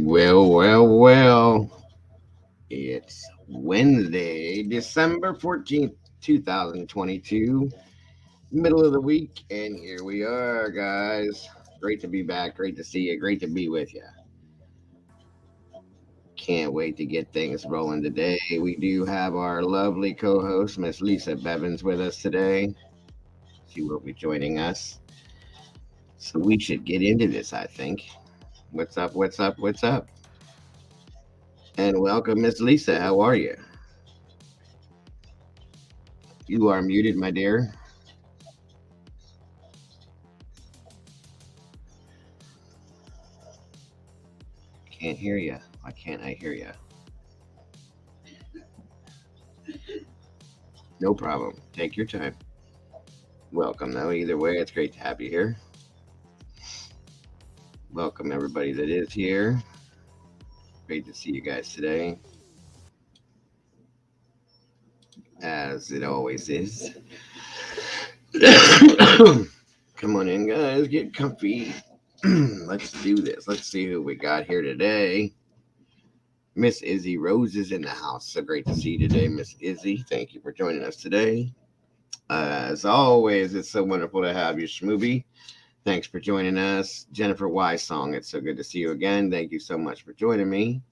Well. It's Wednesday, December 14th, 2022, middle of the week, and here we are, guys. Great to be back. Great to see you. Great to be with you. Can't wait to get things rolling today. We do have our lovely co host, Miss Lisa Bevins, with us today. She will be joining us. So we should get into this, I think. What's up? What's up? What's up? And welcome, Miss Lisa. How are you? You are muted, my dear. Can't hear you. Why can't I hear you? No problem. Take your time. Welcome, though. Either way, it's great to have you here. Welcome, everybody that is here. Great to see you guys today, as it always is. Come on in, guys. Get comfy. Let's do this. Let's see who we got here today. Miss Izzy Rose is in the house. So great to see you today, Miss Izzy. Thank you for joining us today. As always, it's so wonderful to have you, Schmooby. Thanks for joining us. Jennifer Wysong, it's so good to see you again. Thank you so much for joining me.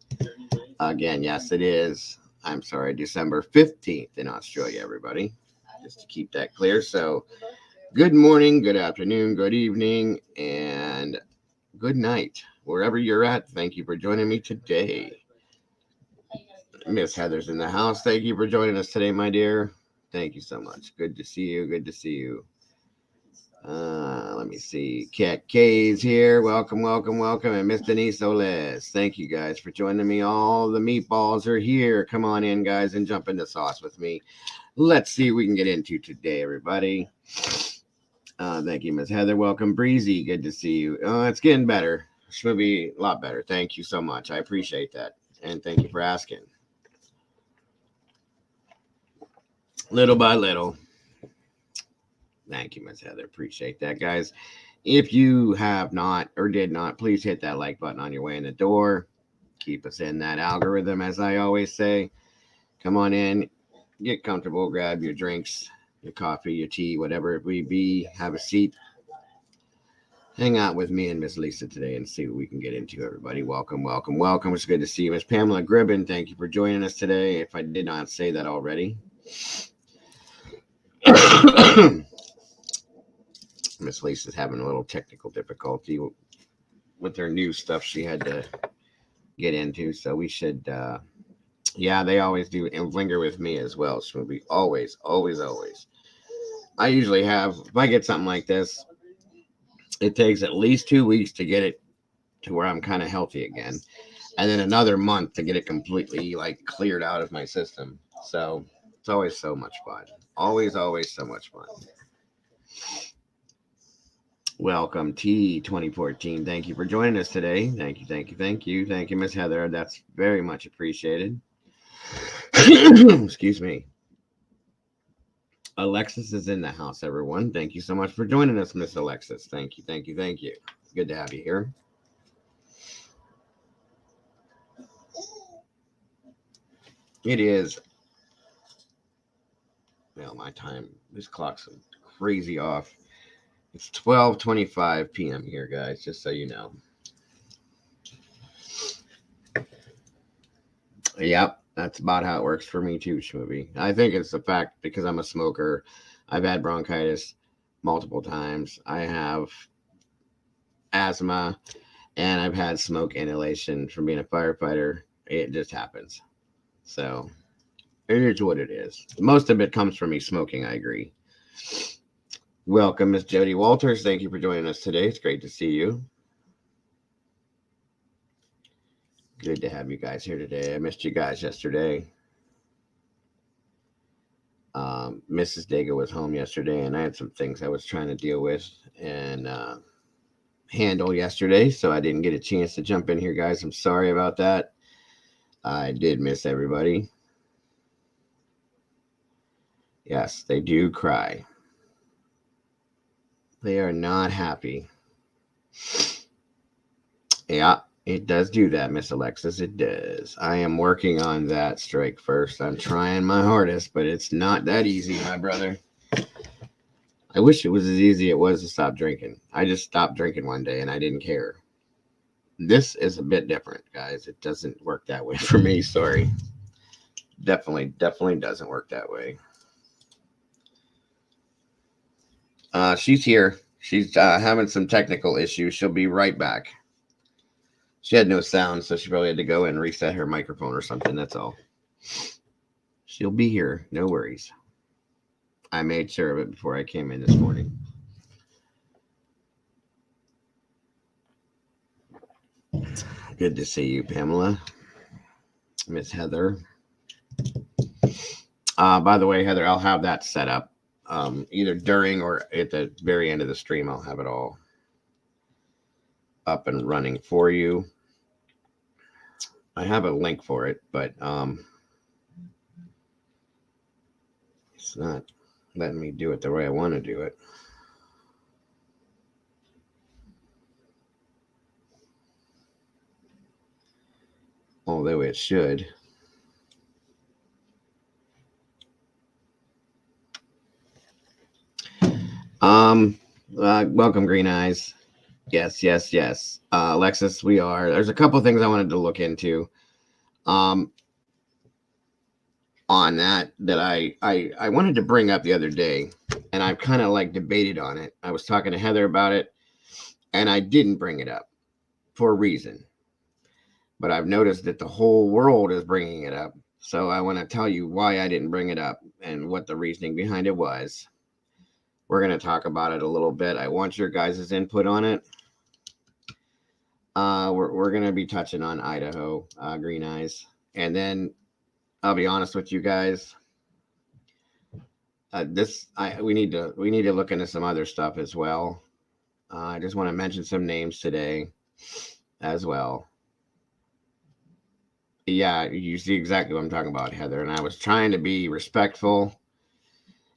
Again, yes, it is. I'm sorry, December 15th in Australia, everybody. Just to keep that clear. So, good morning, good afternoon, good evening, and good night. Wherever you're at, thank you for joining me today. Miss Heather's in the house. Thank you for joining us today, my dear. Thank you so much. Good to see you. Good to see you. Let me see. Cat K's here. Welcome, welcome, welcome. And Miss Denise Oles. Thank you guys for joining me. All the meatballs are here. Come on in, guys, and jump into sauce with me. Let's see what we can get into today, everybody. Thank you, Miss Heather. Welcome, Breezy. Good to see you. It's getting better. Should be a lot better. Thank you so much. I appreciate that. And thank you for asking. Little by little. Thank you, Miss Heather. Appreciate that, guys. If you have not or did not, please hit that like button on your way in the door. Keep us in that algorithm, as I always say. Come on in, get comfortable, grab your drinks, your coffee, your tea, whatever it may be. Have a seat. Hang out with me and Miss Lisa today and see what we can get into, everybody. Welcome, welcome, welcome. It's good to see you. Miss Pamela Gribben, thank you for joining us today. If I did not say that already. Miss Lisa's having a little technical difficulty with her new stuff she had to get into, so we should yeah, they always do and linger with me as well. Smoothie. Always, always, always. I usually have, if I get something like this, it takes at least 2 weeks to get it to where I'm kind of healthy again. And then another month to get it completely like cleared out of my system. So it's always so much fun. Always, always so much fun. Welcome, T2014. Thank you for joining us today. Thank you, thank you, thank you. Thank you, Miss Heather. That's very much appreciated. Excuse me. Alexis is in the house, everyone. Thank you so much for joining us, Miss Alexis. Thank you, thank you, thank you. Good to have you here. It is, well, my time, this clock's crazy off. It's 12:25 p.m. here, guys, just so you know. Yep, that's about how it works for me too, Shmovie. I think it's the fact because I'm a smoker. I've had bronchitis multiple times. I have asthma, and I've had smoke inhalation from being a firefighter. It just happens. So it is what it is. Most of it comes from me smoking, I agree. Welcome, Miss Jody Walters. Thank you for joining us today. It's great to see you. Good to have you guys here today. I missed you guys yesterday. Mrs. Daga was home yesterday, and I had some things I was trying to deal with and handle yesterday, so I didn't get a chance to jump in here, guys. I'm sorry about that. I did miss everybody. Yes, they do cry. They are not happy. Yeah, It does do that, Miss Alexis. It does. I am working on that strike first. I'm trying my hardest, but it's not that easy, my brother. I wish it was as easy as it was to stop drinking. I just stopped drinking one day and I didn't care. This is a bit different, guys. It doesn't work that way for me. Sorry. Definitely doesn't work that way. She's here. She's having some technical issues. She'll be right back. She had no sound, so she probably had to go and reset her microphone or something. That's all. She'll be here. No worries. I made sure of it before I came in this morning. Good to see you, Pamela. Miss Heather. By the way, Heather, I'll have that set up either during or at the very end of the stream. I'll have it all up and running for you. I have a link for it, but it's not letting me do it the way I want to do it. Although it should. Welcome, Green Eyes. Yes. Alexis, we are. There's a couple things I wanted to look into. On that I wanted to bring up the other day, and I've kind of like debated on it. I was talking to Heather about it, and I didn't bring it up for a reason. But I've noticed that the whole world is bringing it up. So I want to tell you why I didn't bring it up and what the reasoning behind it was. We're going to talk about it a little bit. I want your guys' input on it. We're going to be touching on Idaho, Green Eyes. And then I'll be honest with you guys. We need to look into some other stuff as well. I just want to mention some names today as well. Yeah, you see exactly what I'm talking about, Heather. And I was trying to be respectful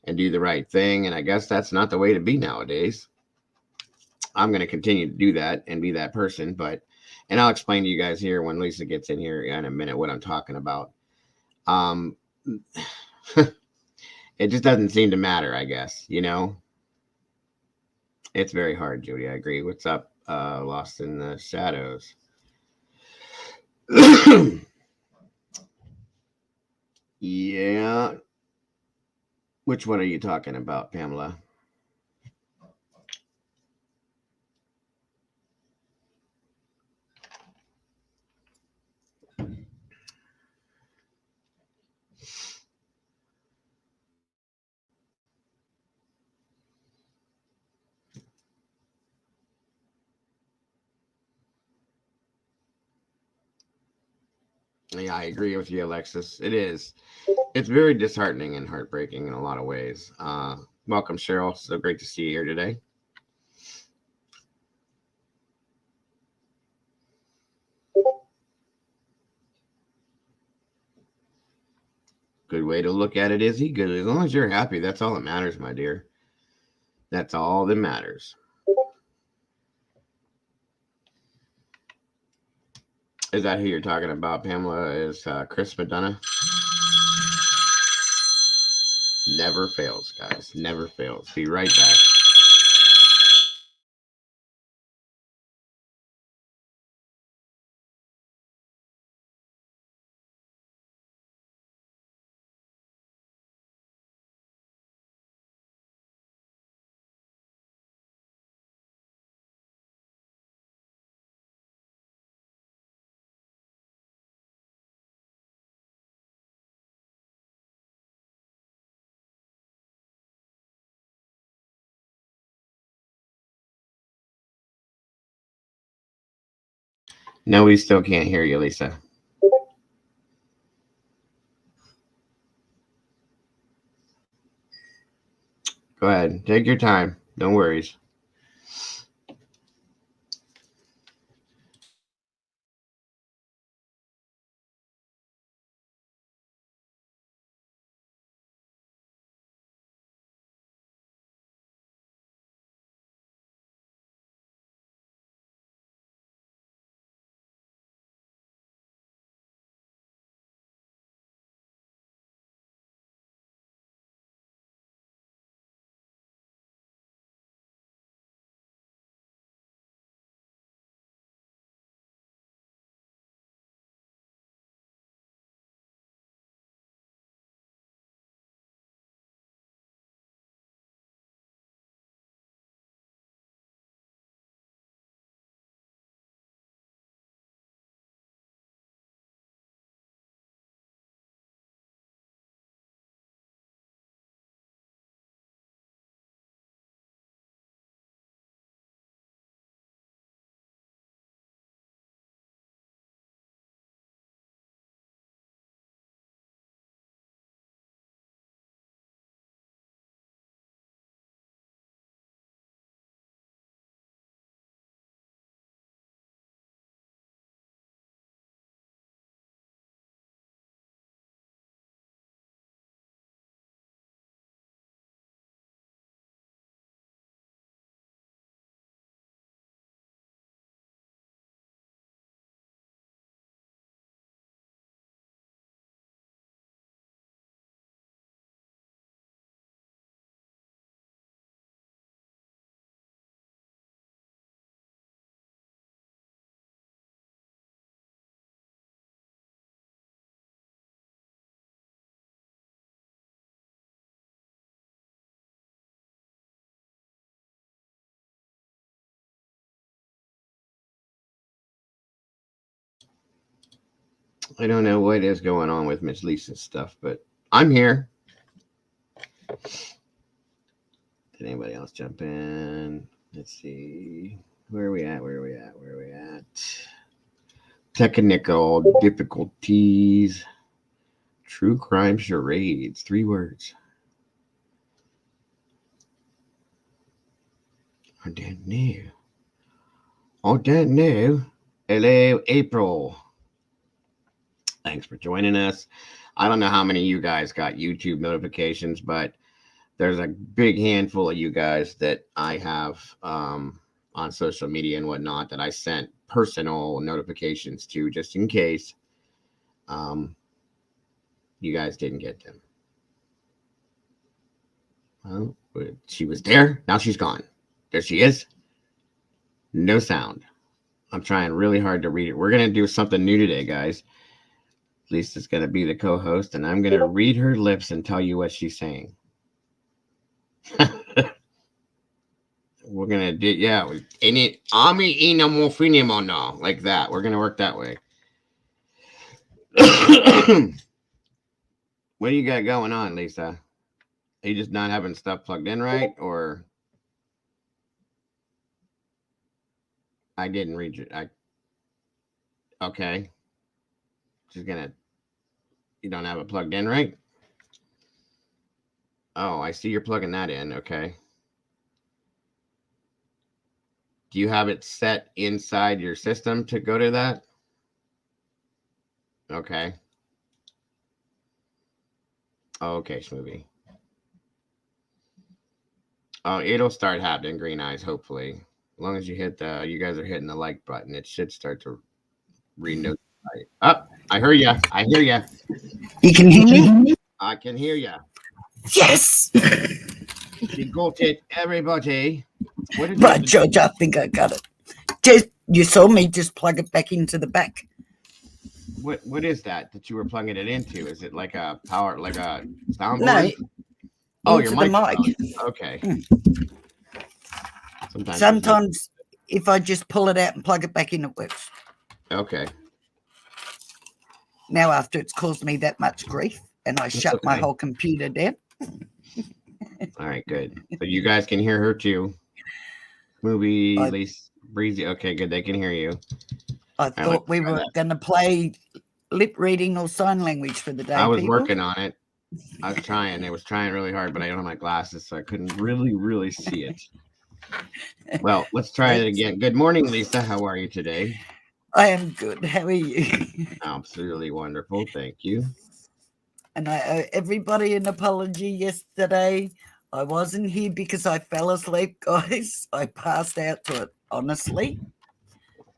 and do the right thing. And I guess that's not the way to be nowadays. I'm going to continue to do that and be that person. And I'll explain to you guys here when Lisa gets in here in a minute what I'm talking about. It just doesn't seem to matter, I guess, you know? It's very hard, Judy. I agree. What's up? Lost in the Shadows. Yeah. Which one are you talking about, Pamela? Yeah, I agree with you, Alexis. It is. It's very disheartening and heartbreaking in a lot of ways. Welcome, Cheryl. So great to see you here today. Good way to look at it, Izzy. Good. As long as you're happy, that's all that matters, my dear. That's all that matters. Is that who you're talking about, Pamela? Is Chris Madonna? Never fails, guys. Never fails. Be right back. No, we still can't hear you, Lisa. Go ahead. Take your time. No worries. I don't know what is going on with Miss Lisa's stuff, but I'm here. Did anybody else jump in? Let's see. Where are we at? Technical difficulties. True crime charades. 3 words. I don't know. Hello, April. Thanks for joining us. I don't know how many of you guys got YouTube notifications, but there's a big handful of you guys that I have on social media and whatnot that I sent personal notifications to just in case you guys didn't get them. Well, she was there. Now she's gone. There she is. No sound. I'm trying really hard to read it. We're going to do something new today, guys. Lisa's going to be the co-host, and I'm going to read her lips and tell you what she's saying. We're going to do, yeah. Like that. We're going to work that way. What do you got going on, Lisa? Are you just not having stuff plugged in right, or... I didn't read it. Okay. She's gonna. You don't have it plugged in, right? Oh, I see you're plugging that in. Okay. Do you have it set inside your system to go to that? Okay. Okay, Smoothie. Oh, it'll start happening, Green Eyes, hopefully. As long as you hit you guys are hitting the like button, it should start to re-notify. Oh, I hear ya. You can hear me? I can hear ya. Yes! You got it, everybody. Right, George, I think I got it. You saw me just plug it back into the back. What is that you were plugging it into? Is it like a soundboard? No. Oh, your mic. Okay. Sometimes if I just pull it out and plug it back in, it works. Okay. Now, after it's caused me that much grief, and I shut my whole computer down. All right, good. So you guys can hear her too. Movie, at least Breezy. Okay, good. They can hear you. I thought we were going to play lip reading or sign language for the day. I was working on it. I was trying. I was trying really hard, but I don't have my glasses, so I couldn't really see it. Well, let's try it again. Good morning, Lisa. How are you today? I am good. How are you? Absolutely wonderful. Thank you. And I owe everybody an apology yesterday. I wasn't here because I fell asleep, guys. I passed out to it, honestly.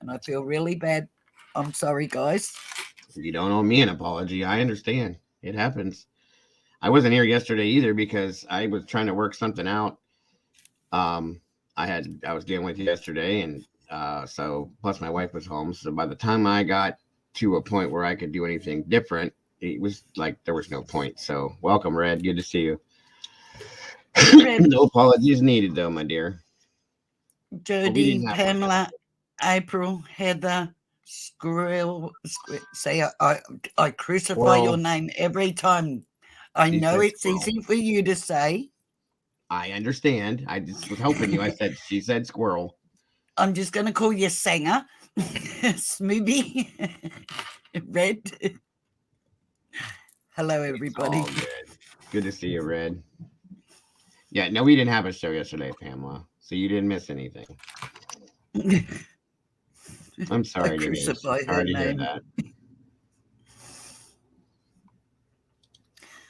And I feel really bad. I'm sorry, guys. You don't owe me an apology. I understand. It happens. I wasn't here yesterday either because I was trying to work something out. I was dealing with yesterday, and so plus my wife was home. So by the time I got to a point where I could do anything different, it was like there was no point. So welcome, Red. Good to see you. No apologies needed, though, my dear. Jody, Pamela, April, Heather, Squirrel. Say I crucify your name every time. I know it's easy for you to say. I understand. I just was helping you. She said squirrel. I'm just going to call you Sanger. Smoothie. Red. Hello, everybody. Good to see you, Red. Yeah, no, we didn't have a show yesterday, Pamela, so you didn't miss anything. I'm sorry to hear that.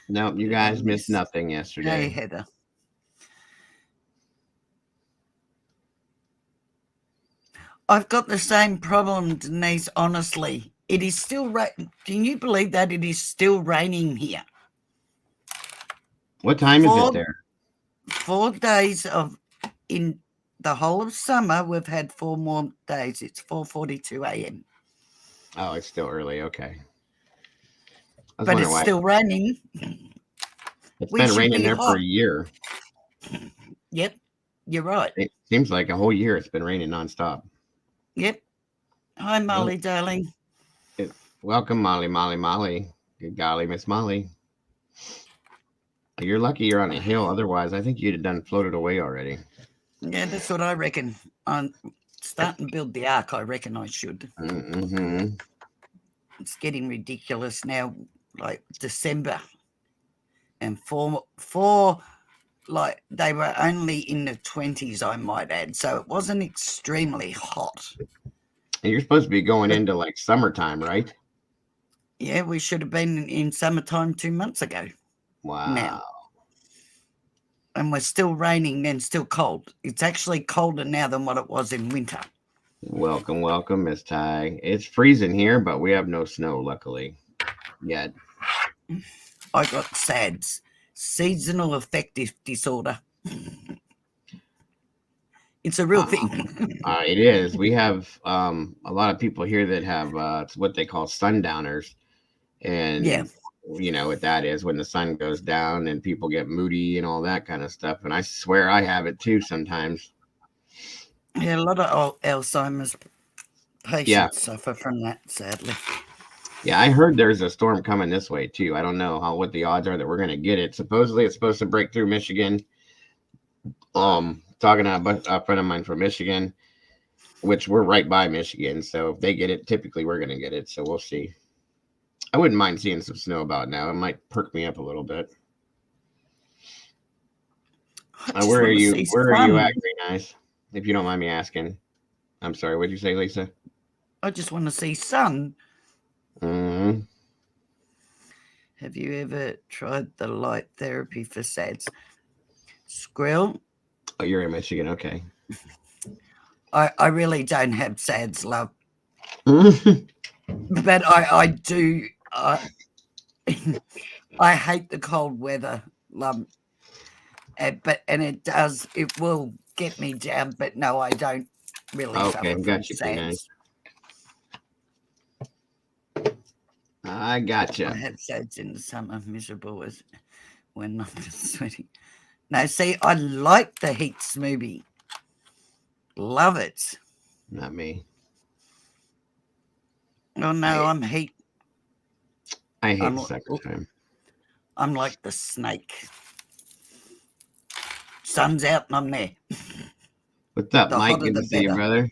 No, you guys missed nothing yesterday. Hey, Heather. I've got the same problem, Denise, honestly. It is still raining. Can you believe that it is still raining here? What time is it there? 4 days in the whole of summer, we've had 4 more days. It's 4:42 a.m. Oh, it's still early. Okay. But it's still raining. It's been raining there for a year. Yep, you're right. It seems like a whole year it's been raining nonstop. Yep. Hi, Molly, darling. Welcome, Molly, Molly, Molly. Good golly, Miss Molly. You're lucky you're on a hill. Otherwise, I think you'd have done floated away already. Yeah, that's what I reckon. I'm starting to build the ark. I reckon I should. Mm-hmm. It's getting ridiculous now. Like December, and four like they were only in the 20s, I might add, so it wasn't extremely hot. And you're supposed to be going But into like summertime, right? yeah, we should have been in summertime 2 months ago now, Wow. and we're still raining and still cold. It's actually colder now than what it was in winter. Welcome, welcome, Miss Ty. It's freezing here, but we have no snow, luckily, yet. I got SADS, seasonal affective disorder. It's a real Uh, thing. it is. We have a lot of people here that have it's what they call sundowners, Yeah, and you know what that is when the sun goes down and people get moody and all that kind of stuff. And I swear I have it too sometimes. yeah, a lot of Alzheimer's Yeah, patients suffer from that, sadly. yeah. I heard there's a storm coming this way too. I don't know what the odds are that we're gonna get it. Supposedly it's supposed to break through Michigan. Talking to a friend of mine from Michigan, which we're right by Michigan. So if they get it, typically we're gonna get it. So we'll see. I wouldn't mind seeing some snow about now. It might perk me up a little bit. I just Where are want to you? see Where are you at, sun. Green Eyes? If you don't mind me asking. I'm sorry. What'd you say, Lisa? I just want to see sun. Mm-hmm. Have you ever tried the light therapy for SADS? Skrill, Oh, you're in Michigan. Okay. I really don't have SADS, love, Mm-hmm. but I do. I hate the cold weather, love, and it will get me down. But no, I don't really Okay, suffer from got you, Green Eyes. SADS. I I gotcha. have SADS in the summer, miserable as when I'm sweating. No, see, I like the heat smoothie. Love it. Not me. Oh no, I I'm heat. I hate I'm the summertime. I'm like the snake. Sun's out and I'm there. What's up, The Mike? hotter Good the to see you, better. brother.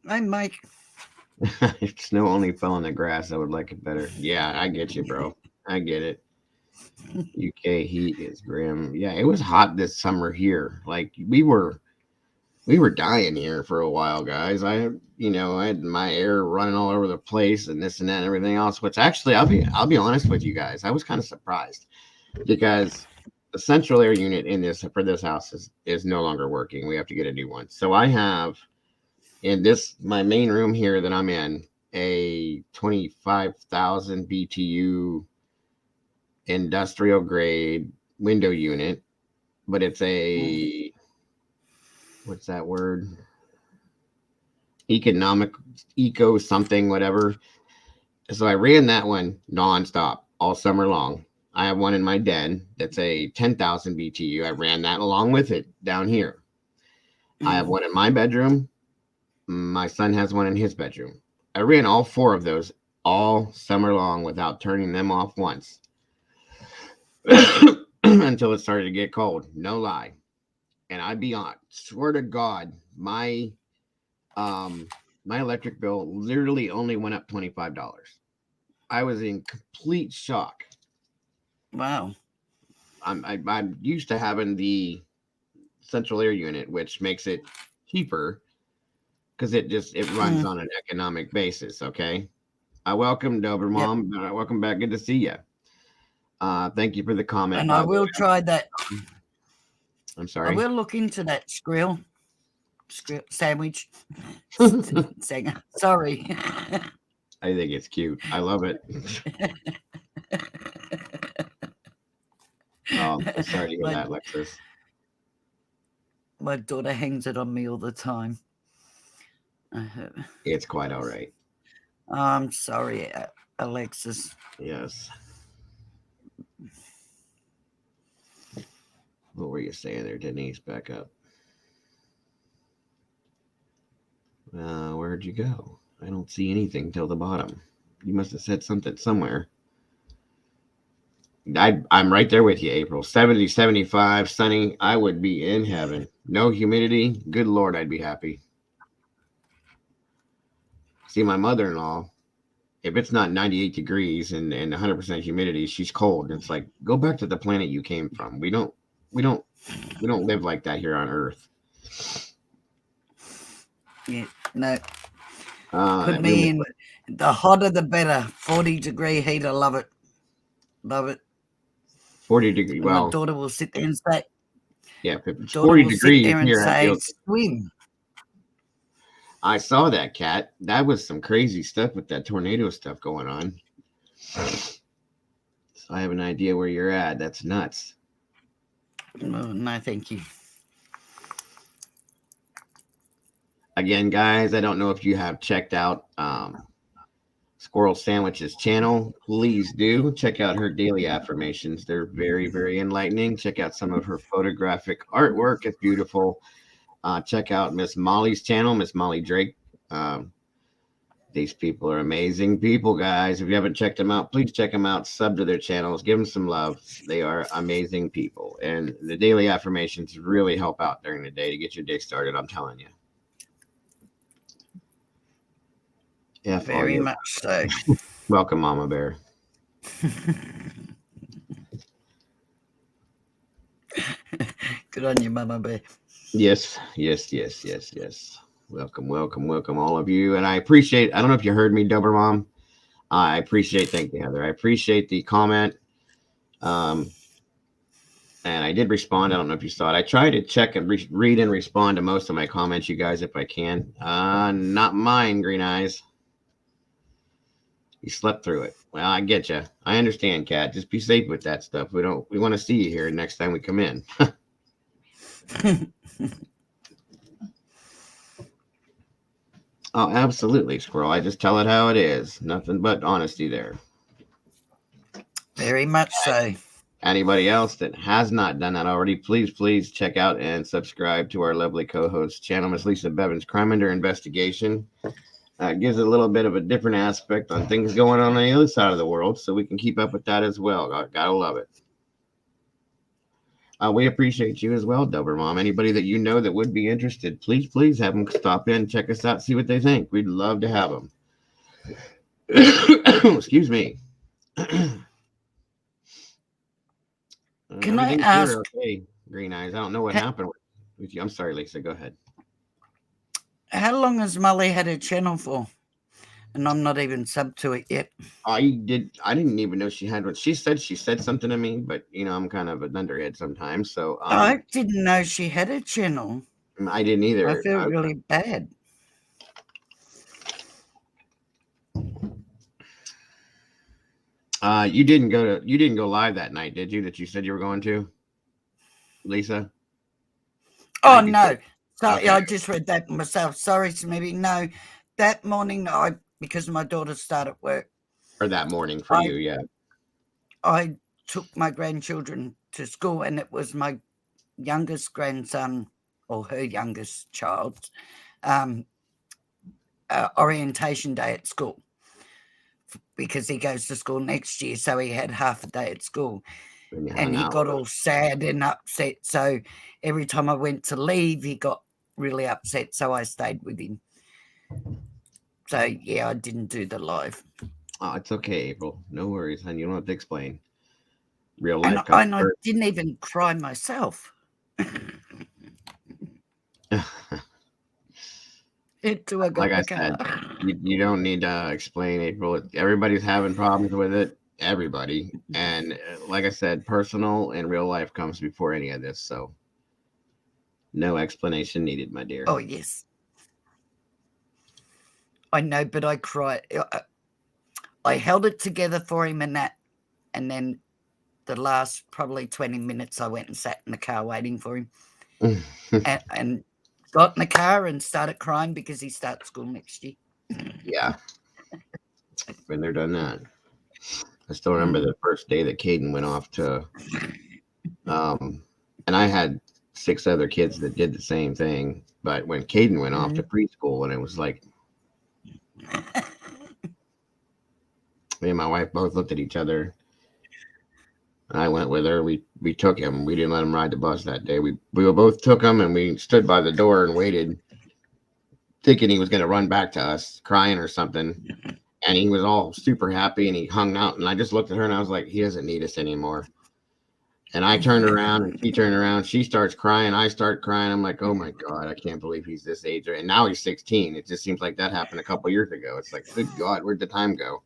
Hey, Mike. If snow only fell on the grass, I would like it better. Yeah, I get you, bro. I get it. UK heat is grim. Yeah, it was hot this summer here. Like we were dying here for a while, guys. I had my air running all over the place and this and that and everything else. Which actually, I'll be honest with you guys. I was kind of surprised because the central air unit in this for this house is no longer working. We have to get a new one. So I have in this my main room here that I'm in a 25,000 BTU industrial grade window unit, but it's Mm. a what's that word? Economic eco something whatever. So I ran that one nonstop all summer long. I have one in my den that's a 10,000 BTU. I ran that along with it down here. I have Mm. one in my bedroom. My son has one in his bedroom. I ran all four of those all summer long without turning them off once until it started to get cold. No lie. And I be on, swear to God, um my electric bill literally only went up $25. I was in complete shock. Wow. I'm used to having the central air unit, which makes it cheaper because it runs Mm. on an economic basis. Okay. I welcome Dober Yep. Mom. Welcome back. Good to see you. Thank you for the comment. And By I the way, will try that. I'm I sorry. will look into that skrill sandwich I singer. Sorry. think it's cute. I love it. Oh, I'm so sorry to hear my that, Lexus. my daughter hangs it on me all the time. It's quite all right. I'm sorry, Alexis. Yes. What were you saying there, Denise? Back up. Where'd you go? I don't see anything till the bottom. You must have said something somewhere. I'm right there with you, April. 70, 75, sunny. I would be in heaven. No humidity. Good Lord, I'd be happy. See, my mother-in-law, if it's not 98 degrees and 100% humidity, she's cold. It's like, go back to the planet you came from. We don't, we don't live like that here on Earth. Yeah, no. Put That room me is in. like The hotter the better. 40-degree heater. Love it. Love it. 40 degrees. And my Well, daughter will sit there and say, yeah, if it's daughter 40 will sit degrees there and here, I'd be say, okay. swim. I saw that, Cat. That was some crazy stuff with that tornado stuff going on. So I have an idea where you're at. That's nuts. Oh, no, thank you. Again, guys, I don't know if you have checked out Squirrel Sandwich's channel. Please do check out her daily affirmations. They're very, very enlightening. Check out some of her photographic artwork. It's beautiful. Check out Miss Molly's channel, Miss Molly Drake. Um, these people are amazing people, guys. If you haven't checked them out, please check them out. Sub to their channels. Give them some love. They are amazing people. And the daily affirmations really help out during the day to get your day started. I'm telling you. Very much so. Welcome, Mama Bear. Good on you, Mama Bear. Yes, yes, yes, yes, yes. Welcome, welcome, welcome, all of you. And I appreciate, I don't know if you heard me, Dober Mom. I appreciate, thank you, Heather. I appreciate the comment. And I did respond. I don't know if you saw it. I try to check and read and respond to most of my comments, you guys, if I can. Not mine, Green Eyes. You slept through it. Well, I get you. I understand, Kat. Just be safe with that stuff. We want to see you here next time we come in. Oh, absolutely, Squirrel. I just tell it how it is. Nothing but honesty there. Very much so. Anybody else that has not done that already, please check out and subscribe to our lovely co-host channel, Miss Lisa Bevan's Crime Under Investigation. Gives it a little bit of a different aspect on things going on the other side of the world, so we can keep up with that as well. Gotta love it. We appreciate you as well, Dober Mom. Anybody that you know that would be interested, please have them stop in, check us out, see what they think. We'd love to have them. Excuse me. Can I ask? Okay, Green Eyes. I don't know what happened with you. I'm sorry, Lisa. Go ahead. How long has Molly had her channel for? And I'm not even sub to it yet. I didn't even know she had one. She said something to me, but I'm kind of a dunderhead sometimes. So I didn't know she had a channel. I didn't either. I feel really bad. You didn't go live that night, did you? That you said you were going to, Lisa? Oh no. Sorry, Okay. I just read that myself. Sorry, maybe no. That morning because my daughter started work. Or that morning for you, yeah. I took my grandchildren to school, and it was my youngest grandson or her youngest child's orientation day at school, because he goes to school next year, so he had half a day at school, and he got all sad and upset. So every time I went to leave, he got really upset, so I stayed with him. So yeah, I didn't do the live. Oh, it's okay, April. No worries, honey. You don't have to explain. Real life and I didn't even cry myself. Like I said, you don't need to explain, April. Everybody's having problems with it. Everybody. And like I said, personal and real life comes before any of this. So no explanation needed, my dear. Oh, yes. I know, but I cried. I held it together for him and then the last probably 20 minutes I went and sat in the car waiting for him and got in the car and started crying because he starts school next year. Yeah. Been there, done that. I still remember the first day that Caden went off to, and I had 6 other kids that did the same thing. But when Caden went off to preschool, and it was like, Me and my wife both looked at each other. I went with her. We took him. We didn't let him ride the bus that day. We both took him, and we stood by the door and waited, thinking he was going to run back to us, crying or something. And he was all super happy, and he hung out. And I just looked at her, and I was like, he doesn't need us anymore. And I turned around, and she turned around. She starts crying. I start crying. I'm like, oh my God, I can't believe he's this age. And now he's 16. It just seems like that happened a couple years ago. It's like, good God, where'd the time go?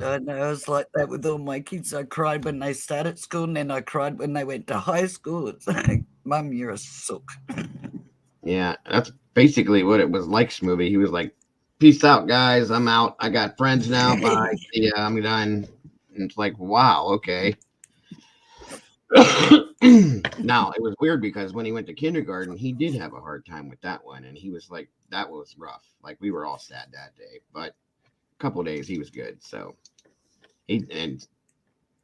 I know, I was like that with all my kids. I cried when they started school, and then I cried when they went to high school. It's like, Mum, you're a sook. Yeah, that's basically what it was like, Smoothie. He was like, peace out, guys. I'm out. I got friends now. Bye. See ya. I'm done. And it's like, wow, okay. Now, it was weird because when he went to kindergarten, he did have a hard time with that one. And he was like, that was rough. Like, we were all sad that day. But a couple days, he was good. So, and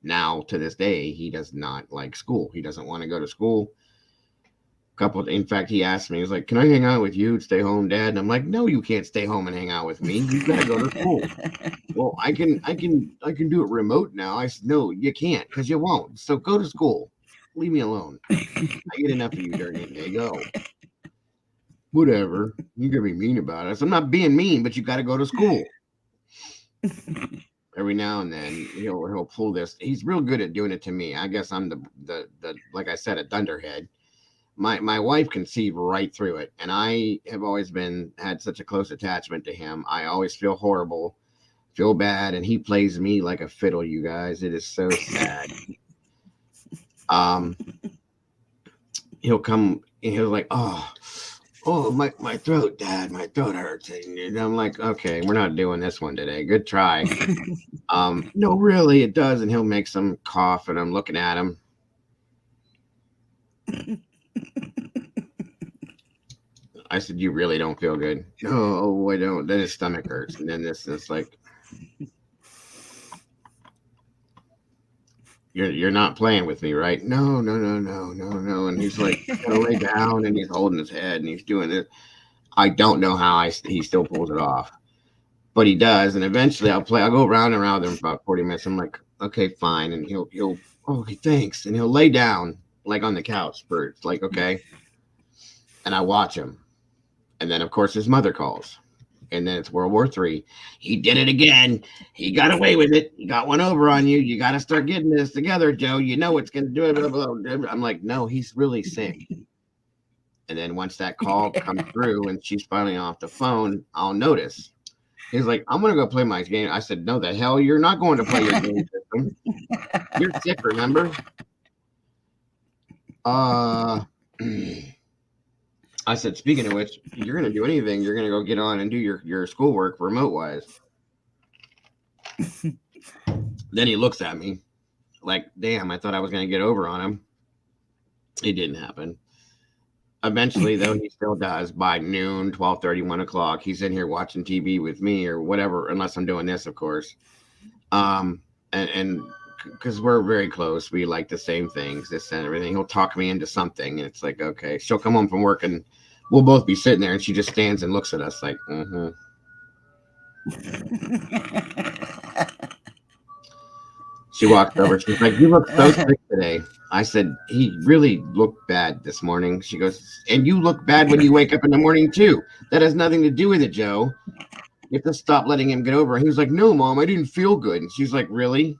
now to this day, he does not like school. He doesn't want to go to school. In fact, he asked me, he was like, can I hang out with you, stay home, Dad? And I'm like, no, you can't stay home and hang out with me. You gotta go to school. Well, I can do it remote now. I said, no, you can't, because you won't. So go to school. Leave me alone. I get enough of you during the day. Go. Whatever. You're gonna be mean about it. So I'm not being mean, but you gotta go to school. Every now and then he'll pull this. He's real good at doing it to me. I guess I'm the like I said, a dunderhead. My wife can see right through it, and I have always had such a close attachment to him. I always feel horrible, feel bad, and he plays me like a fiddle. You guys, it is so sad. Um, he'll come and he'll like, oh, my throat, Dad, my throat hurts, and I'm like, okay, we're not doing this one today. Good try. No, really, it does, and he'll make some cough, and I'm looking at him. I said, you really don't feel good? No, I don't. Then his stomach hurts. And then this like, you're not playing with me, right? No, no, no, no, no, no. And he's like, gotta lay down, and he's holding his head, and he's doing it. I don't know how he still pulls it off, but he does. And eventually I'll go round and around with him for about 40 minutes. I'm like, okay, fine. And he'll, okay, thanks. And he'll lay down like on the couch for it's like, okay. And I watch him. And then, of course, his mother calls. And then it's World War III. He did it again. He got away with it. He got one over on you. You got to start getting this together, Joe. You know what's going to do it. Blah, blah, blah. I'm like, no, he's really sick. And then once that call comes through and she's finally off the phone, I'll notice. He's like, I'm going to go play my game. I said, no, the hell, you're not going to play your game system. You're sick, remember? I said, speaking of which, you're going to do anything. You're going to go get on and do your schoolwork remote-wise. Then he looks at me like, damn, I thought I was going to get over on him. It didn't happen. Eventually, though, he still does. By noon, 12:30, 1 o'clock, he's in here watching TV with me or whatever, unless I'm doing this, of course. And because we're very close, we like the same things, this and everything. He'll talk me into something, and it's like, okay. She'll come home from work, and we'll both be sitting there, and she just stands and looks at us like, mm-hmm. She walked over. She's like, you look so sick today. I said, he really looked bad this morning. She goes, and you look bad when you wake up in the morning, too. That has nothing to do with it, Joe. You have to stop letting him get over. And he was like, no, Mom, I didn't feel good. And she's like, really?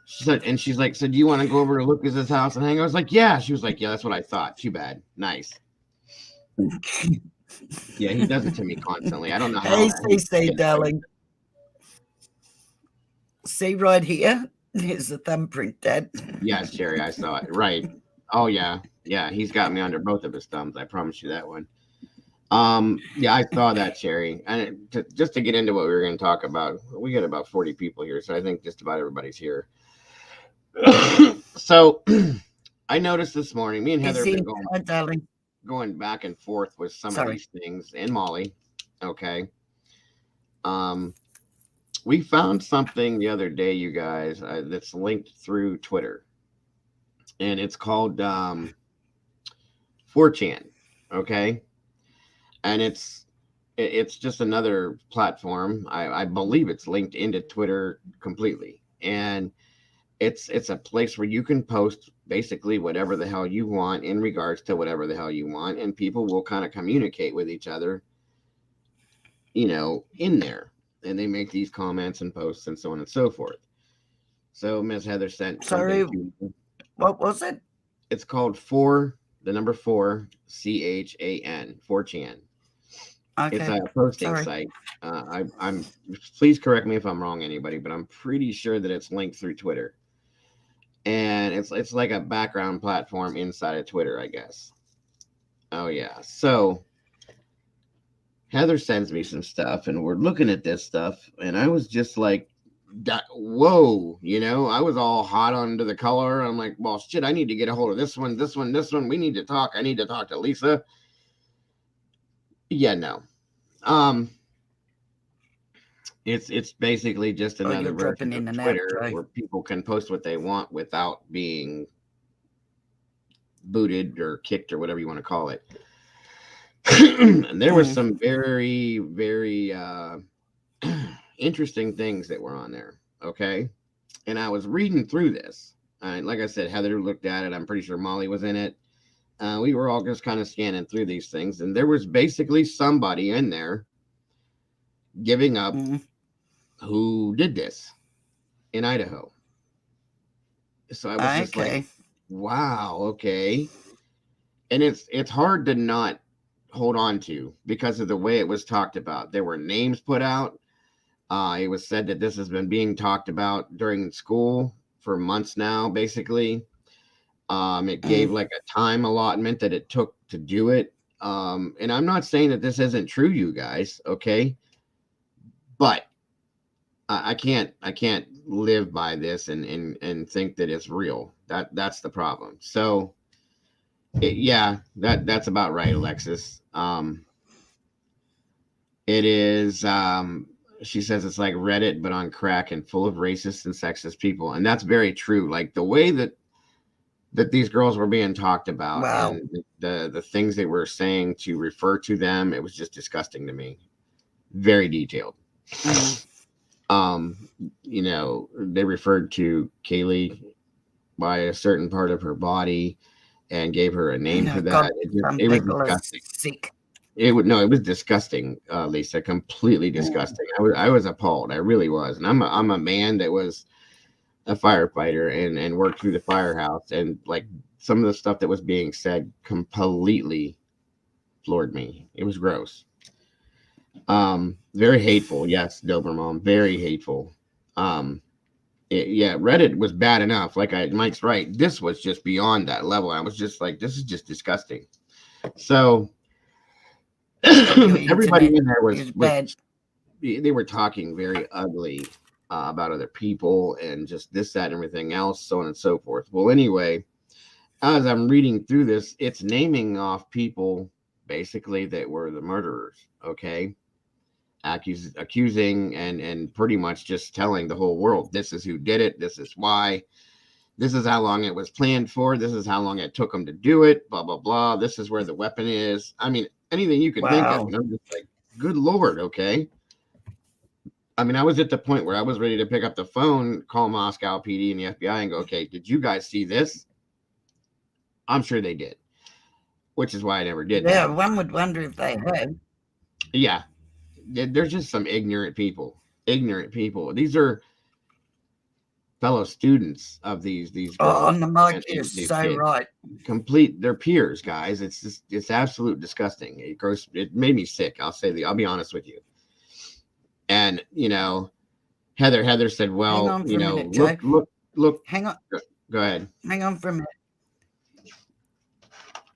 She said, and she's like, so do you want to go over to Lucas's house and hang out? I was like, yeah. She was like, yeah, that's what I thought. Too bad. Nice. Yeah, he does it to me constantly. I don't know how. Hey, say, darling. See right here? Here's the thumbprint, Dad. Yes, Jerry, I saw it. Right. Oh, yeah. Yeah, he's got me under both of his thumbs. I promise you that one. Yeah, I saw that, Cherry. And just to get into what we were going to talk about, we got about 40 people here, so I think just about everybody's here. So I noticed this morning, me and Heather have been going back and forth with some of these things, and Molly. Okay. We found something the other day, you guys, that's linked through Twitter, and it's called 4chan. Okay. And it's It's just another platform. I believe it's linked into Twitter completely, and it's a place where you can post basically whatever the hell you want in regards to whatever the hell you want, and people will kind of communicate with each other, in there, and they make these comments and posts and so on and so forth. So Miss Heather sent something Sorry, to me. what was it? It's called four, the number four, CHAN, 4chan. It's Okay, a posting sorry. site. I'm please correct me if I'm wrong, anybody, but I'm pretty sure that it's linked through Twitter, and it's like a background platform inside of Twitter, I guess. Oh yeah. So Heather sends me some stuff, and we're looking at this stuff, and I was just like, whoa, I was all hot under the color. I'm like, well, shit, I need to get a hold of this one, this one, this one. We need to talk. I need to talk to Lisa. Yeah, no. Um, it's basically just Oh, you're another version dropping of in and out, Twitter Joe. where people can post what they want without being booted or kicked or whatever you want to call it. And there was Mm, some very, very interesting things that were on there. Okay. And I was reading through this. Like I said, Heather looked at it. I'm pretty sure Molly was in it. We were all just kind of scanning through these things, and there was basically somebody in there giving up mm. who did this in Idaho. So I was just like, Okay. wow, okay. And it's hard to not hold on to because of the way it was talked about. There were names put out. It was said that this has been being talked about during school for months now, basically. It Mm. gave like a time allotment that it took to do it. And I'm not saying that this isn't true, you guys, okay? But I can't live by this and think that it's real. That's the problem. So yeah, that's about right, Alexis. It is. She says it's like Reddit, but on crack and full of racist and sexist people, and that's very true. Like the way that these girls were being talked about Wow. and the things they were saying to refer to them, it was just disgusting to me. Very detailed. Mm. Um, they referred to Kaylee by a certain part of her body and gave her a name for Oh, God, that. some It was people are disgusting. sick. It was disgusting, Lisa, completely Mm. disgusting. I was appalled. I really was. And I'm a man that was a firefighter and worked through the firehouse, and like some of the stuff that was being said completely floored me. It was gross. Very hateful. Yes, Doberman, very hateful. Um, yeah, Reddit was bad enough. Mike's right. This was just beyond that level. I was just like, this is just disgusting. So So your everybody internet in there is was bad. they were talking very ugly about other people and just this, that, and everything else, so on and so forth. Well, anyway, as I'm reading through this, it's naming off people basically that were the murderers. Okay, accusing and pretty much just telling the whole world this is who did it, this is why, this is how long it was planned for, this is how long it took them to do it, blah blah blah. This is where the weapon is. I mean, anything you can think of. Wow. And I'm just like, good lord, okay. I mean, I was at the point where I was ready to pick up the phone, call Moscow PD and the FBI and go, okay, did you guys see this? I'm sure they did, which is why I never did Yeah, that. one would wonder if they have. Yeah, there's just some ignorant people. Ignorant people. These are fellow students of these Oh, girls on the mic, you're and these so kids. right. Complete their peers, guys. It's absolute disgusting. It made me sick. I'll be honest with you. And Heather said, Hang well, on for a minute, Joe. look. Hang on, Go ahead. hang on for a minute.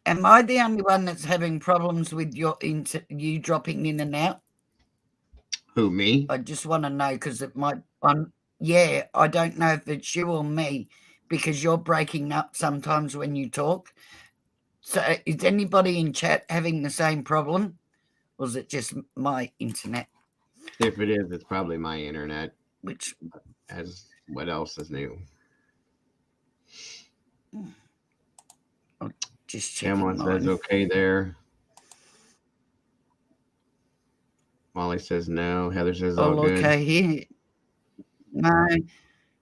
Am I the only one that's having problems with you dropping in and out? Who, me? I just want to know because it might. Yeah, I don't know if it's you or me because you're breaking up sometimes when you talk. So, is anybody in chat having the same problem, or is it just my internet? If it is, it's probably my internet. Which As what else is new? I'm just Pamela checking says mine. okay there. Molly says no. Heather says Oh, all look, good. I hear. No,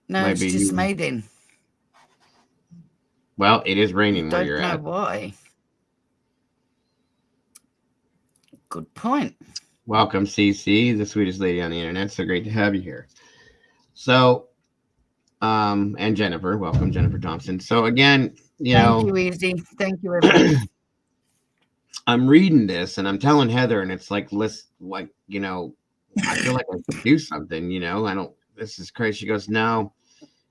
no, Might it's be just you. me then. Well, it is I raining where don't you're know at. why. Good point. Welcome, CC, the sweetest lady on the internet. So great to have you here. So, and Jennifer, welcome, Jennifer Thompson. So again, Thank you, Izzy. Thank you, everyone. I'm reading this and I'm telling Heather, and it's like, like, I feel like I should do something, I don't, this is crazy. She goes, no.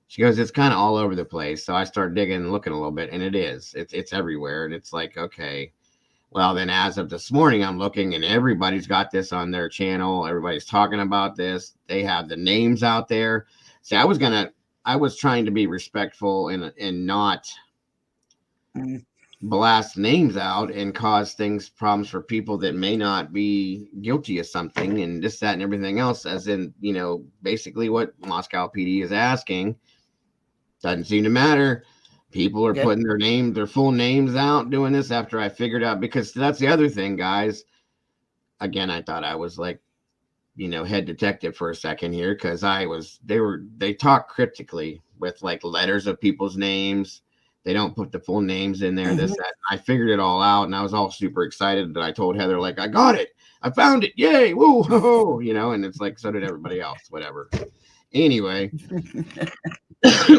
She goes, it's kind of all over the place. So I start digging and looking a little bit, and it's everywhere. And it's like, okay, well, then as of this morning, I'm looking and everybody's got this on their channel. Everybody's talking about this. They have the names out there. See, I was trying to be respectful and not Mm, blast names out and cause problems for people that may not be guilty of something and this, that, and everything else. As in, basically what Moscow PD is asking doesn't seem to matter. People are yep. putting their full names out doing this after I figured out, because that's the other thing, guys. Again, I thought I was like, head detective for a second here, because they talk cryptically with like letters of people's names. They don't put the full names in there, this, Mhm. that. I figured it all out and I was all super excited that I told Heather, like, I got it. I found it. Yay. Woo. Ho, ho, and it's like, so did everybody else, whatever. Anyway,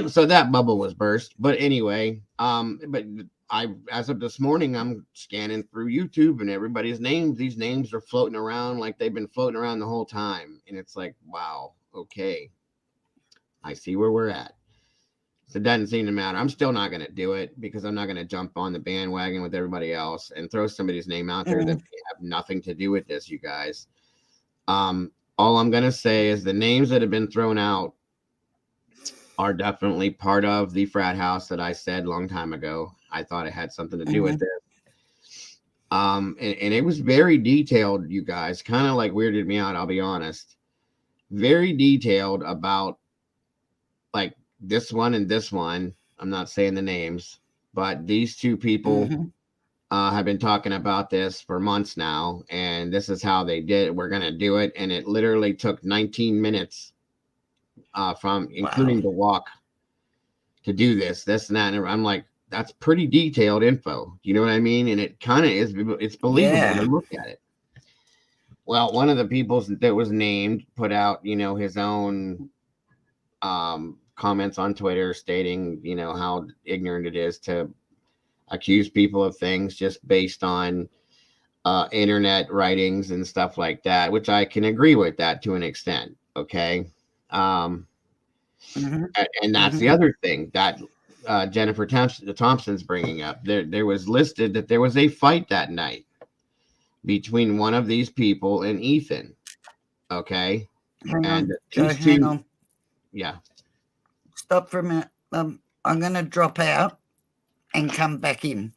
so that bubble was burst. But anyway, but as of this morning, I'm scanning through YouTube and everybody's names. These names are floating around like they've been floating around the whole time. And it's like, wow, okay. I see where we're at. So it doesn't seem to matter. I'm still not going to do it because I'm not going to jump on the bandwagon with everybody else and throw somebody's name out there that Mm, have nothing to do with this, you guys. All I'm going to say is the names that have been thrown out are definitely part of the frat house that I said a long time ago. I thought it had something to do with mhm, this. And it was very detailed, you guys, kind of like weirded me out, I'll be honest. Very detailed about like this one and this one. I'm not saying the names, but these two people mhm. have been talking about this for months now, and this is how they did it. We're going to do it. And it literally took 19 minutes from Wow. including the walk to do this and that. And I'm like, that's pretty detailed info. You know what I mean? And it kind of is, it's believable to Yeah. look at it. Well, one of the people that was named put out, his own comments on Twitter stating, how ignorant it is to accuse people of things just based on internet writings and stuff like that, which I can agree with that to an extent. Okay. Um, Mhm, and that's the mhm. other thing that Jennifer Thompson's bringing up. There was listed that there was a fight that night between one of these people and Ethan. Okay, Hang and on, Joe. these Hang two, on. yeah. Stop for a minute. I'm going to drop out and come back in.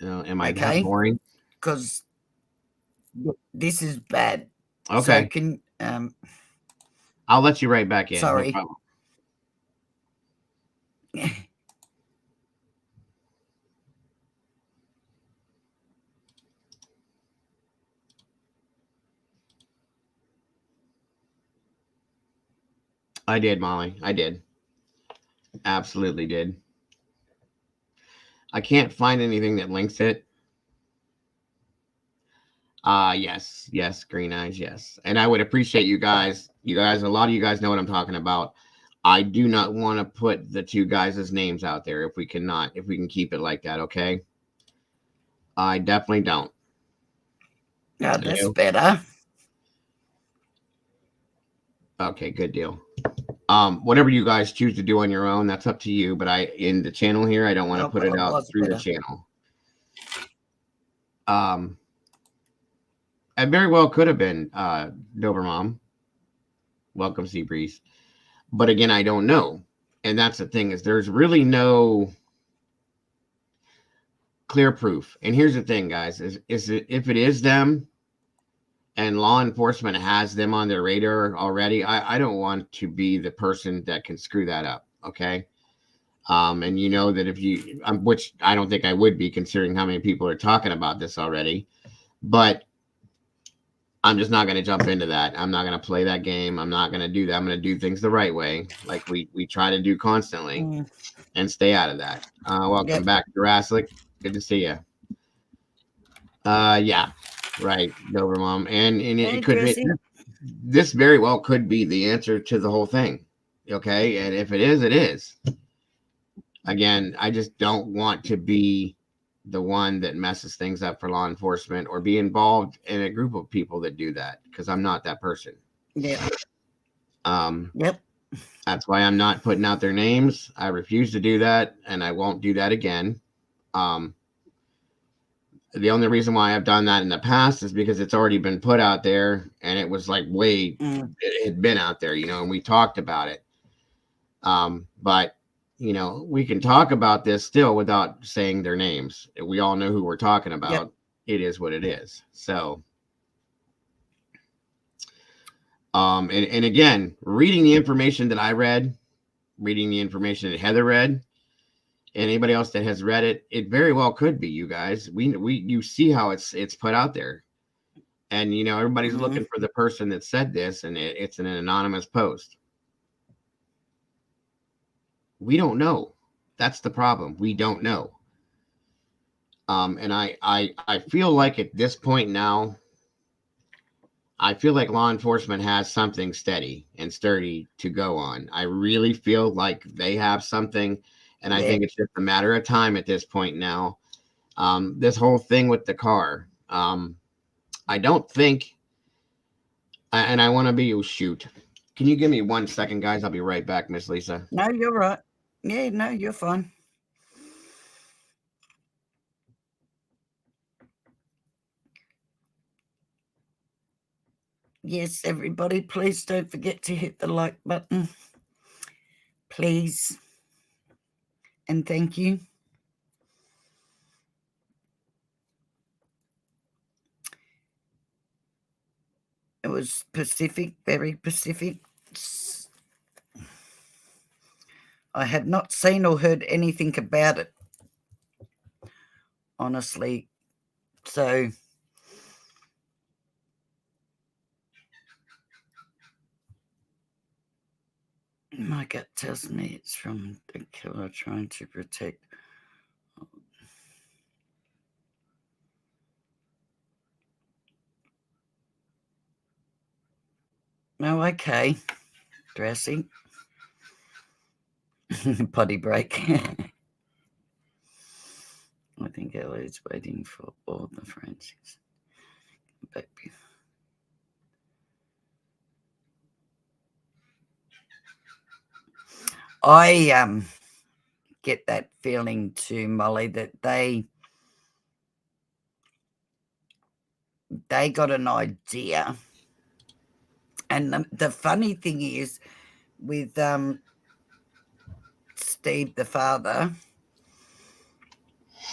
Am I that Okay, boring? because this is bad. So Okay, can I'll let you right back in. No sorry. problem. I did, Molly. I did. Absolutely did. I can't find anything that links it. Yes, green eyes, yes. And I would appreciate you guys. You guys, a lot of you guys know what I'm talking about. I do not want to put the two guys' names out there if we can keep it like that, okay? I definitely don't. Yeah, You that's know? better. Okay, good deal. Whatever you guys choose to do on your own, that's up to you. But in the channel here, I don't want to Oh, put it it out was through the better. channel. Um, it very well could have been Dober Mom. Welcome, Sea Breeze. But again, I don't know. And that's the thing, is there's really no clear proof. And here's the thing, guys, is if it is them and law enforcement has them on their radar already, I don't want to be the person that can screw that up. Okay. And you know that if you, which I don't think I would be, considering how many people are talking about this already, but I'm just not going to jump into that. I'm not going to play that game. I'm not going to do that. I'm going to do things the right way, like we try to do constantly, Mm, and stay out of that. Welcome yep. back, Jurassic. Good to see you. Yeah, right, Dober Mom, and Hey, it could be Dressy. this very well could be the answer to the whole thing. Okay, and if it is, it is. Again, I just don't want to be the one that messes things up for law enforcement or be involved in a group of people that do that because I'm not that person. Yep. Um, Yep. that's why I'm not putting out their names. I refuse to do that, and I won't do that again. Um, the only reason why I've done that in the past is because it's already been put out there, and it was like Mm, it had been out there, and we talked about it. But we can talk about this still without saying their names. We all know who we're talking yep. about. It is what it is. So, and again, reading the information that I read, reading the information that Heather read, and anybody else that has read it, it very well could be you guys. You see how it's put out there, and everybody's Mm, looking for the person that said this, and it's an anonymous post. We don't know. That's the problem. We don't know. And I feel like at this point now, I feel like law enforcement has something steady and sturdy to go on. I really feel like they have something, and I yeah. think it's just a matter of time at this point now. This whole thing with the car, I don't think, and I want to be, oh, shoot. Can you give me 1 second, guys? I'll be right back, Miss Lisa. No, you're right. Yeah, no, you're fine. Yes, everybody, please don't forget to hit the like button. Please. And thank you. It was Pacific, very Pacific. I had not seen or heard anything about it, honestly. So my gut tells me it's from the killer trying to protect. Oh, okay. Dressing. Potty break. I think Ellie's waiting for all the forensics. Baby. I get that feeling too, Molly, that they got an idea. And the funny thing is with Steve the father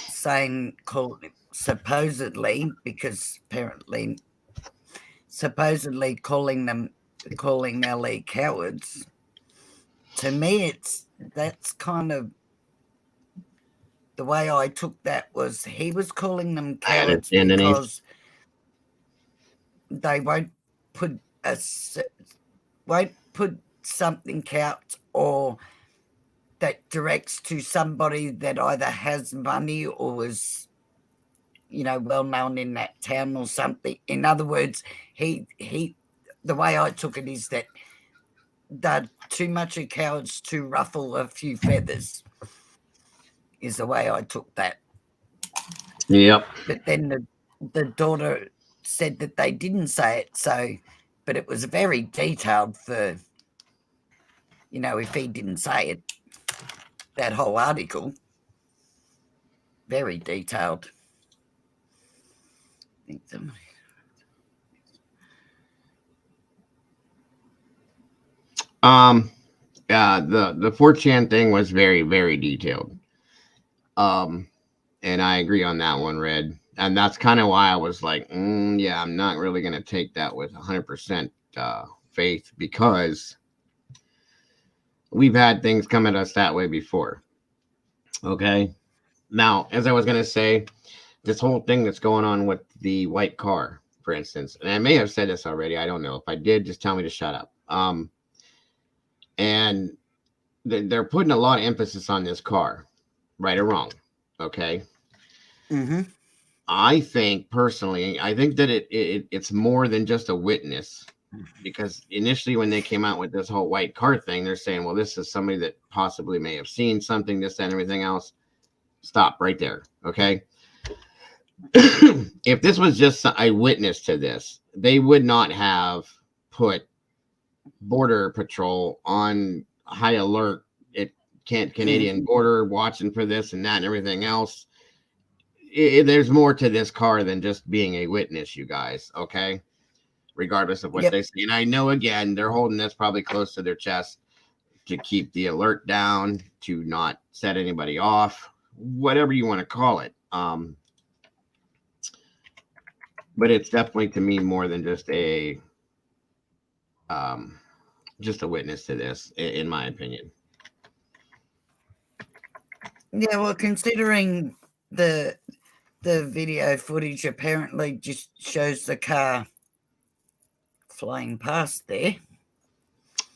saying supposedly, because apparently supposedly calling Ellie cowards, to me that's kind of the way I took that was he was calling them I cowards understand, Denise. because they put a won't put something out or that directs to somebody that either has money or is well known in that town or something. In other words, he the way I took it is that they're too much of cowards to ruffle a few feathers, is the way I took that. Yep. But then the daughter said that they didn't say it, so but it was very detailed for if he didn't say it, that whole article, very detailed. I think somebody. Um, the 4chan thing was very, very detailed. Um, and I agree on that one, Red. And that's kind of why I was like, yeah, I'm not really going to take that with 100% faith because we've had things come at us that way before. Okay. Now, as I was going to say, this whole thing that's going on with the white car for instance, and I may have said this already. I don't know. If I did, just tell me to shut up. And they're putting a lot of emphasis on this car, right or wrong. Okay. Mm-hmm. I think personally, I think that it's more than just a witness, because initially when they came out with this whole white car thing, they're saying, well, this is somebody that possibly may have seen something, this, that, and everything else. Stop right there. Okay. If this was just a witness to this, they would not have put Border Patrol on high alert at Canadian border, watching for this and that and everything else. There's more to this car than just being a witness, you guys. Okay. Regardless of what they say. And I know, again, they're holding this probably close to their chest to keep the alert down, to not set anybody off, whatever you want to call it. But it's definitely, to me, more than just a witness to this, in my opinion. Yeah, well, considering the video footage apparently just shows the car flying past there.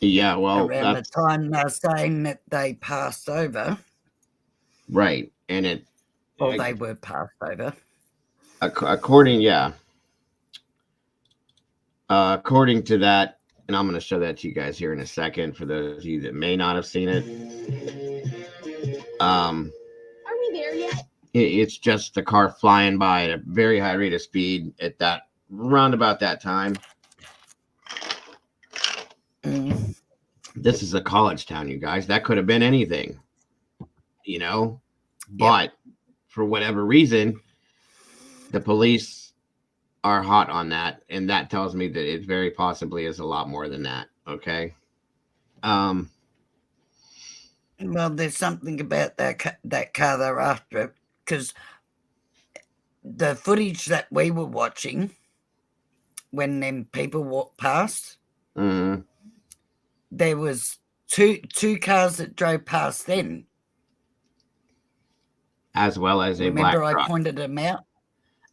Yeah, well, around the time they're saying that they passed over. Right, and they were passed over. According to that, and I'm going to show that to you guys here in a second for those of you that may not have seen it. Are we there yet? It's just the car flying by at a very high rate of speed at that round about that time. This is a college town, you guys. That could have been anything, but for whatever reason, the police are hot on that, and that tells me that it very possibly is a lot more than that. Okay. Well, there's something about that car they're after, because the footage that we were watching when them people walked past, there was two cars that drove past then, as well as a Remember black truck. I pointed them out.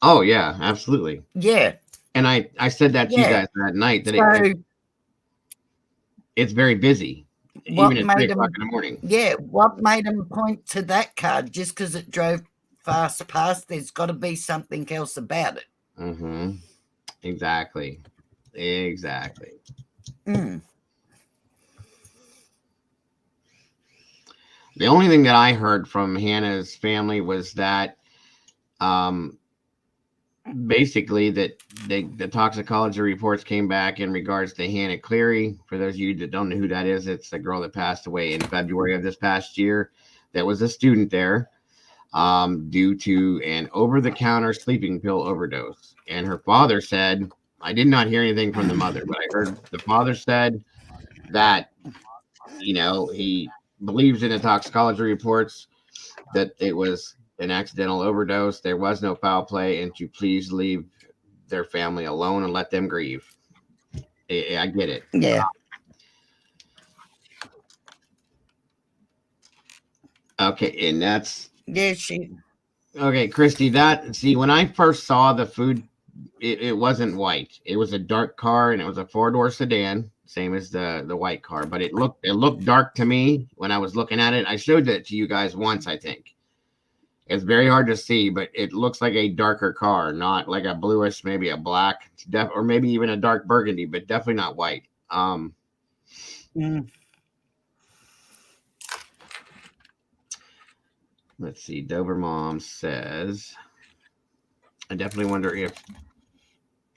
Oh yeah, absolutely. Yeah, and I said that to you guys that night, that it's very busy, even at 3 o'clock in the morning. Yeah, what made them point to that car just because it drove fast past? There's got to be something else about it. Exactly. The only thing that I heard from Hannah's family was that basically that the toxicology reports came back in regards to Hannah Cleary. For those of you that don't know who that is, it's the girl that passed away in February of this past year. That was a student there due to an over-the-counter sleeping pill overdose. And her father said, I did not hear anything from the mother, but I heard the father said that, he believes in the toxicology reports that it was an accidental overdose. There was no foul play, and to please leave their family alone and let them grieve. I get it. Yeah. Okay, and that's okay, Christy. When I first saw the food, it wasn't white. It was a dark car, and it was a 4-door sedan, same as the white car. But it looked dark to me when I was looking at it. I showed that to you guys once, I think. It's very hard to see, but it looks like a darker car, not like a bluish, maybe a black, or maybe even a dark burgundy, but definitely not white. Let's see. Dover Mom says, I definitely wonder if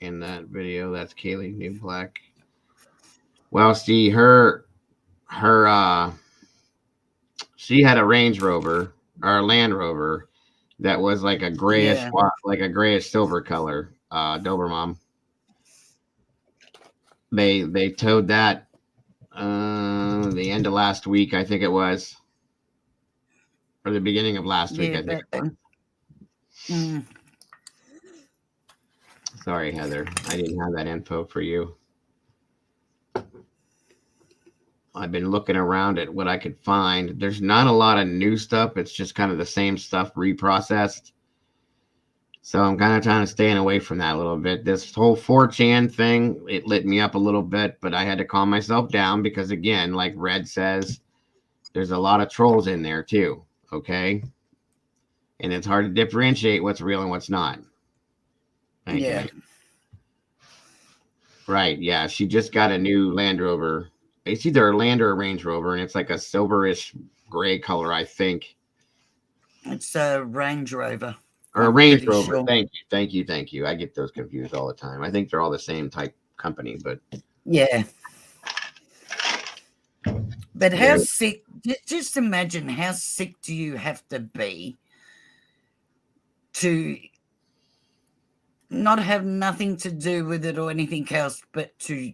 in that video that's Kaylee New Black. Well, see, she had a Range Rover or a Land Rover that was like a grayish, silver color. Dober Mom. They towed that the end of last week, I think it was, or the beginning of last week, I think. Sorry, Heather, I didn't have that info for you. I've been looking around at what I could find. There's not a lot of new stuff. It's just kind of the same stuff reprocessed. So I'm kind of trying to stay away from that a little bit. This whole 4chan thing, it lit me up a little bit, but I had to calm myself down because, again, like Red says, there's a lot of trolls in there too. Okay. And it's hard to differentiate what's real and what's not. Thank you, Yeah. man. Right. Yeah. She just got a new Land Rover. It's either a Land or a Range Rover, and it's like a silverish gray color, I think. It's a Range Rover. Or a I'm Range pretty Rover. sure. Thank you. Thank you. Thank you. I get those confused all the time. I think they're all the same type company, but Yeah. But how they're sick, just imagine how sick do you have to be to not have nothing to do with it or anything else, but to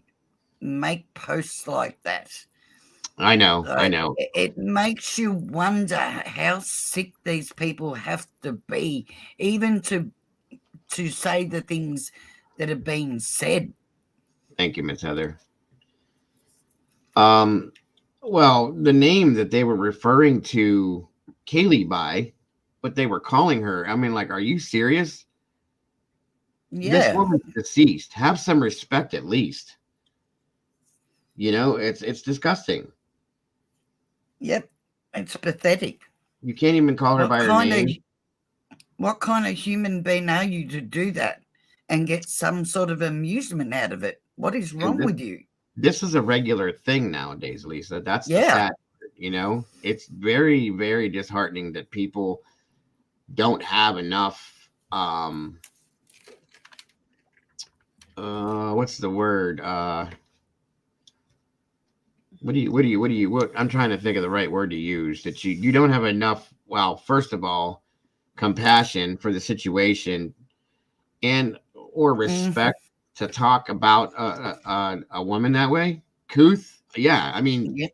make posts like that? I know. I Like, know. it makes you wonder how sick these people have to be, even to say the things that are being said. Thank you, Miss Heather. Um, well, the name that they were referring to Kaylee by, what they were calling her. I mean, like, are you serious? This Yeah. woman's deceased. Have some respect at least. You know, it's disgusting. Yep. It's pathetic. You can't even call her What by her kind of name. what kind of human being are you to do that and get some sort of amusement out of it? What is And wrong with you? this is a regular thing nowadays, Lisa. That's the Yeah. sad part, you know? It's very, very disheartening that people don't have enough what's the word? What I'm trying to think of the right word to use, that you don't have enough, well, first of all, compassion for the situation and or Mhm. respect to talk about a woman that way. Couth, yeah. I mean, Yep.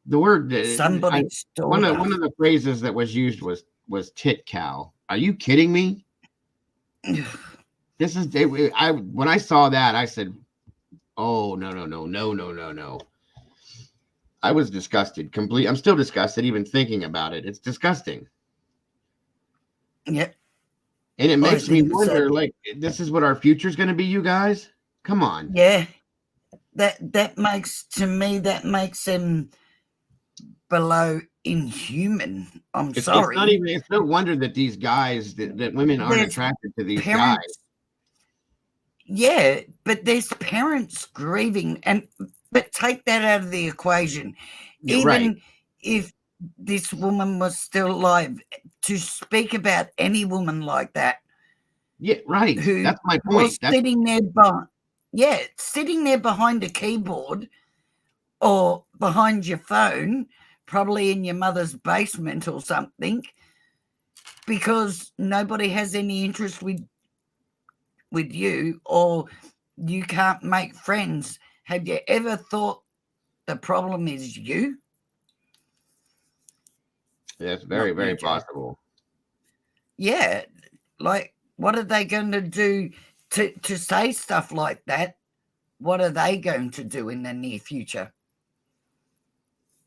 the word I Somebody's daughter. one of the phrases that was used was tit cow. Are you kidding me? This is I when I saw that I said, oh no no no no no no no. I was disgusted. Complete. I'm still disgusted even thinking about it. It's disgusting. Yep. And it I makes me think so. wonder, like, this is what our future's going to be, you guys? Come on. Yeah. That makes, to me, that makes them below inhuman. I'm It's not sorry. even, it's no wonder that these guys, that women aren't There's attracted to these guys. parents, yeah, but there's parents grieving, and but take that out of the equation. Yeah, right. Even if this woman was still alive, to speak about any woman like that Yeah, right. who That's my was point. That's sitting there behind, yeah, sitting there behind a keyboard or behind your phone, probably in your mother's basement or something, because nobody has any interest with you, or you can't make friends. Have you ever thought the problem is you, that's very, not very you, Joe? possible. Yeah, like, what are they going to do to say stuff like that? What are they going to do in the near future?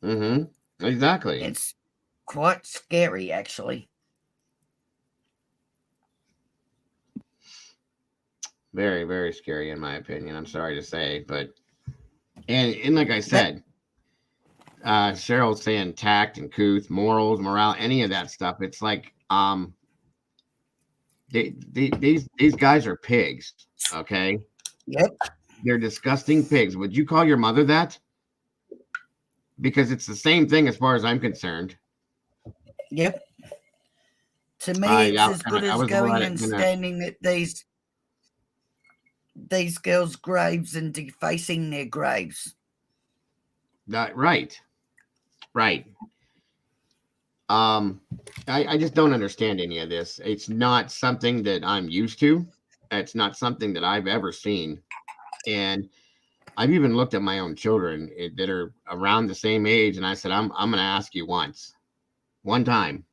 Mm-hmm. Exactly. It's quite scary, actually. Very, very scary in my opinion. I'm sorry to say, but and like I But said, Cheryl's saying tact and couth, morals, morale, any of that stuff. It's like these guys are pigs. Okay, yep, they're disgusting pigs. Would you call your mother that? Because it's the same thing as far as I'm concerned. yep. To me, it's as good I as was going and gonna standing at these girls' graves and defacing their graves. that right, right. Um, I just don't understand any of this. It's not something that I'm used to. It's not something that I've ever seen. And I've even looked at my own children that are around the same age, and I said, I'm going to ask you one time,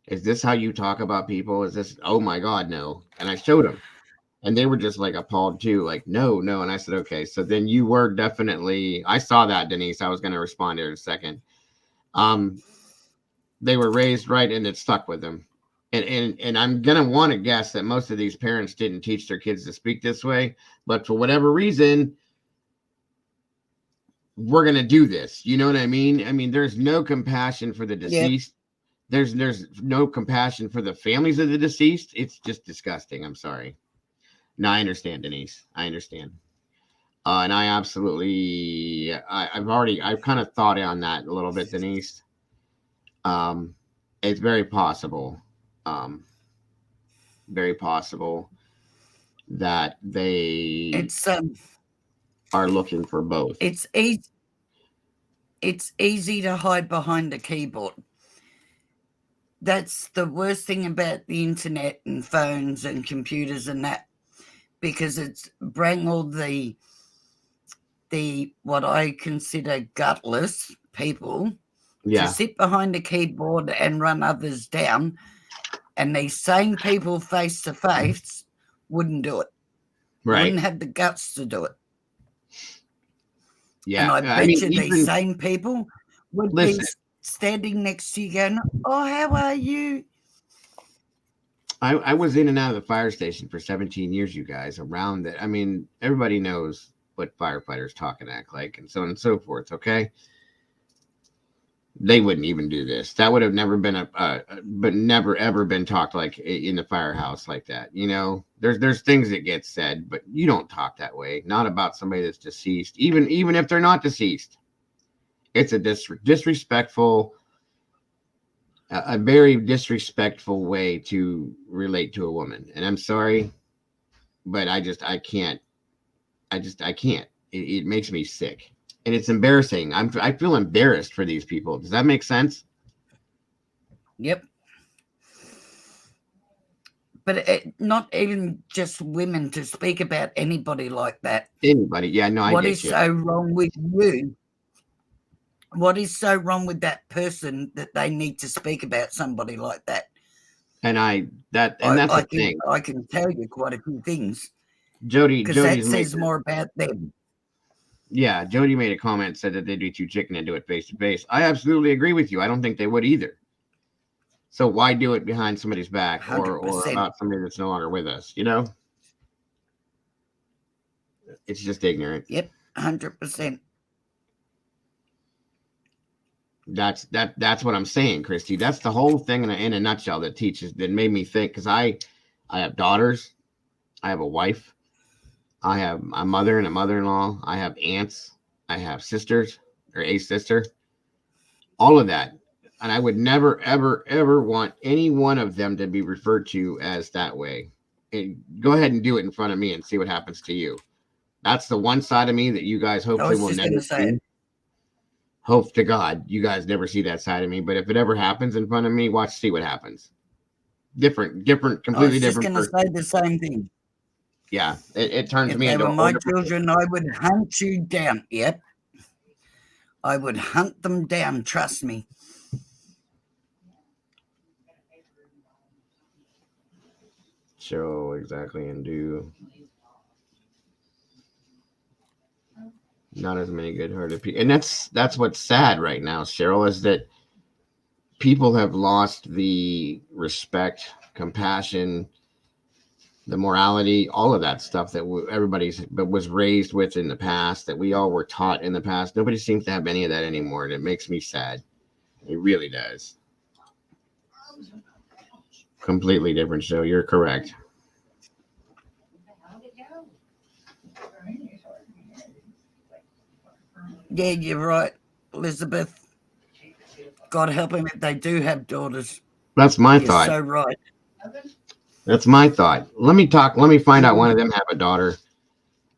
is this how you talk about people? Is this? Oh my God, no. And I showed them, and they were just like appalled too, like no, no. And I said, okay, so then you were definitely. I saw that, Denise. I was going to respond to it in a second. Um, they were raised right, and it stuck with them. and I'm gonna want to guess that most of these parents didn't teach their kids to speak this way, but for whatever reason, we're gonna do this. You know what I mean? I mean, there's no compassion for the Yep. deceased. There's no compassion for the families of the deceased. It's just disgusting. I'm sorry. No, I understand, Denise. I understand. And I absolutely, I've kind of thought on that a little bit, Denise. Um, it's um, very possible that they It's are looking for both. it's easy. It's easy to hide behind a keyboard. That's the worst thing about the internet and phones and computers and that, because it's bring all the what I consider gutless people to Yeah, sit behind a keyboard and run others down, and these same people face to face wouldn't do it. right. Wouldn't have the guts to do it. And Yeah, I I bet mean, you these even same people would listen. be standing next to you going, "Oh, how are you?" I was in and out of the fire station for 17 years, you guys, around that. I mean, everybody knows what firefighters talk and act like, and so on and so forth. Okay. They wouldn't even do this. That would have never been but never ever been talked like in the firehouse like that. You know, there's things that get said, but you don't talk that way. Not about somebody that's deceased, even if they're not deceased. It's a disrespectful, a very disrespectful way to relate to a woman. And I'm sorry, but I can't. I can't. It makes me sick. And it's embarrassing. I feel embarrassed for these people. Does that make sense? Yep. But not even just women to speak about anybody like that. Anybody? Yeah, no, I What get is you. so wrong with you? What is so wrong with that person that they need to speak about somebody like that? And that's I the thing. can tell you quite a few things, because that Jody's made says more about them. yeah, Jody made a comment, said that they'd be too chicken to do it face to face. I absolutely agree with you. I don't think they would either. So why do it behind somebody's back or 100%. about somebody that's no longer with us? You know, it's just ignorant. Yep, 100%. That's what I'm saying, Christy. That's the whole thing in a nutshell that made me think, because I have daughters, I have a wife, I have a mother and a mother-in-law, I have aunts, I have sisters or a sister, all of that. And I would never, ever, ever want any one of them to be referred to as that way. And go ahead and do it in front of me and see what happens to you. That's the one side of me that you guys I hopefully was will just going never to say it. see. Hope to God you guys never see that side of me. But if it ever happens in front of me, see what happens. Different, I completely was just different going to person. say the same thing. Yeah, it turns If me they into were a whole my different. children, I would hunt you down. Yep, I would hunt them down. Trust me. Show exactly and do not as many good-hearted people, and that's what's sad right now, Cheryl, is that people have lost the respect, compassion, the morality, all of that stuff that everybody's was raised with in the past, that we all were taught in the past. Nobody seems to have any of that anymore, and it makes me sad. It really does. Completely different show. You're correct. Yeah, you're right, Elizabeth. God help them if they do have daughters. That's my You're thought. so right. That's my thought. Let me talk. Let me find out Mm, one of them have a daughter.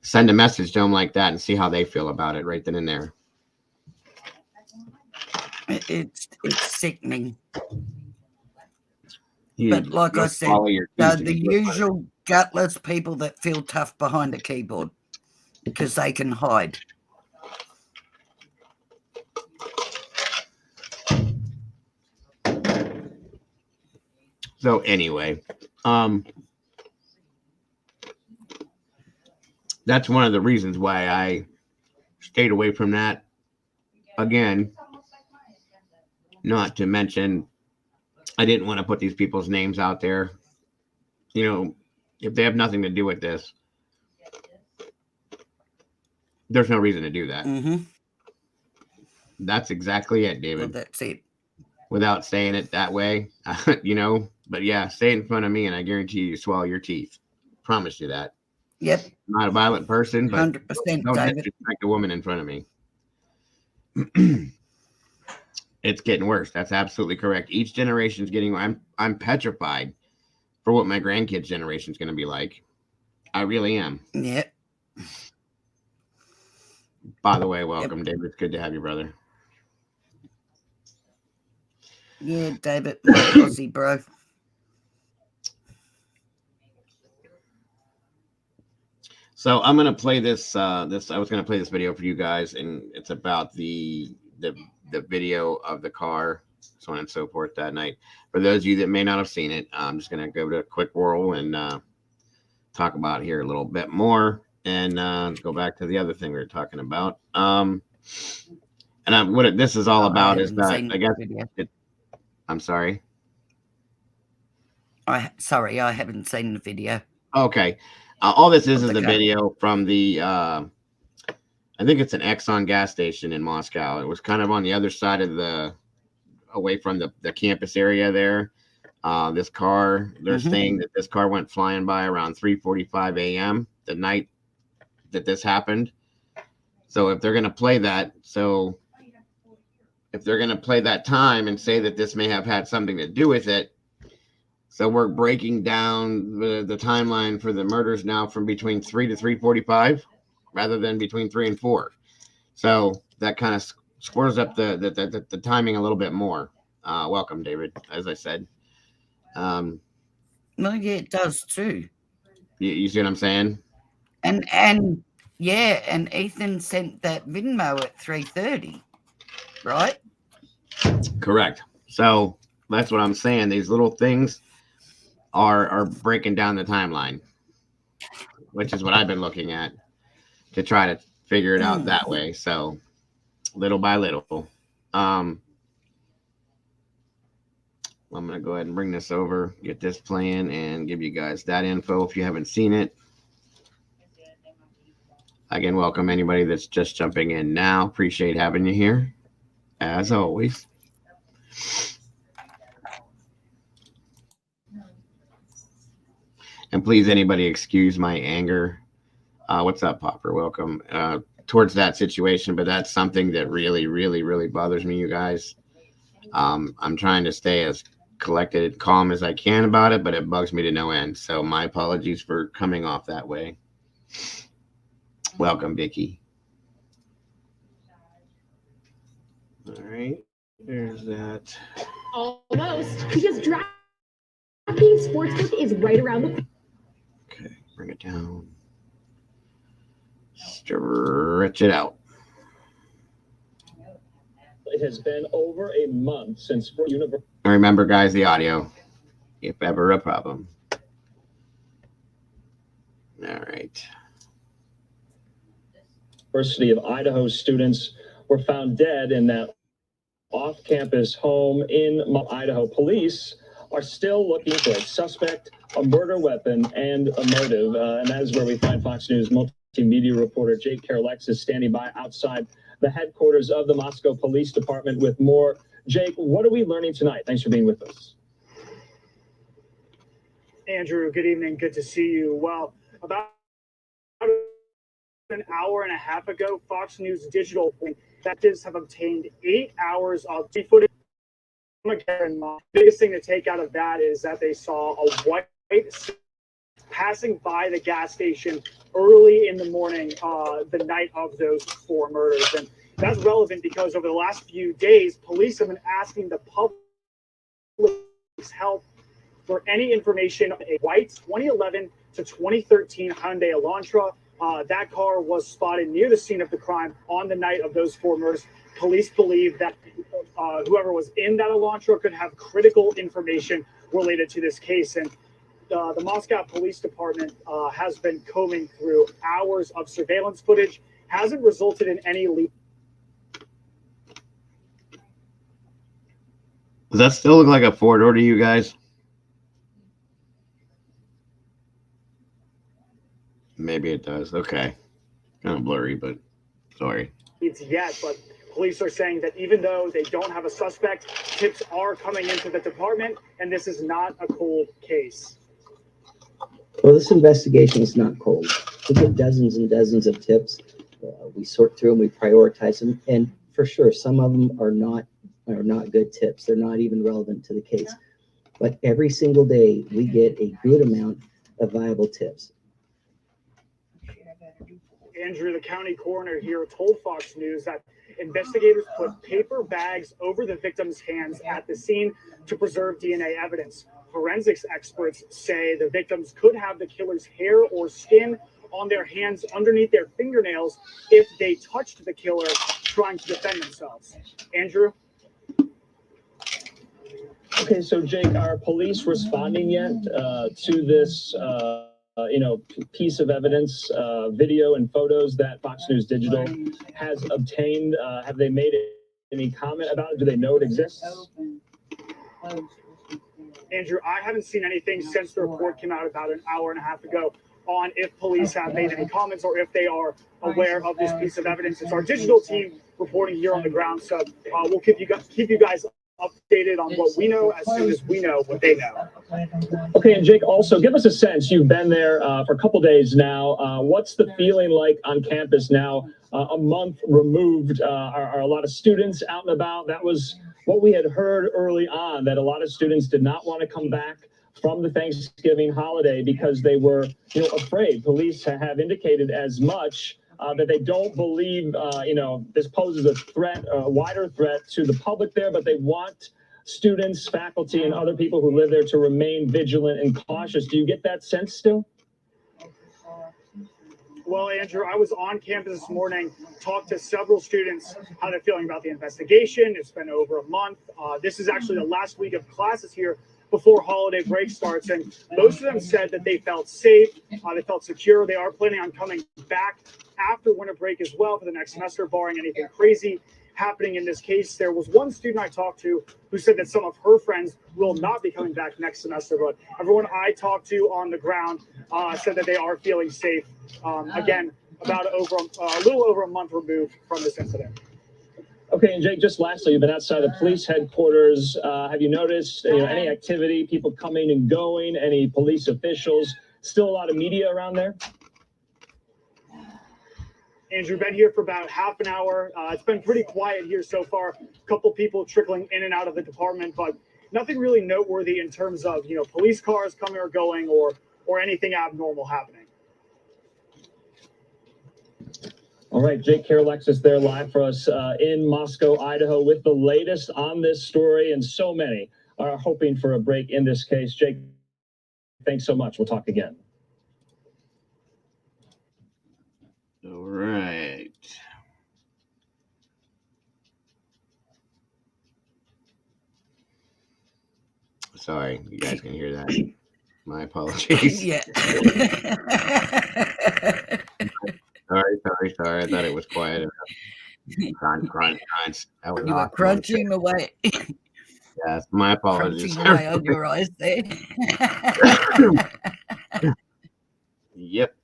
Send a message to them like that and see how they feel about it right then and there. it's sickening. You But like go I said, swallow your they're teeth if the you do it. usual gutless people that feel tough behind a keyboard because they can hide. So anyway, um, that's one of the reasons why I stayed away from that. Again, not to mention I didn't want to put these people's names out there. You know, if they have nothing to do with this, there's no reason to do that. Mm-hmm. That's exactly it, Well, David. that's it. Without saying it that way, you know. But yeah, say it in front of me, and I guarantee you swallow your teeth. Promise you that. Yep. I'm not a violent person, but 100%, don't David. disrespect a woman in front of me. It's getting worse. That's absolutely correct. Each generation is getting. I'm petrified for what my grandkids' generation is going to be like. I really am. Yep. By the way, Yep. welcome, David. It's good to have you, brother. Yeah, David, my Aussie bro. So I'm gonna play this. I was gonna play this video for you guys, and it's about the video of the car, so on and so forth that night. For those of you that may not have seen it, I'm just gonna go to a quick whirl and talk about here a little bit more, and go back to the other thing we were talking about. And what this is all about is that I guess I'm sorry. I haven't seen the video. Okay. All this is the video from the, I think it's an Exxon gas station in Moscow. It was kind of on the other side of away from the campus area there. This car, they're saying that this car went flying by around 3:45 a.m. the night that this happened. So if they're going to play that, if they're going to play that time and say that this may have had something to do with it, so we're breaking down the timeline for the murders now from between 3 to 3:45 rather than between 3 and 4. So that kind of squares up the timing a little bit more. Welcome, David, as I said. Well, yeah, it does too. You see what I'm saying? And yeah, and Ethan sent that Venmo at 3:30, right? Correct. So that's what I'm saying. These little things are breaking down the timeline, which is what I've been looking at to try to figure it out that way. So little by little. I'm going to go ahead and bring this over, get this playing, and give you guys that info if you haven't seen it. Again, welcome anybody that's just jumping in now. Appreciate having you here, as always. And please, anybody excuse my anger. What's up, Popper? Welcome. Towards that situation, but that's something that really, really, really bothers me, you guys. I'm trying to stay as collected and calm as I can about it, but it bugs me to no end. So my apologies for coming off that way. Welcome, Vicky. All right, there's that. Almost, because DraftKings Sportsbook is right around the. Okay, bring it down. Stretch it out. It has been over a month since University. Remember, guys, the audio, if ever a problem. All right. University of Idaho students were found dead in that off-campus home in Idaho. Police are still looking for a suspect, a murder weapon, and a motive. And that is where we find Fox News multimedia reporter Jake Karalexis standing by outside the headquarters of the Moscow Police Department with more. Jake, what are we learning tonight? Thanks for being with us. Andrew, good evening. Good to see you. Well, about an hour and a half ago, Fox News Digital detectives have obtained 8 hours of footage. The biggest thing to take out of that is that they saw a white passing by the gas station early in the morning, the night of those 4 murders. And that's relevant because over the last few days, police have been asking the public's help for any information on a white 2011 to 2013 Hyundai Elantra. That car was spotted near the scene of the crime on the night of those 4 murders. Police believe that whoever was in that Elantra could have critical information related to this case. And the Moscow Police Department has been combing through hours of surveillance footage, hasn't resulted in any leak. Does that still look like a four-door to you guys? Maybe it does. Okay. Kind of blurry, but sorry. Yet, but police are saying that even though they don't have a suspect, tips are coming into the department, and this is not a cold case. Well, this investigation is not cold. We get dozens and dozens of tips. We sort through them, we prioritize them, and for sure, some of them are not good tips. They're not even relevant to the case. But every single day, we get a good amount of viable tips. Andrew, the county coroner here, told Fox News that investigators put paper bags over the victim's hands at the scene to preserve DNA evidence. Forensics experts say the victims could have the killer's hair or skin on their hands underneath their fingernails if they touched the killer trying to defend themselves. Andrew? Okay, so Jake, are police responding yet to this piece of evidence, video and photos that Fox News Digital has obtained? Have they made any comment about it? Do they know it exists? Andrew, I haven't seen anything since the report came out about an hour and a half ago on if police have made any comments or if they are aware of this piece of evidence. It's our digital team reporting here on the ground, so we'll keep you guys updated on what we know as soon as we know what they know. Okay, and Jake, also give us a sense. You've been there for a couple days now. What's the feeling like on campus now? A month removed, are a lot of students out and about? That was what we had heard early on, that a lot of students did not want to come back from the Thanksgiving holiday because they were, afraid. Police have indicated as much. That they don't believe, this poses a threat, a wider threat to the public there, but they want students, faculty, and other people who live there to remain vigilant and cautious. Do you get that sense still? Well, Andrew, I was on campus this morning, talked to several students how they're feeling about the investigation. It's been over a month. This is actually the last week of classes here before holiday break starts, and most of them said that they felt safe, they felt secure. They are planning on coming back after winter break as well for the next semester, barring anything crazy happening in this case. There was one student I talked to who said that some of her friends will not be coming back next semester, but everyone I talked to on the ground said that they are feeling safe. Again, about a little over a month removed from this incident. Okay, and Jake, just lastly, you've been outside the police headquarters. Have you noticed any activity, people coming and going, any police officials? Still a lot of media around there? Andrew, been here for about half an hour. It's been pretty quiet here so far. A couple people trickling in and out of the department, but nothing really noteworthy in terms of police cars coming or going or anything abnormal happening. All right, Jake Karalexis there live for us in Moscow, Idaho, with the latest on this story, and so many are hoping for a break in this case. Jake, thanks so much. We'll talk again. All right. Sorry, you guys can hear that. My apologies. Yeah. Sorry. I thought it was quiet enough. Crunch. That was You were awesome. crunching away. Yes, my apologies. Crunching away on your eyes there. Yep.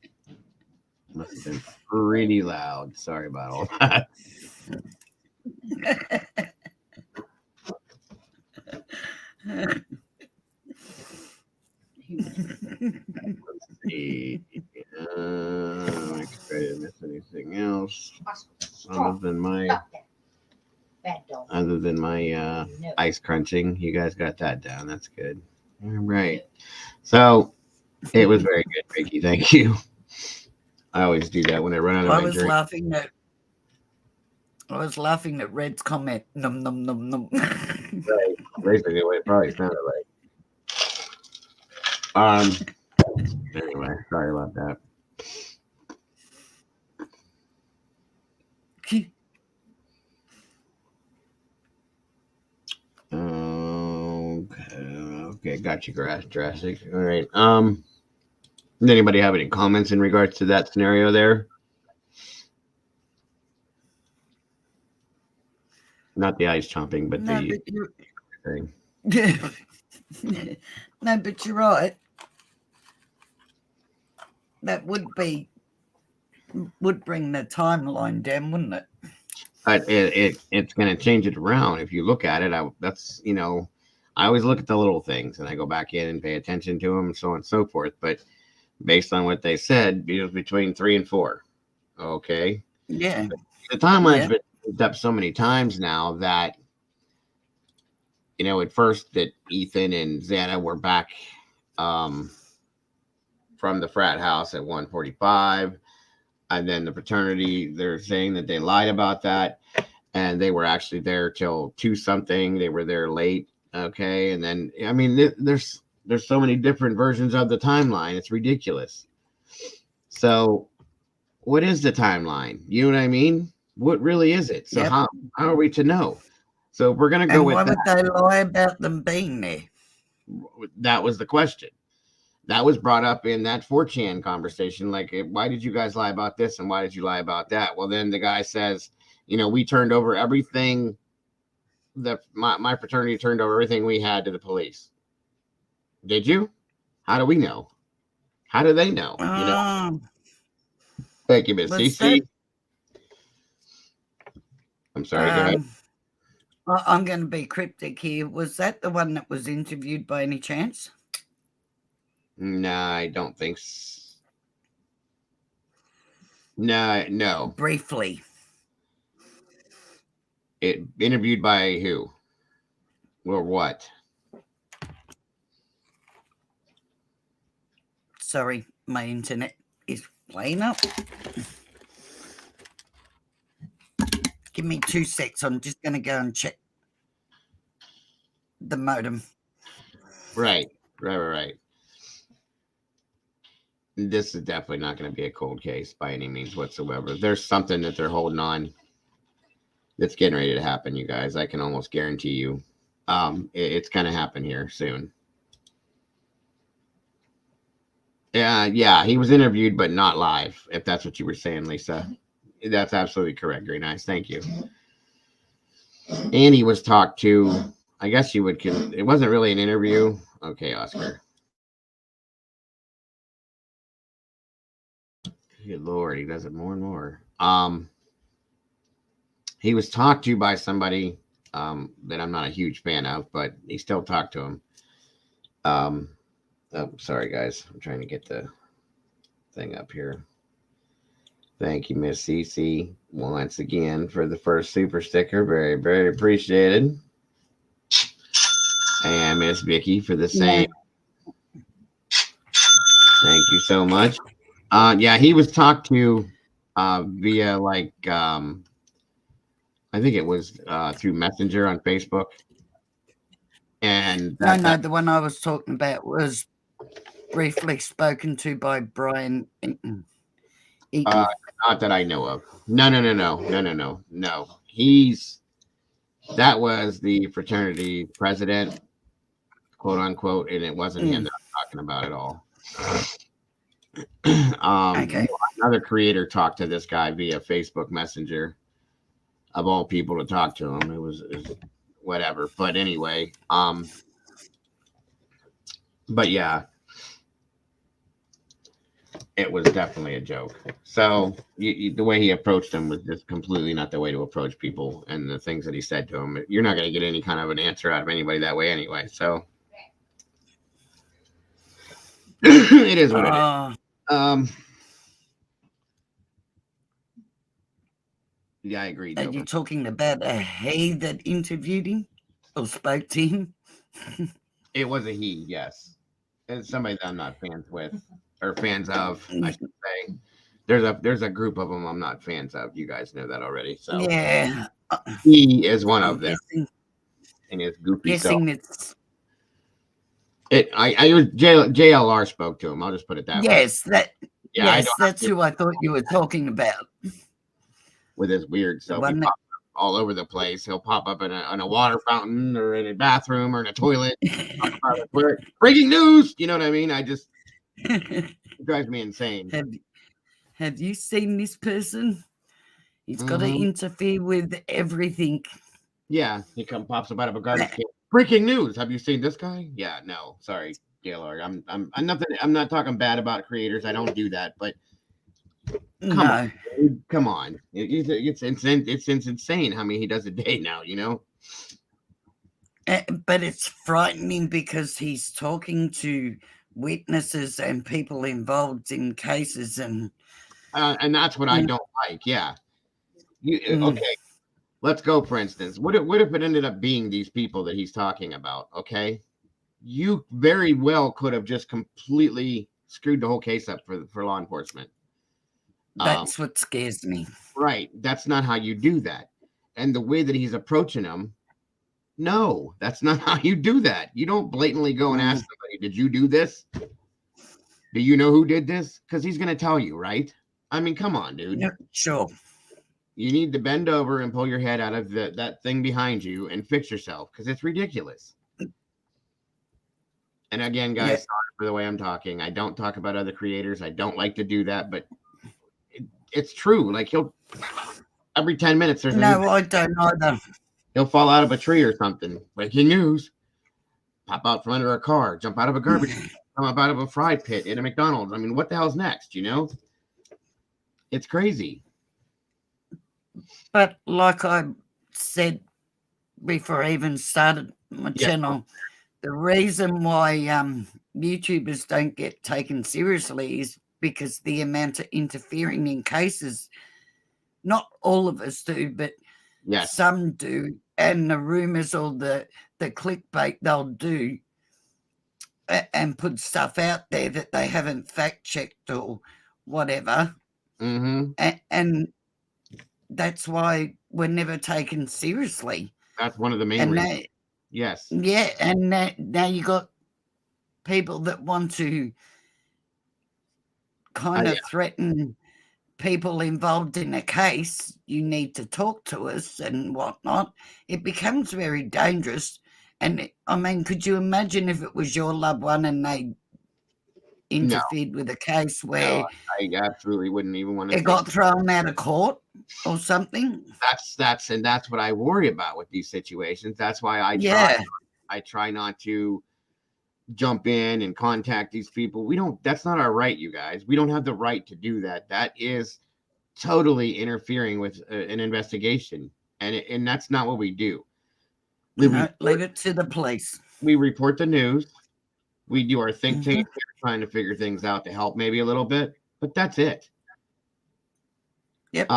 Must have been pretty loud. Sorry about all that. Let's see. I try to miss anything else other than my ice crunching. You guys got that down. That's good. All right. So it was very good, Ricky. Thank you. I always do that when I run out of I my was drink. laughing at Red's comment. Num num num num. Right. Basically what it probably sounded like. Anyway, sorry about that. Okay, got you, Jurassic. All right. Does anybody have any comments in regards to that scenario there? Not the ice chomping, but No, the. but thing. No, but you're right. That would bring the timeline down, wouldn't it? But it's going to change it around. If you look at it, that's, you know, I always look at the little things and I go back in and pay attention to them and so on and so forth. But based on what they said, it was between 3 and 4. Okay. Yeah. The timeline's been moved up so many times now that, you know, at first that Ethan and Xana were back from the frat house at 1:45. And then the fraternity, they're saying that they lied about that. And they were actually there till 2 something. They were there late. Okay. And then, I mean, there's so many different versions of the timeline. It's ridiculous. So what is the timeline? You know what I mean? What really is it? So how are we to know? So we're going to go with why that. would they lie about them being there? That was the question. That was brought up in that 4chan conversation. Like, why did you guys lie about this? And why did you lie about that? Well, then the guy says, you know, we turned over everything that my fraternity turned over everything we had to the police. Did you? How do we know? How do they know? You know? Thank you, Miss CC. I'm sorry, go ahead. I'm going to be cryptic here. Was that the one that was interviewed by any chance? No, I don't think so. No. Briefly. It interviewed by who? Or what? Sorry, my internet is playing up. Give me 2 seconds. I'm just going to go and check the modem. Right. This is definitely not going to be a cold case by any means whatsoever. There's something that they're holding on that's getting ready to happen, you guys. I can almost guarantee you. It's going to happen here soon. Yeah, he was interviewed, but not live, if that's what you were saying, Lisa. That's absolutely correct. Very nice. Thank you. And he was talked to, I guess you would, it wasn't really an interview. Okay, Oscar. Good Lord, he does it more and more. He was talked to by somebody that I'm not a huge fan of, but he still talked to him. Oh, sorry, guys. I'm trying to get the thing up here. Thank you, Miss CC, once again for the first super sticker. Very, very appreciated. And Miss Vicky for the same. Thank you so much. Yeah, he was talked to via like I think it was through Messenger on Facebook. And no, the one I was talking about was briefly spoken to by Brian Eaton. Not that I know of. No. That was the fraternity president, quote unquote, and it wasn't him that I'm talking about at all. Okay. Another creator talked to this guy via Facebook Messenger, of all people to talk to him. It was whatever. But anyway, but yeah, it was definitely a joke. So the way he approached him was just completely not the way to approach people, and the things that he said to him, you're not going to get any kind of an answer out of anybody that way anyway. So it is what it is. Yeah, I agree. Are you talking about a he that interviewed him or spoke to him? It was a he, yes. It's somebody that I'm not fans with or fans of, I should say. There's a group of them I'm not fans of. You guys know that already. So yeah, he is one of them. And his goofy self. I was JLR spoke to him. I'll just put it that way. Yes, that's who I thought you were talking about. With his weird self, he pops up all over the place. He'll pop up in a water fountain or in a bathroom or in a toilet. Breaking news! You know what I mean? It drives me insane. Have you seen this person? He's got to interfere with everything. Yeah, he pops up out of a garbage can, Breaking news. Have you seen this guy? Yeah, no. Sorry, Gaylord. I'm nothing. I'm not talking bad about creators. I don't do that. But come on, No, dude. Come on. It's insane how many he does a day now. You know. but it's frightening because he's talking to witnesses and people involved in cases, and And that's what I don't like. Yeah. You Mm. okay? Let's go. For instance, what if it ended up being these people that he's talking about? Okay, you very well could have just completely screwed the whole case up for law enforcement. that's what scares me. Right. That's not how you do that. And the way that he's approaching them, no, that's not how you do that. You don't blatantly go and ask somebody, did you do this? Do you know who did this? Because he's going to tell you, right? I mean, come on, dude. Yeah, sure. You need to bend over and pull your head out of that thing behind you and fix yourself because it's ridiculous. And again, guys, sorry for the way I'm talking. I don't talk about other creators. I don't like to do that, but it's true. Like every 10 minutes, there's No, I don't either. he'll fall out of a tree or something. Breaking news. Pop out from under a car, jump out of a garbage, come up out of a fry pit in a McDonald's. I mean, what the hell's next, you know? It's crazy. But like I said before I even started my channel, the reason why YouTubers don't get taken seriously is because the amount of interfering in cases, not all of us do, but some do. And the rumors or the clickbait they'll do and put stuff out there that they haven't fact checked or whatever. And that's why we're never taken seriously. That's one of the main reasons. Yes. Yeah, and now you got people that want to kind of threaten people involved in a case. You need to talk to us and whatnot. It becomes very dangerous. And I mean, could you imagine if it was your loved one and they interfered with a case where I absolutely wouldn't even want to. It got thrown out of court or something. That's what I worry about with these situations. That's why I try not to jump in and contact these people. That's not our right, you guys. We don't have the right to do that. That is totally interfering with an investigation, and that's not what we do. Leave it to the police. We report the news. We do our think tank trying to figure things out to help maybe a little bit, but that's it. Yep.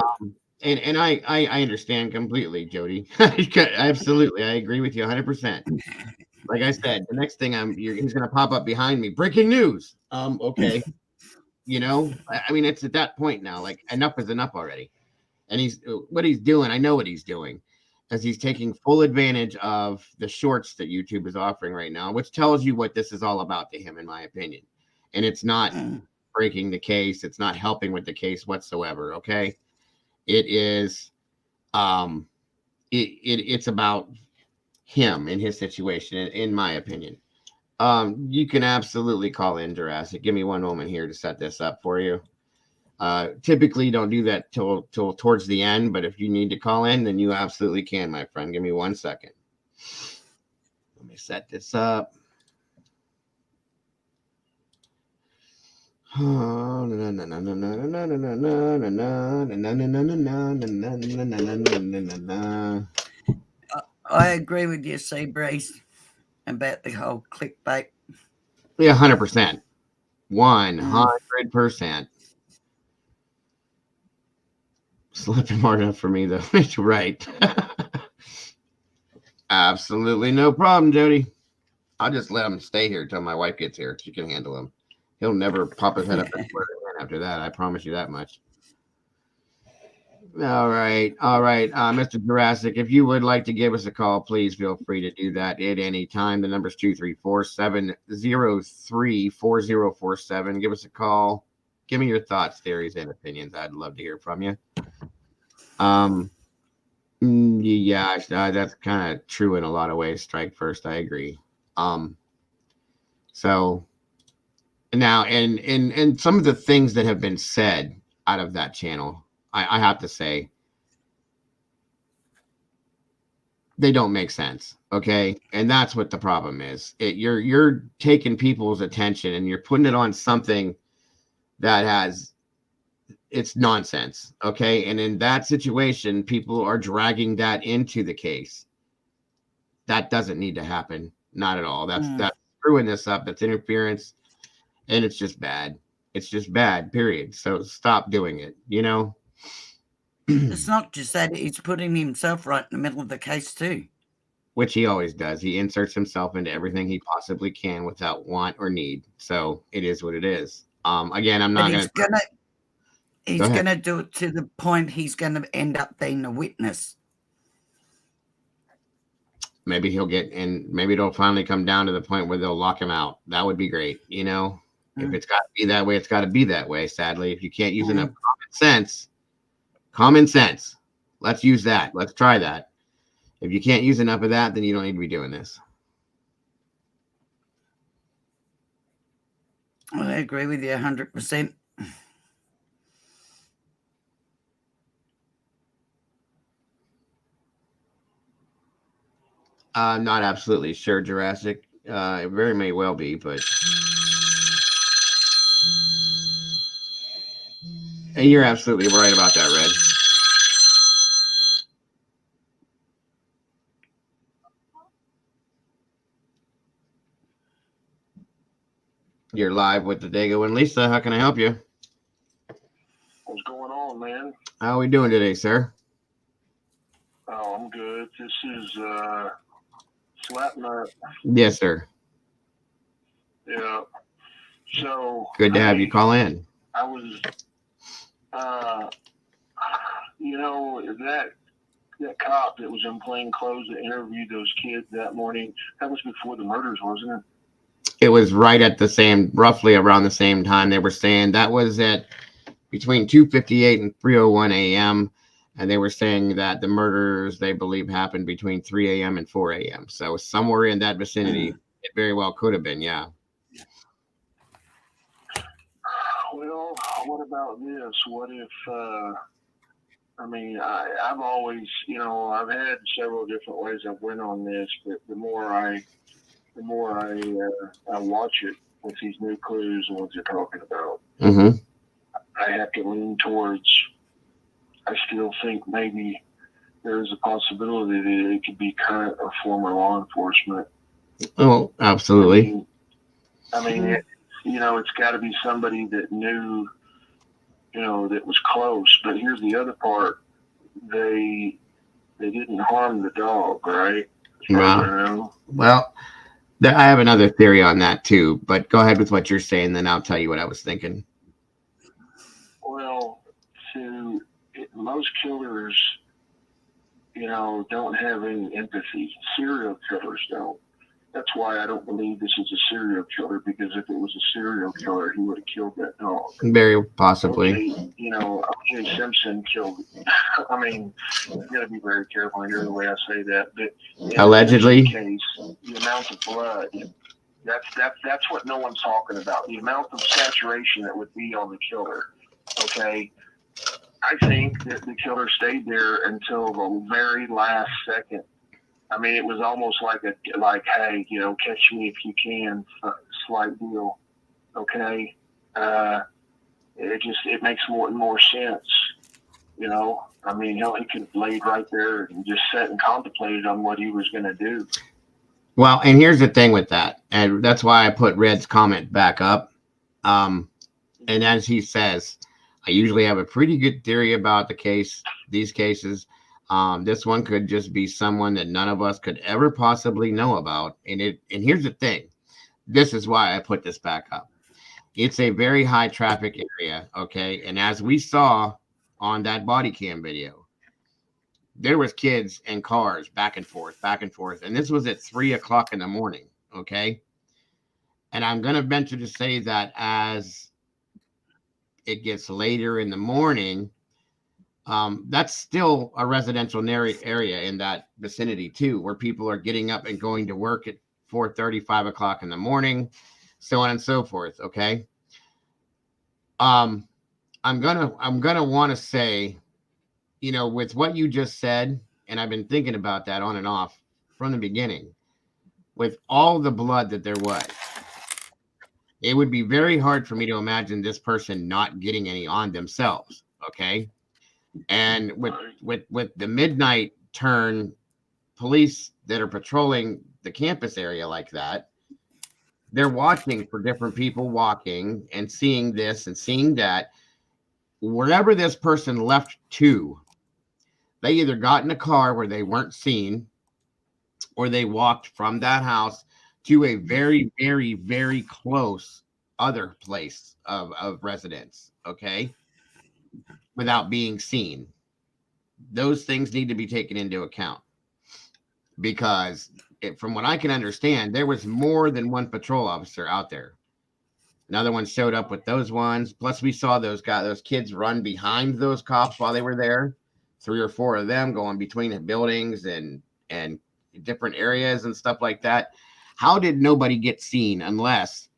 And I understand completely, Jody. Absolutely. I agree with you 100%. Like I said, the next thing he's going to pop up behind me. Breaking news. Okay. You know, I mean, it's at that point now, like enough is enough already. And what he's doing, I know what he's doing, because he's taking full advantage of the shorts that YouTube is offering right now, which tells you what this is all about to him, in my opinion. And it's not breaking the case. It's not helping with the case whatsoever. Okay. It is, it's about him and his situation, in my opinion. You can absolutely call in, Jurassic. Give me one moment here to set this up for you. Typically don't do that till towards the end, but if you need to call in, then you absolutely can, my friend. Give me 1 second. Let me set this up. I agree with you, Seabreeze, about the whole clickbait. Yeah, 100%. 100%. Slipping hard enough for me, though. Right. Absolutely no problem, Jody. I'll just let him stay here until my wife gets here. She can handle him. He'll never pop his head up after that. I promise you that much. All right. Mr. Jurassic, if you would like to give us a call, please feel free to do that at any time. The number is 234-703-4047. Give us a call. Give me your thoughts, theories, and opinions. I'd love to hear from you. Yeah, that's kind of true in a lot of ways. Strike first, I agree. So now, and some of the things that have been said out of that channel, I have to say, they don't make sense. Okay. And that's what the problem is. You're taking people's attention and you're putting it on something that has it's nonsense. Okay. And in that situation, people are dragging that into the case. That doesn't need to happen. Not at all. That's screwing this up. That's interference. And it's just bad. It's just bad, period. So stop doing it, It's not just that, he's putting himself right in the middle of the case too. Which he always does. He inserts himself into everything he possibly can without want or need. So it is what it is. Again, I'm not But gonna he's gonna do it to the point he's gonna end up being a witness. Maybe he'll get and maybe it'll finally come down to the point where they'll lock him out. That would be great, If it's got to be that way, it's got to be that way. Sadly, if you can't use enough common sense, let's use that. Let's try that. If you can't use enough of that, then you don't need to be doing this. I agree with you 100%. I'm not absolutely sure, Jurassic. It very may well be, but and you're absolutely right about that, Red. You're live with the Dago and Lisa. How can I help you? What's going on, man? How are we doing today, sir? Oh, I'm good. This is Slapnut. Yes, sir. Yeah. So Good to have you call in. I was, that cop that was in plain clothes that interviewed those kids that morning. That was before the murders, wasn't it? It was right at roughly around the same time. They were saying that was at between 2:58 and 3:01 a.m. And they were saying that the murders, they believe, happened between 3 a.m. and 4 a.m. So somewhere in that vicinity, it very well could have been, yeah. Well, what about this? What if, I've always, I've had several different ways I've went on this, but the more I watch it with these new clues and what they're talking about, I have to lean towards, I still think maybe there's a possibility that it could be current or former law enforcement. Oh, absolutely. It's got to be somebody that knew, that was close. But here's the other part. They didn't harm the dog, right? Wow. Well, I have another theory on that too, but go ahead with what you're saying, then I'll tell you what I was thinking. Well, most killers, don't have any empathy. Serial killers don't. That's why I don't believe this is a serial killer, because if it was a serial killer, he would have killed that dog. Very possibly. O.J. Simpson killed. You got to be very careful here the way I say that. But allegedly, in this case, the amount of blood. That's what no one's talking about. The amount of saturation that would be on the killer. Okay. I think that the killer stayed there until the very last second. It was almost like hey, catch me if you can, slight deal. Okay. It makes more and more sense. He could have laid right there and just sat and contemplated on what he was going to do. Well, and here's the thing with that, and that's why I put Red's comment back up. And as he says, I usually have a pretty good theory about these cases. This one could just be someone that none of us could ever possibly know about. And here's the thing. This is why I put this back up. It's a very high traffic area. Okay. And as we saw on that body cam video, there was kids and cars back and forth. And this was at 3:00 in the morning. Okay. And I'm going to venture to say that as it gets later in the morning, that's still a residential area in that vicinity too, where people are getting up and going to work at 4:30, 5:00 in the morning, so on and so forth. Okay. I'm gonna want to say, with what you just said, and I've been thinking about that on and off from the beginning. With all the blood that there was, it would be very hard for me to imagine this person not getting any on themselves. Okay. And with the midnight turn police that are patrolling the campus area like that, they're watching for different people walking and seeing this and seeing that. Wherever this person left to, they either got in a car where they weren't seen, or they walked from that house to a very, very, very close other place of residence, okay, without being seen. Those things need to be taken into account because from what I can understand, there was more than one patrol officer out there. Another one showed up with those ones. Plus, we saw those kids run behind those cops while they were there. 3 or 4 of them going between the buildings and different areas and stuff like that. How did nobody get seen unless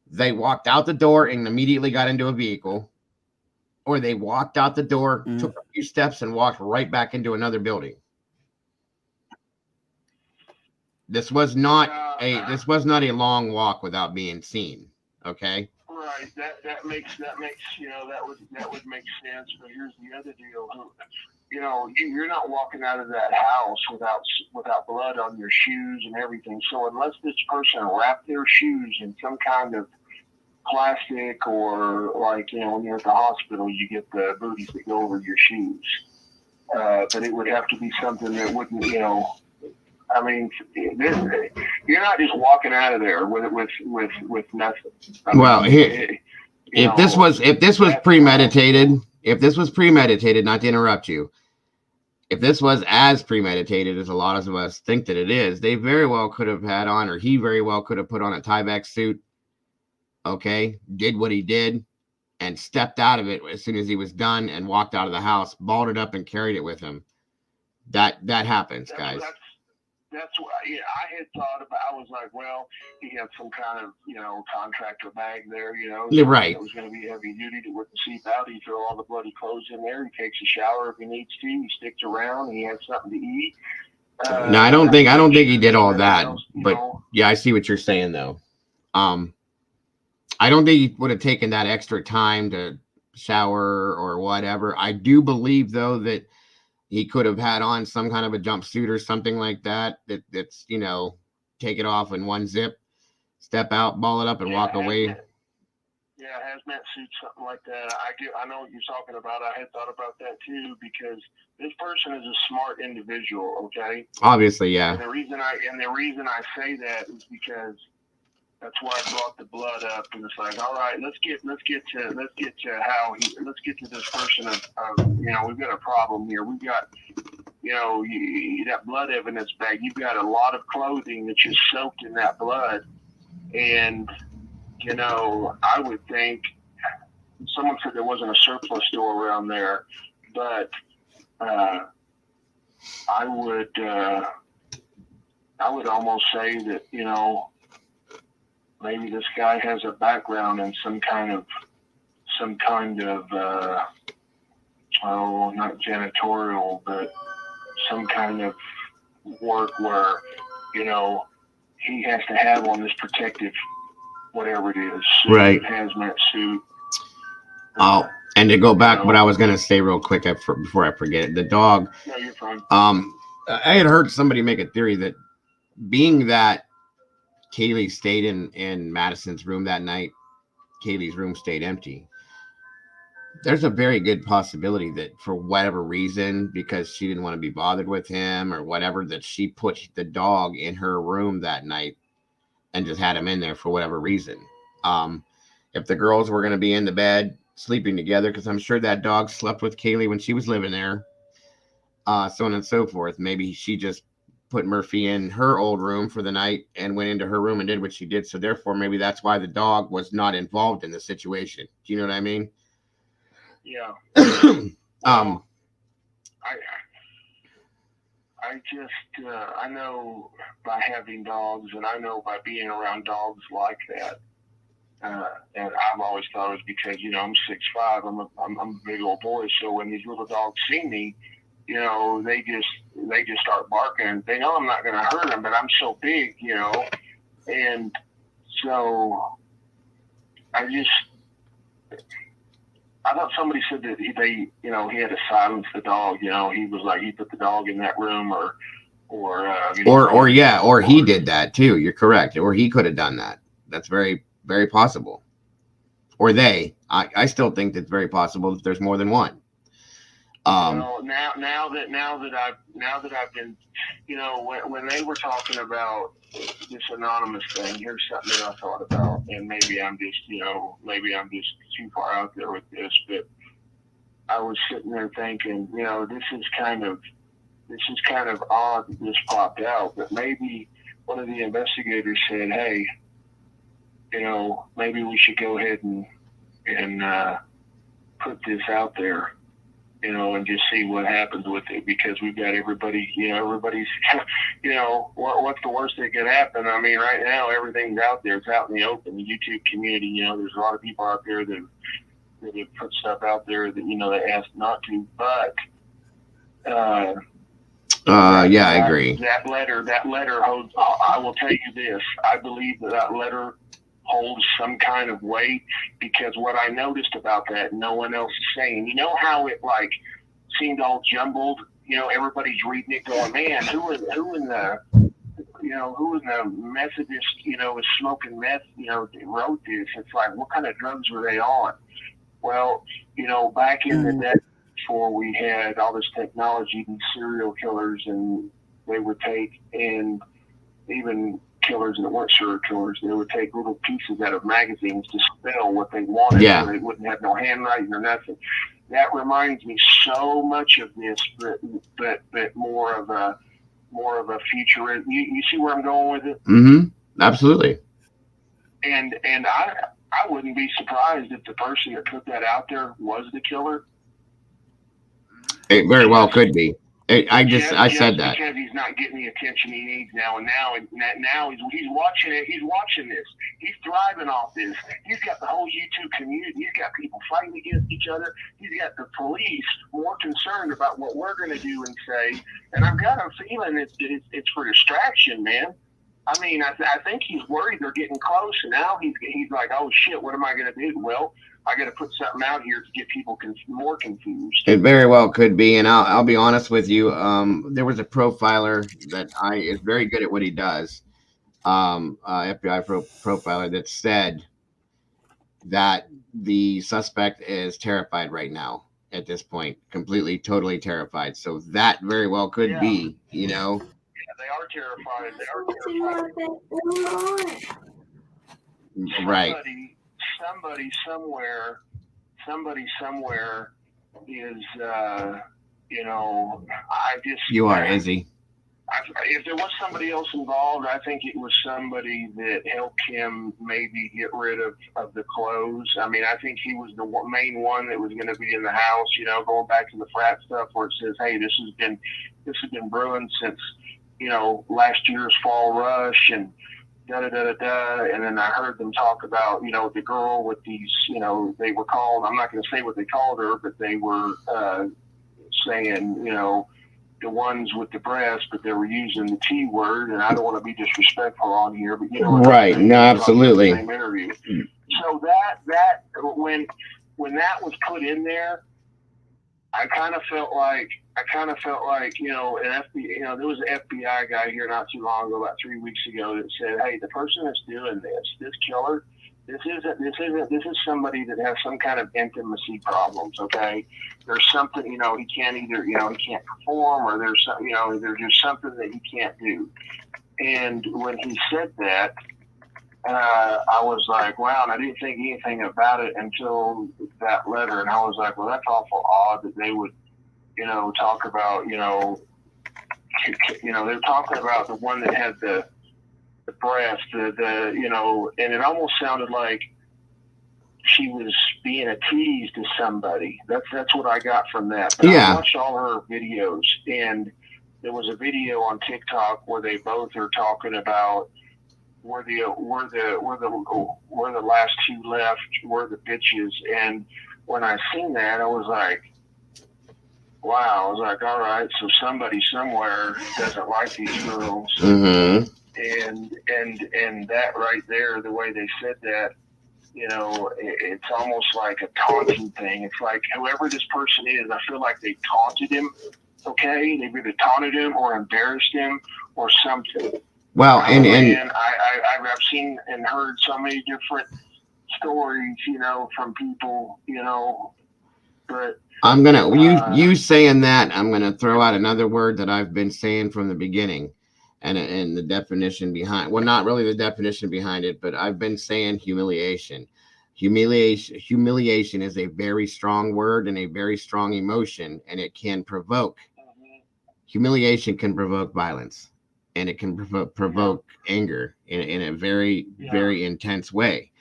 they walked out the door and immediately got into a vehicle, or they walked out the door, took a few steps, and walked right back into another building? This was not a long walk without being seen. Okay. Right. That makes that would make sense. But here's the other deal. You're not walking out of that house without blood on your shoes and everything. So unless this person wrapped their shoes in some kind of plastic, or like, when you're at the hospital, you get the booties that go over your shoes. But it would have to be something that wouldn't, I mean, you're not just walking out of there with nothing. If this was premeditated, not to interrupt you, if this was as premeditated as a lot of us think that it is, they very well could have had on, or he very well could have put on a Tyvek suit. Okay, did what he did, and stepped out of it as soon as he was done, and walked out of the house, balled it up, and carried it with him. That happens, guys. That's what I had thought about. I was like, well, he had some kind of, contractor bag there, You're right. It was going to be heavy duty to with the seat out. He throw all the bloody clothes in there. He takes a shower if he needs to. He sticks around. He has something to eat. No, I don't think he did all that. But yeah, I see what you're saying though. I don't think he would have taken that extra time to shower or whatever. I do believe though that he could have had on some kind of a jumpsuit or something like that. That's take it off in one zip, step out, ball it up, and walk away. Yeah, hazmat suit, something like that. I know what you're talking about. I had thought about that too, because this person is a smart individual. Okay. Obviously, yeah. And the reason I say that is because that's why I brought the blood up, and it's like, all right, let's get to this person of we've got a problem here. We've got, that blood evidence bag. You've got a lot of clothing that's just soaked in that blood, and I would think someone said there wasn't a surplus store around there, but I would almost say that maybe this guy has a background in some kind of not janitorial, but some kind of work where he has to have on this protective, whatever it is, suit, right, hazmat suit. Oh, and to go back, what I was gonna say real quick before I forget it, the dog. No, you're fine. I had heard somebody make a theory that being that Kaylee stayed in Madison's room that night, Kaylee's room stayed empty. There's a very good possibility that for whatever reason, because she didn't want to be bothered with him or whatever, that she put the dog in her room that night and just had him in there for whatever reason. If the girls were going to be in the bed sleeping together, because I'm sure that dog slept with Kaylee when she was living there, so on and so forth, maybe she just put Murphy in her old room for the night and went into her room and did what she did. So therefore, maybe that's why the dog was not involved in the situation. Do you know what I mean? Yeah. I know by having dogs, and I know by being around dogs like that, and I've always thought it was because I'm 6'5", I'm a big old boy. So when these little dogs see me, you know, they just start barking. They know I'm not going to hurt them, but I'm so big, you know, and so I thought somebody said that he had to silence the dog. You know, he was like, he put the dog in that room, or he did that too. You're correct. Or he could have done that. That's very, very possible. Or they. I still think that's very possible that there's more than one. Now that I've been, you know, when they were talking about this anonymous thing, here's something that I thought about, and maybe I'm just too far out there with this, but I was sitting there thinking, you know, this is kind of odd that this popped out, but maybe one of the investigators said, hey, you know, maybe we should go ahead and put this out there, you know, and just see what happens with it, because we've got everybody's, you know, what's the worst that could happen? I mean, right now, everything's out there. It's out in the open, the YouTube community, you know, there's a lot of people out there that have put stuff out there that, you know, they asked not to, but, yeah, I agree. That letter holds, I will tell you this, I believe that letter holds some kind of weight, because what I noticed about that, no one else is saying, you know how it like seemed all jumbled, you know, everybody's reading it going, man, who in the Methodist, you know, is smoking meth, you know, wrote this. It's like, what kind of drugs were they on? Well, you know, back in the day, before we had all this technology, these serial killers, and they would take, and even killers that weren't serial killers, they would take little pieces out of magazines to spell what they wanted. Yeah. So they wouldn't have no handwriting or nothing. That reminds me so much of this, but more of a future. You see where I'm going with it? Mm-hmm. Absolutely. And I wouldn't be surprised if the person that put that out there was the killer. It very well could be. I said that because he's not getting the attention he needs now, and now he's watching it. He's watching this. He's thriving off this. He's got the whole YouTube community. He's got people fighting against each other. He's got the police more concerned about what we're going to do and say. And I've got a feeling it's for distraction, man. I mean, I think he's worried they're getting close, and now he's like, oh shit, what am I going to do? Well, I got to put something out here to get people more confused. It very well could be, and I'll be honest with you. There was a profiler that is very good at what he does. FBI profiler that said that the suspect is terrified right now at this point, completely, totally terrified. So that very well could be, you know. Yeah, they are terrified. Right. Somebody somewhere is, you know, You are, Izzy. If there was somebody else involved, I think it was somebody that helped him maybe get rid of the clothes. I mean, I think he was the main one that was going to be in the house, you know, going back to the frat stuff where it says, hey, this has been brewing since, you know, last year's fall rush, and and then I heard them talk about, you know, the girl with these, you know, they were called, I'm not going to say what they called her, but they were saying, you know, the ones with the breast, but they were using the T word, and I don't want to be disrespectful on here, but you know, right? No, absolutely. Same interview. So that when that was put in there, I kind of felt like, you know, there was an FBI guy here not too long ago, about 3 weeks ago, that said, hey, the person that's doing this killer, this is somebody that has some kind of intimacy problems. Okay, there's something, you know, he can't perform, or there's some, you know, there's just something that he can't do. And when he said that, I was like, wow, and I didn't think anything about it until that letter, and I was like, well, that's awful odd that they would, you know, talk about, you know, they're talking about the one that had the breast, the you know, and it almost sounded like she was being a tease to somebody. That's what I got from that. But I watched all her videos, and there was a video on TikTok where they both are talking about where the last two left were the bitches. And when I seen that, I was like, wow. I was like, all right, so somebody somewhere doesn't like these girls. Mm-hmm. And that right there, the way they said that, you know, it's almost like a taunting thing. It's like whoever this person is, I feel like they taunted him. Okay, they've either taunted him or embarrassed him or something. Well, and I've seen and heard so many different stories, you know, from people, you know, but I'm gonna you saying that, I'm gonna throw out another word that I've been saying from the beginning, and the definition behind, well, not really the definition behind it, but I've been saying humiliation. Humiliation is a very strong word and a very strong emotion, and it can provoke. Humiliation can provoke violence, and it can provoke anger in a very very intense way.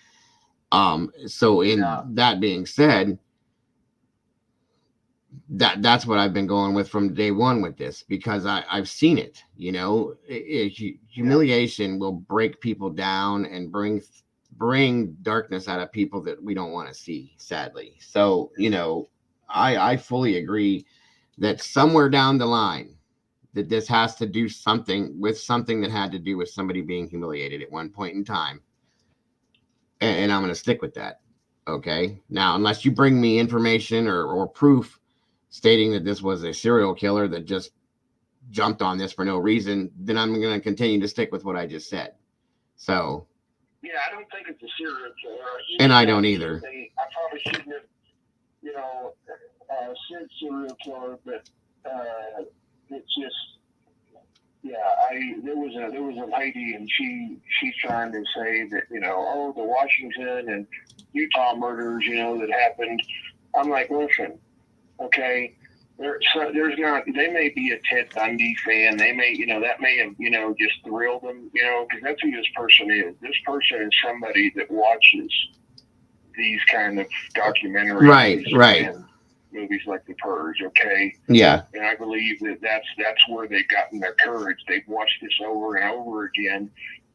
So in that being said, that's what I've been going with from day one with this, because I've seen it. You know, humiliation will break people down and bring darkness out of people that we don't want to see, sadly. So, you know, I fully agree that somewhere down the line that this has to do something with something that had to do with somebody being humiliated at one point in time. And I'm going to stick with that. Okay. Now, unless you bring me information or proof stating that this was a serial killer that just jumped on this for no reason, then I'm going to continue to stick with what I just said. So. Yeah, I don't think it's a serial killer. And I don't either. I probably shouldn't have, you know, said serial killer, but it's just, yeah. There was a lady, and she's trying to say that, you know, oh, the Washington and Utah murders, you know, that happened. I'm like, listen, okay. There's not. They may be a Ted Bundy fan. They may, you know, that may have, you know, just thrilled them, you know, because that's who this person is. This person is somebody that watches these kind of documentaries, right, and movies like The Purge. Okay, yeah, and I believe that's where they've gotten their courage. They've watched this over and over again,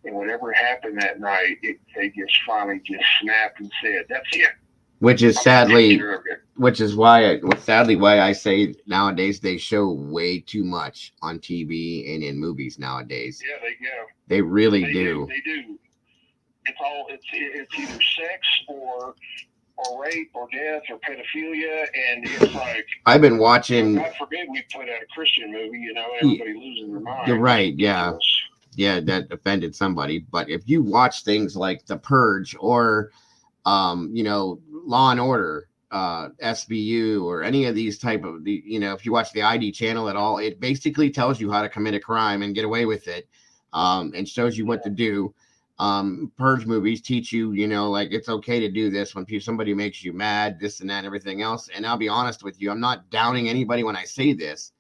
and whatever happened that night, they just finally just snapped and said, "That's it." Which is sadly why I say nowadays they show way too much on TV and in movies nowadays. Yeah, they really do. They do. It's either sex or rape or death or pedophilia, and it's like, I've been watching. God forbid we put out a Christian movie, you know, everybody losing their mind. You're right. Yeah, that offended somebody. But if you watch things like The Purge or, you know, Law and Order, SVU, or any of these type of you know, if you watch the ID channel at all, it basically tells you how to commit a crime and get away with it, and shows you what to do. Purge movies teach you, you know, like it's okay to do this when somebody makes you mad, this and that, and everything else. And I'll be honest with you, I'm not downing anybody when I say this.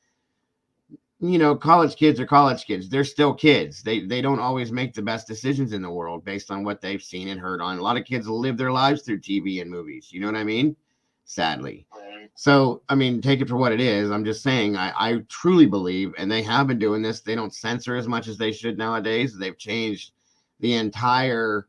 You know, college kids are college kids. They're still kids. They don't always make the best decisions in the world based on what they've seen and heard on. A lot of kids live their lives through TV and movies. You know what I mean? Sadly. So, I mean, take it for what it is. I'm just saying, I truly believe, and they have been doing this. They don't censor as much as they should nowadays. They've changed the entire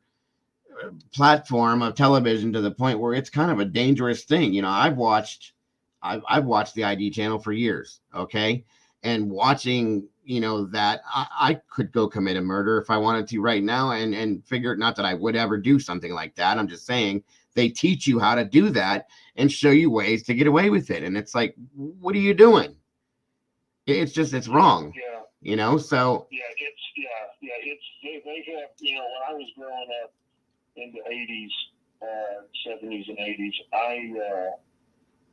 platform of television to the point where it's kind of a dangerous thing. You know, I've watched the ID channel for years. Okay. And watching, you know, that I could go commit a murder if I wanted to right now and figure, not that I would ever do something like that. I'm just saying they teach you how to do that and show you ways to get away with it. And it's like, what are you doing? It's wrong. Yeah. You know, so. Yeah, they have, you know, when I was growing up in the 80s, 70s and 80s,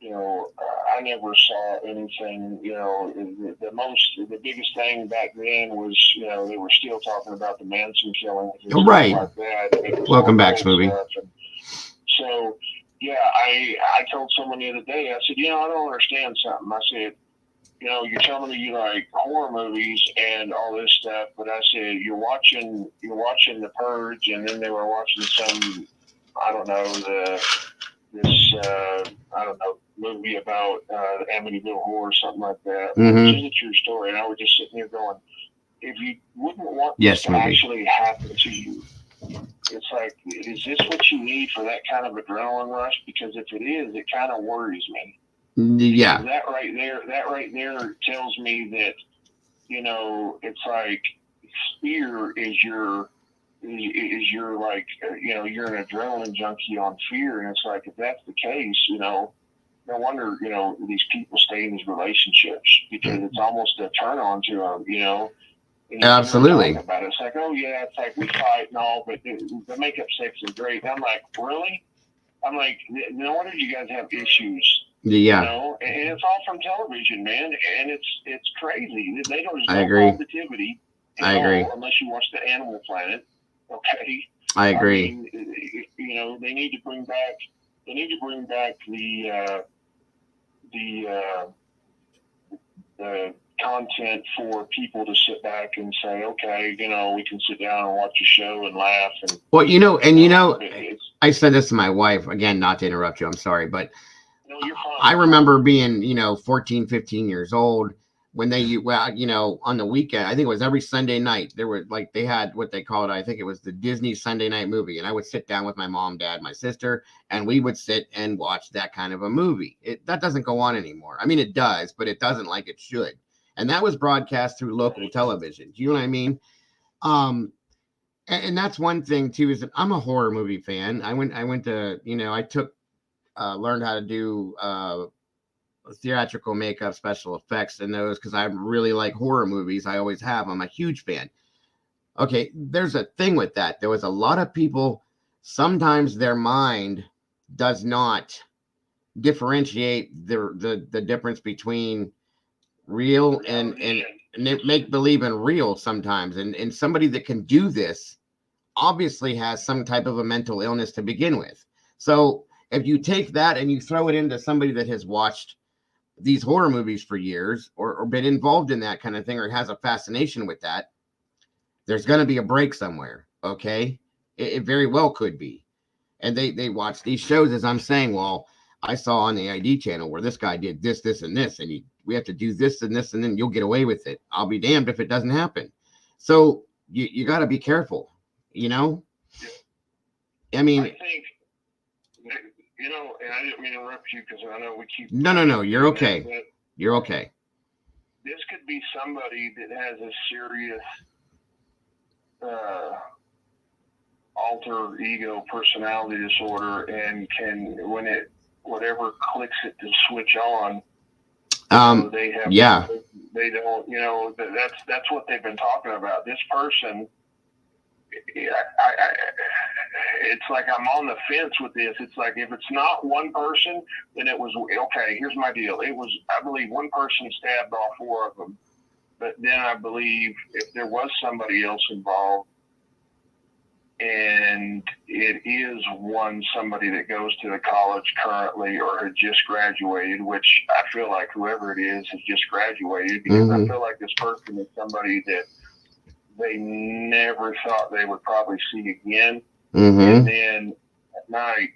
you know, I never saw anything, you know, the biggest thing back then was, you know, they were still talking about the Manson killings and stuff right. like that. Welcome back, Smoothie. So, yeah, I told someone the other day, I said, you know, I don't understand something. I said, you know, you're telling me you like horror movies and all this stuff, but I said, you're watching The Purge, and then they were watching some, I don't know, movie about the Amityville Horror or something like that. Mm-hmm. Which is a true story. And I was just sitting here going, if you wouldn't want this to actually happen to you, it's like, is this what you need for that kind of adrenaline rush? Because if it is, it kind of worries me. Yeah. That right there tells me that, it's like fear is your like, you're an adrenaline junkie on fear. And it's like, if that's the case, no wonder, these people stay in these relationships, because it's almost a turn on to them, And Absolutely. about it. It's like, oh yeah, it's like we fight and all, but the makeup sex is great. And I'm like, really? I'm like, no wonder you guys have issues. Yeah. And it's all from television, man. And it's crazy. They don't. I agree. Positivity. I agree. Unless you watch the Animal Planet. Okay. I agree. I mean, they need to bring back. They need to bring back the content for people to sit back and say, okay, we can sit down and watch a show and laugh. And well, I said this to my wife, again, not to interrupt you, I'm sorry, but no, you're fine. I remember being, 14, 15 years old when they, on the weekend, I think it was every Sunday night, there were they had what they called, I think it was the Disney Sunday night movie. And I would sit down with my mom, dad, my sister, and we would sit and watch that kind of a movie. That doesn't go on anymore. I mean, it does, but it doesn't like it should. And that was broadcast through local television. Do you know what I mean? And that's one thing too, is that I'm a horror movie fan. I went to, I took, learned how to do, theatrical makeup, special effects, and those, because I really like horror movies. I always have. I'm a huge fan. Okay, there's a thing with that. There was a lot of people, sometimes their mind does not differentiate the difference between real and make believe in real sometimes. And somebody that can do this obviously has some type of a mental illness to begin with. So if you take that and you throw it into somebody that has watched these horror movies for years, or been involved in that kind of thing, or has a fascination with that, there's going to be a break somewhere. Okay. It very well could be. And they watch these shows, as I'm saying, well, I saw on the ID channel where this guy did this, this, and this, and we have to do this and this, and then you'll get away with it. I'll be damned if it doesn't happen. So you got to be careful, I mean, I think, and I didn't mean to interrupt you, because I know we keep. No, you're okay. You're okay. This could be somebody that has a serious alter ego personality disorder, and can, whatever clicks it to switch on, they have. Yeah. They don't. That's what they've been talking about. This person. It's like I'm on the fence with this. It's like, if it's not one person, then it was okay. Here's my deal. It was, I believe, one person stabbed all four of them, but then I believe if there was somebody else involved, and it is somebody that goes to the college currently or had just graduated, which I feel like whoever it is has just graduated, because I feel like this person is somebody that they never thought they would probably see again. And then at night,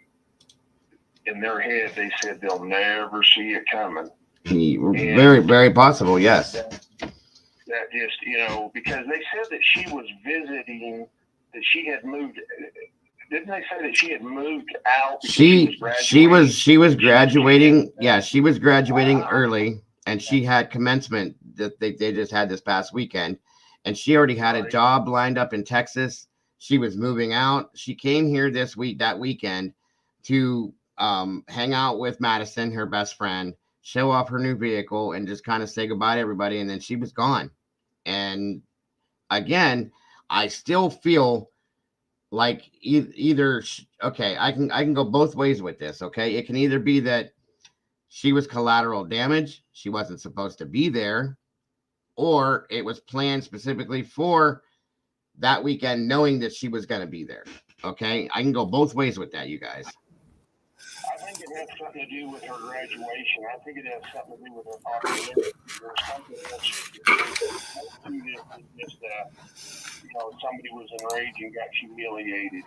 in their head, they said they'll never see it coming. Very, very possible, yes. That just, because they said that she was visiting, that she had moved. Didn't they say that she had moved out? She was graduating. Yeah, she was graduating early, and she had commencement that they just had this past weekend. And she already had a job lined up in Texas. She was moving out. She came here that weekend, to hang out with Madison, her best friend, show off her new vehicle, and just kind of say goodbye to everybody. And then she was gone. And again, I still feel like either, okay, I can go both ways with this. Okay. It can either be that she was collateral damage. She wasn't supposed to be there. Or it was planned specifically for that weekend, knowing that she was going to be there. Okay. I can go both ways with that, you guys. I think it has something to do with her graduation. I think it has something to do with her popularity. Or something else. Just somebody was enraged and got humiliated.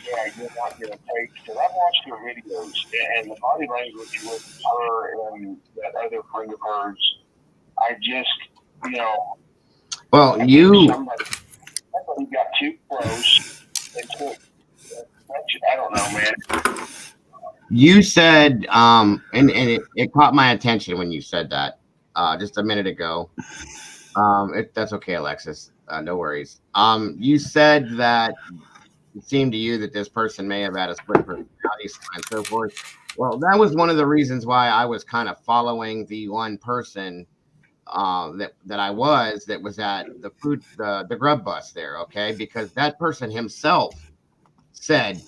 Yeah, you're not going to take, because I've watched her videos, and the body language with her and that other friend of hers, I just, well, somebody got too close and took I don't know, man. You said, and it caught my attention when you said that just a minute ago. That's okay, Alexis. No worries. You said that it seemed to you that this person may have had a split personality, so on and so forth. Well, that was one of the reasons why I was kind of following the one person that I was at the grub bus there, okay? Because that person himself said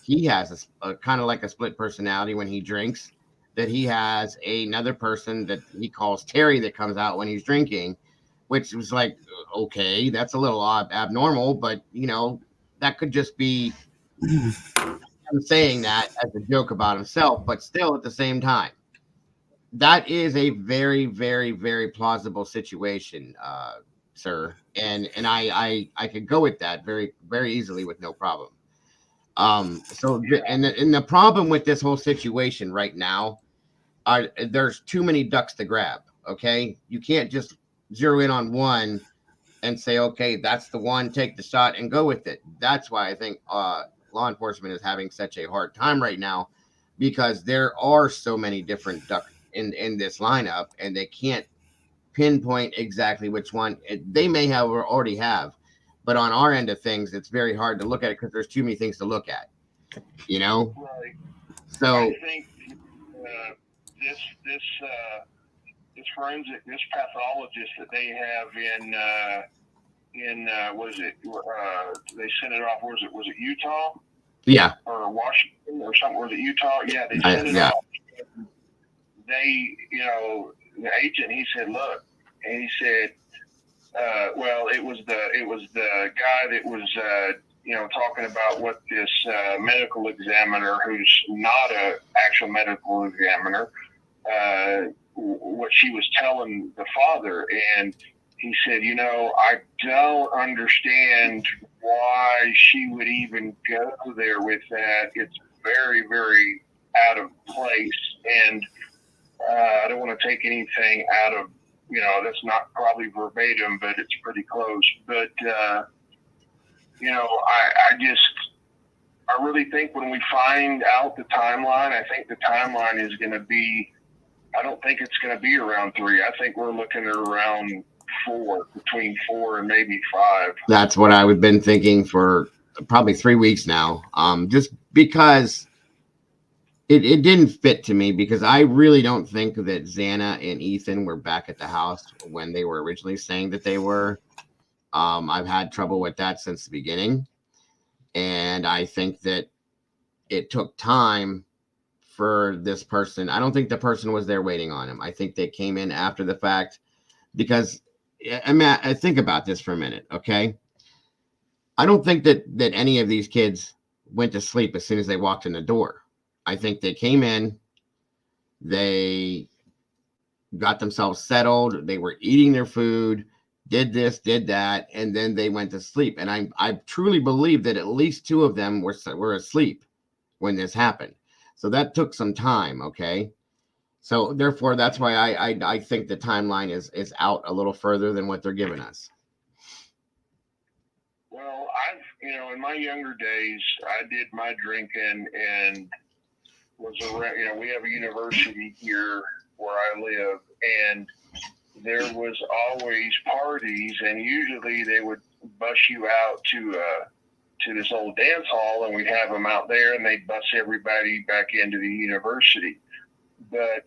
he has a kind of like a split personality when he drinks. That he has another person that he calls Terry that comes out when he's drinking, which was like, okay, that's a little abnormal, but that could just be him saying that as a joke about himself, but still at the same time, that is a very, very, very plausible situation, sir. And I could go with that very, very easily with no problem. And the problem with this whole situation right now are there's too many ducks to grab. Okay, you can't just zero in on one and say, okay, that's the one, take the shot and go with it. That's why I think law enforcement is having such a hard time right now, because there are so many different ducks in this lineup, and they can't pinpoint exactly which one. They may have or already have, but on our end of things, it's very hard to look at it because there's too many things to look at. Right. So I think this forensic, this pathologist that they have in what is it? They sent it off. Was it Utah? Yeah. Or Washington or something? Was it Utah? Yeah, they sent it off. They, the agent, he said, look, and he said, well, it was the guy that was, talking about what this medical examiner, who's not a actual medical examiner, what she was telling the father. And he said, I don't understand why she would even go there with that. It's very, very out of place. And I don't want to take anything out of, that's not probably verbatim, but it's pretty close. But, I really think when we find out the timeline, I think the timeline is going to be, I don't think it's going to be around 3. I think we're looking at around 4, between 4 and maybe 5. That's what I've been thinking for probably 3 weeks now. Just because it didn't fit to me, because I really don't think that Xana and Ethan were back at the house when they were originally saying that they were. I've had trouble with that since the beginning. And I think that it took time for this person. I don't think the person was there waiting on him. I think they came in after the fact, because I think about this for a minute. Okay. I don't think that any of these kids went to sleep as soon as they walked in the door. I think they came in, they got themselves settled, they were eating their food, did this, did that, and then they went to sleep. And I truly believe that at least 2 of them were asleep when this happened. So that took some time, okay? So therefore, that's why I think the timeline is out a little further than what they're giving us. Well, in my younger days, I did my drinking and was around, we have a university here where I live, and there was always parties, and usually they would bus you out to this old dance hall, and we'd have them out there, and they'd bus everybody back into the university. But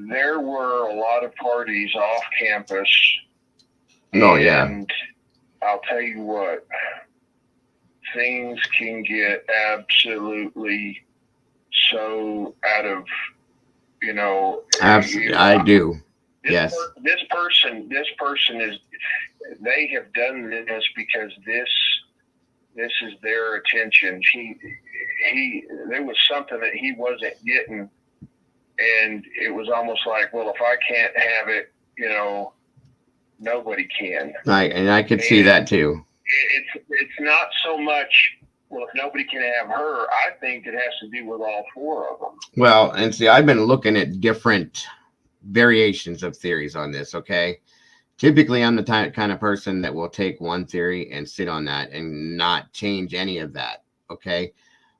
there were a lot of parties off campus. Oh, yeah. And I'll tell you what, things can get absolutely so out of, Absolutely, I do. Yes. This person is, they have done this because this is their attention. There was something that he wasn't getting, and it was almost like, well, if I can't have it, nobody can. And I could see that too. It's not so much, well, if nobody can have her, I think it has to do with all 4 of them. Well, and see, I've been looking at different variations of theories on this, okay? Typically, I'm the kind of person that will take one theory and sit on that and not change any of that, Okay.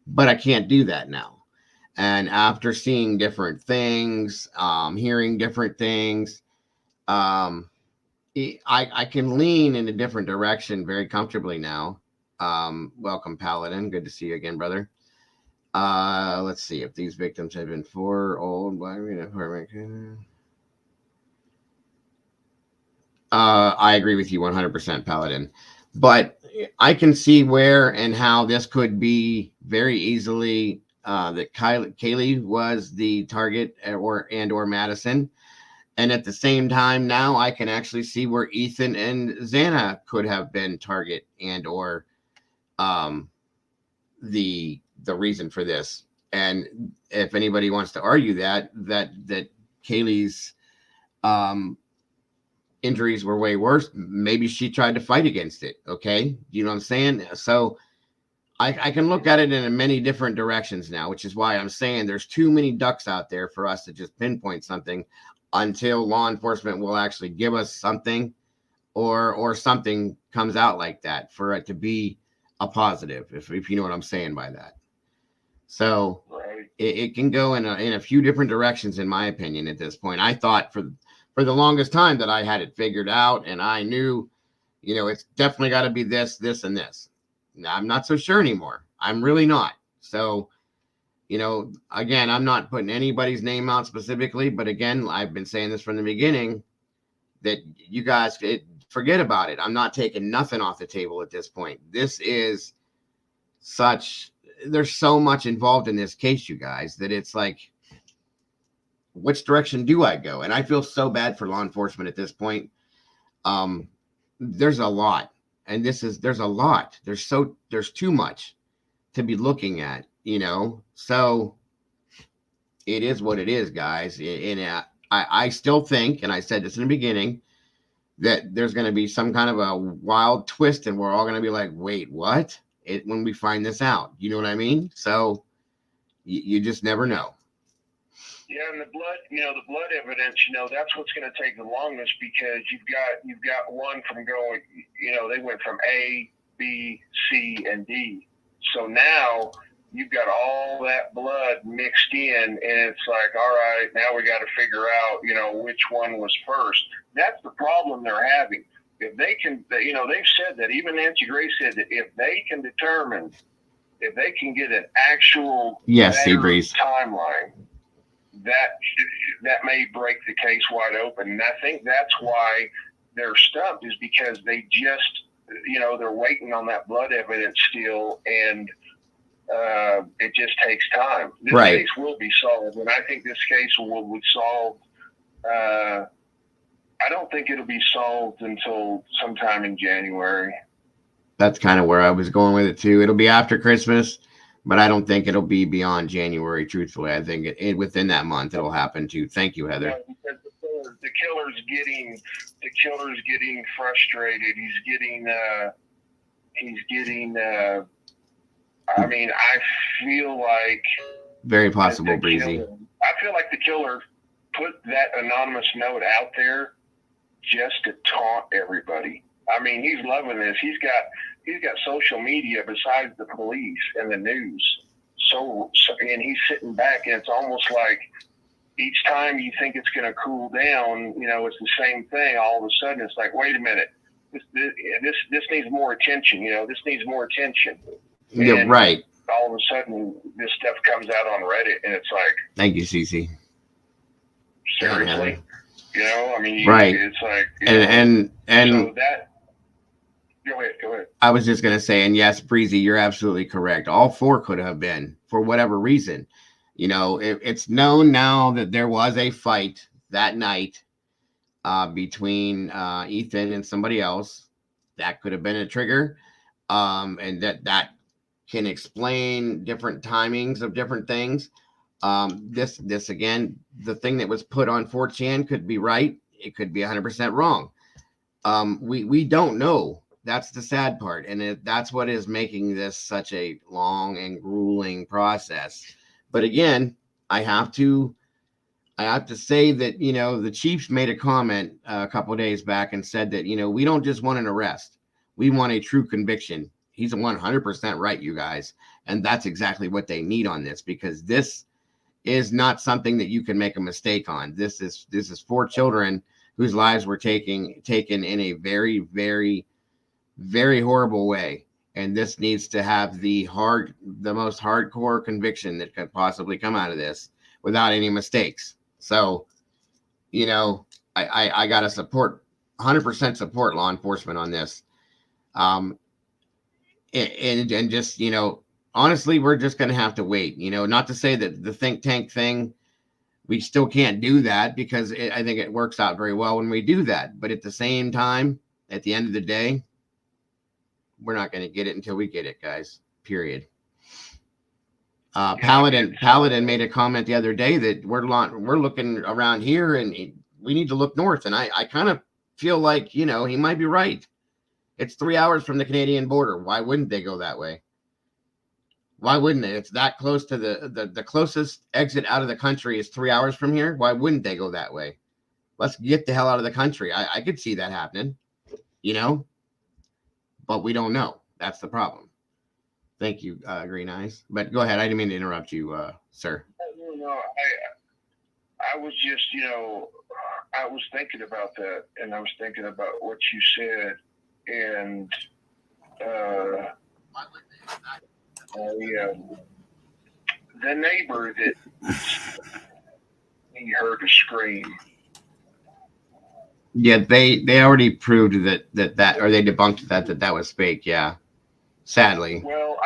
But I can't do that now. And after seeing different things, hearing different things, I can lean in a different direction very comfortably now. Welcome, Paladin. Good to see you again, brother. Let's see if these victims have been forewarned by I agree with you 100%, Paladin. But I can see where and how this could be very easily that Kaylee was the target or Madison. And at the same time, now I can actually see where Ethan and Xana could have been target and or the reason for this. And if anybody wants to argue that Kaylee's injuries were way worse, maybe she tried to fight against it. Okay, you know what I'm saying? So I can look at it in many different directions now, which is why I'm saying there's too many ducks out there for us to just pinpoint something until law enforcement will actually give us something or something comes out like that for it to be a positive, if you know what I'm saying by that. So it can go in a few different directions, in my opinion, at this point. I thought for the longest time that I had it figured out, and I knew, it's definitely got to be this, and this. Now, I'm not so sure anymore. I'm really not. So, again, I'm not putting anybody's name out specifically, but again, I've been saying this from the beginning that you guys forget about it. I'm not taking nothing off the table at this point. This is there's so much involved in this case, you guys, that it's like, which direction do I go? And I feel so bad for law enforcement at this point. There's a lot, and there's a lot. There's too much to be looking at, so it is what it is, guys. And I still think, and I said this in the beginning, that there's going to be some kind of a wild twist, and we're all going to be like, wait, what? When we find this out, you know what I mean? So you just never know. Yeah, and the blood evidence, that's what's going to take the longest, because you've got one from going, they went from A, B, C, and D. So now you've got all that blood mixed in, and it's like, all right, now we got to figure out, which one was first. That's the problem they're having. If they can, they've said that, even Nancy Grace said that if they can get an actual timeline, that may break the case wide open. And I think that's why they're stumped, is because they just, they're waiting on that blood evidence still, and it just takes time. This case will be solved, and I think this case will be solved. I don't think it'll be solved until sometime in January. That's kind of where I was going with it too. It'll be after Christmas, but I don't think it'll be beyond January. Truthfully, I think within that month it'll happen too. Thank you, Heather. Yeah, because the killer's getting frustrated. He's getting. I mean, I feel like very possible, Breezy. I feel like the killer put that anonymous note out there just to taunt everybody. I mean, he's loving this. He's got social media besides the police and the news. So and he's sitting back, and it's almost like each time you think it's going to cool down, it's the same thing. All of a sudden, it's like, wait a minute, this needs more attention. This needs more attention. Yeah, and right. All of a sudden, this stuff comes out on Reddit, and it's like, thank you, Cece. Seriously, I mean, right? It's like, and so that. Go ahead. I was just gonna say, and yes, Breezy, you're absolutely correct. All four could have been, for whatever reason. It's known now that there was a fight that night between Ethan and somebody else. That could have been a trigger, and that can explain different timings of different things. This again, the thing that was put on 4chan could be right. It could be 100% wrong. We don't know. That's the sad part. And that's what is making this such a long and grueling process. But again, I have to say that, the Chiefs made a comment a couple of days back and said that, we don't just want an arrest. We want a true conviction. He's 100% right, you guys. And that's exactly what they need on this, because this is not something that you can make a mistake on. This is 4 children whose lives were taken in a very, very, very horrible way. And this needs to have the most hardcore conviction that could possibly come out of this without any mistakes. So, you know, I got to 100% support law enforcement on this. And just, you know, honestly, we're just going to have to wait, you know, not to say that the think tank thing, we still can't do that, because I think it works out very well when we do that. But at the same time, at the end of the day, we're not going to get it until we get it, guys, period. Paladin made a comment the other day that we're looking around here and we need to look north. And I kind of feel like, you know, he might be right. It's 3 hours from the Canadian border. Why wouldn't they go that way? Why wouldn't they? It's that close to the closest exit out of the country is 3 hours from here. Why wouldn't they go that way? Let's get the hell out of the country. I could see that happening, you know, but we don't know. That's the problem. Thank you, Green Eyes. But go ahead. I didn't mean to interrupt you, sir. No, I was just, you know, I was thinking about that, and I was thinking about what you said, and the neighbor that he heard a scream. Yeah, they already proved that or they debunked that was fake. Yeah, sadly. Well,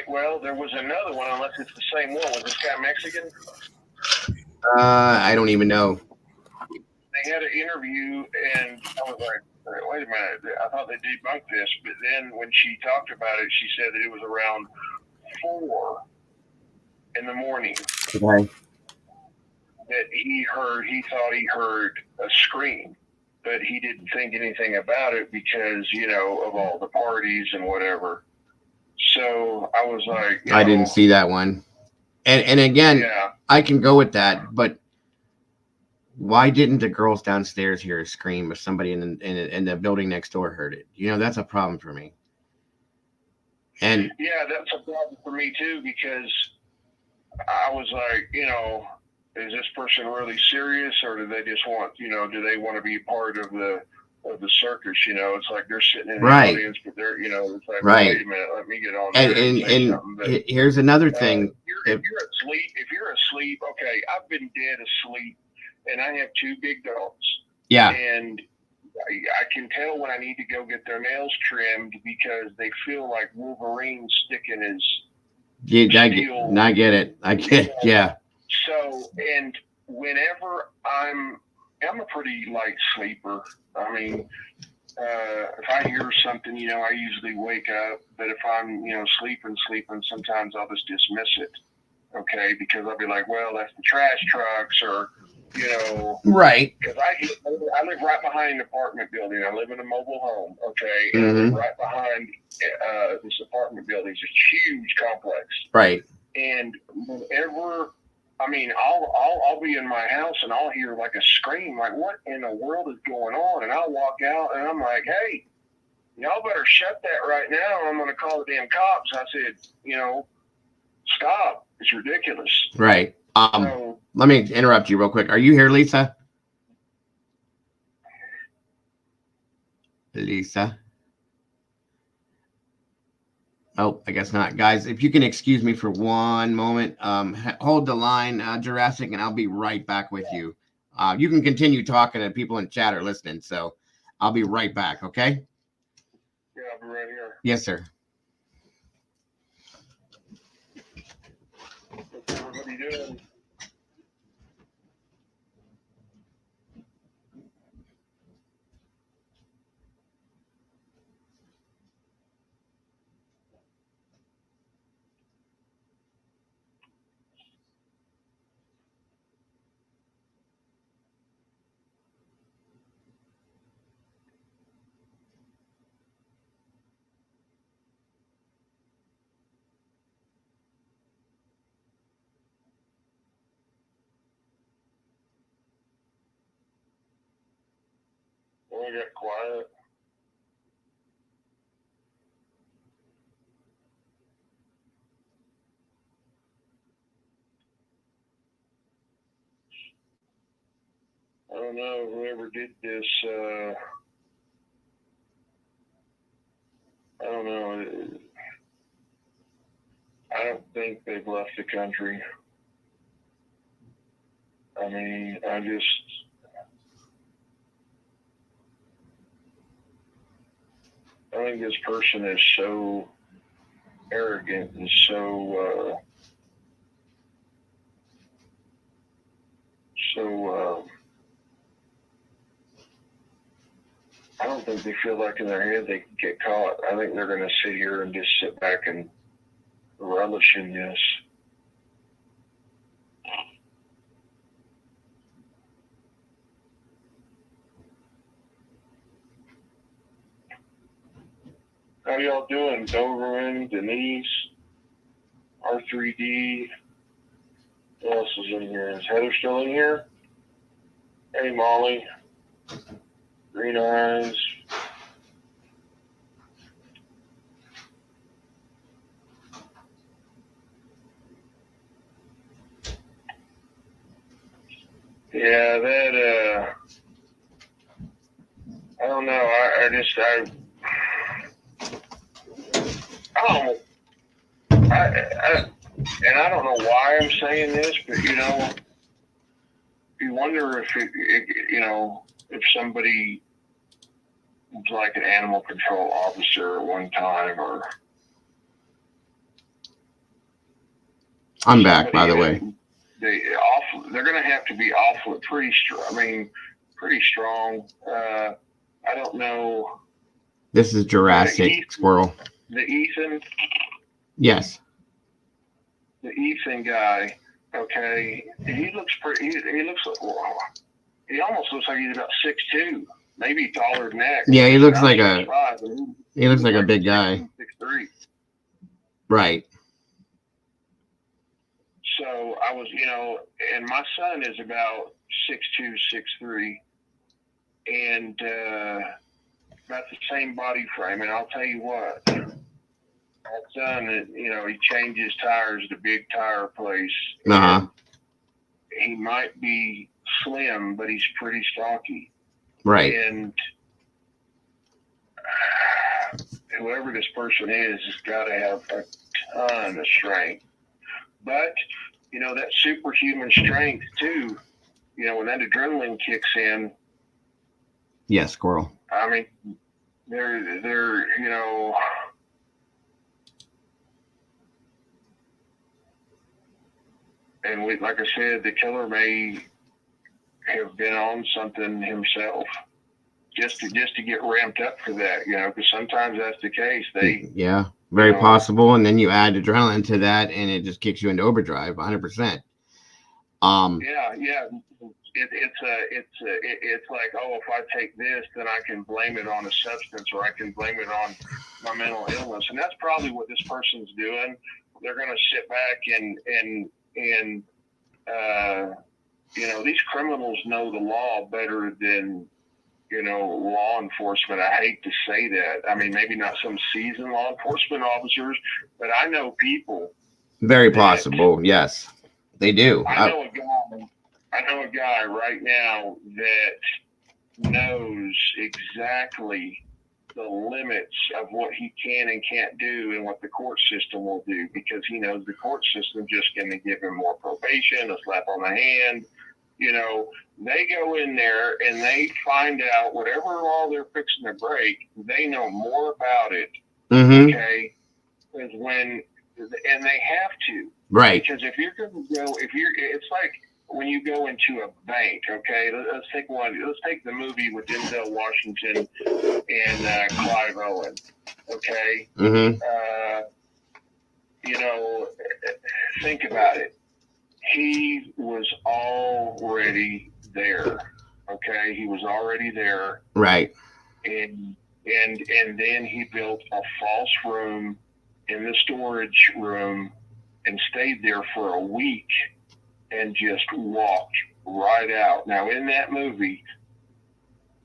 well, there was another one, unless it's the same one. Was this guy Mexican? I don't even know. They had an interview, and I was like, wait a minute, I thought they debunked this. But then when she talked about it, she said that it was around 4 in the morning Okay. that he thought he heard a scream, but he didn't think anything about it because, you know, of all the parties and whatever. So I was like, I didn't see that one. And again, yeah. I can go with that, but why didn't the girls downstairs hear a scream if somebody in the building next door heard it? You know, that's a problem for me. And yeah, that's a problem for me too, because I was like, you know, is this person really serious, or do they just want, you know, do they want to be part of the circus? You know, it's like they're sitting in the audience, but they're, you know, it's like, right. Wait a minute, let me get on there and say something. But, here's another thing. If you're asleep, okay, I've been dead asleep, and I have 2 big dogs. Yeah. And I can tell when I need to go get their nails trimmed, because they feel like Wolverine sticking his I get it. Yeah. So, and whenever I'm a pretty light sleeper. I mean, if I hear something, you know, I usually wake up. But if I'm, you know, sleeping, sometimes I'll just dismiss it. Okay, because I'll be like, well, that's the trash trucks, or, you know, right. Because I live right behind an apartment building. I live in a mobile home. Okay, and I live right behind this apartment building. It's a huge complex. Right. And whenever, I mean, I'll be in my house and I'll hear like a scream, like, what in the world is going on? And I'll walk out and I'm like, hey, y'all better shut that right now. I'm going to call the damn cops. I said, you know, stop. It's ridiculous. Right. Let me interrupt you real quick. Are you here, Lisa? Lisa? Oh, I guess not. Guys, if you can excuse me for one moment, hold the line, Jurassic, and I'll be right back with you. You can continue talking and people in chat are listening, so I'll be right back, okay? Yeah, I'll be right here. Yes, sir. What's everybody doing? We got quiet. don't know, whoever did this, I don't know. I don't think they've left the country. I mean, I think this person is so arrogant and so I don't think they feel like in their head they can get caught. I think they're going to sit here and just sit back and relish in this. How y'all doing? Doberman, Denise, R3D. Who else is in here? Is Heather still in here? Hey, Molly. Green Eyes. Yeah, that, I don't know. I and I don't know why I'm saying this, but you know, you wonder if if somebody was like an animal control officer at one time, or I'm back, by the way. They're going to have to be awful, pretty strong. I mean, pretty strong. I don't know. This is Jurassic Squirrel. The Ethan. Yes. The Ethan guy. Okay, he looks pretty. He looks like. Well, he almost looks like he's about 6'2", maybe taller than that. Yeah, he looks like 6'5", he looks like a big guy. 6'3". Right. So I was, and my son is about 6'2", 6'3", and about the same body frame. And I'll tell you what, my son, he changes tires at a big tire place. Uh-huh. He might be slim, but he's pretty stocky. Right. And whoever this person is has got to have a ton of strength. But, that superhuman strength, too, when that adrenaline kicks in. Yeah, Squirrel. I mean, they're and like I said, the killer may have been on something himself just to get ramped up for that, because sometimes that's the case. Yeah. Very possible, and then you add adrenaline to that, and it just kicks you into overdrive, 100%. Yeah. It's like, oh, if I take this, then I can blame it on a substance, or I can blame it on my mental illness, and that's probably what this person's doing. They're going to sit back and these criminals know the law better than law enforcement. I hate to say that. I mean, maybe not some seasoned law enforcement officers, but I know people. Very possible. Yes, they do. I know a guy right now that knows exactly the limits of what he can and can't do and what the court system will do, because he knows the court system just going to give him more probation, a slap on the hand. They go in there and they find out whatever law they're fixing to break, they know more about it. Mm-hmm. Okay. And they have to. Right. Because if you're going to go, it's like when you go into a bank, okay, let's take the movie with Denzel Washington and Clive Owen. Okay. Mm-hmm. Think about it. He was already there. Okay, he was already there. Right. And then he built a false room in the storage room and stayed there for a week and just walked right out. Now, in that movie,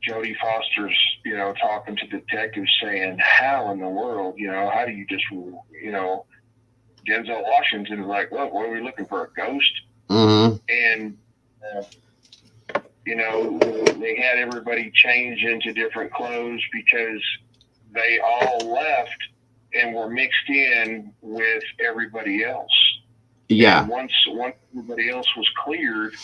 Jodie Foster's, talking to detectives saying, how in the world, how do you just, Denzel Washington is like, look, what are we looking for, a ghost? Mm-hmm. And You know, they had everybody change into different clothes because they all left and were mixed in with everybody else. Yeah. And once everybody else was cleared,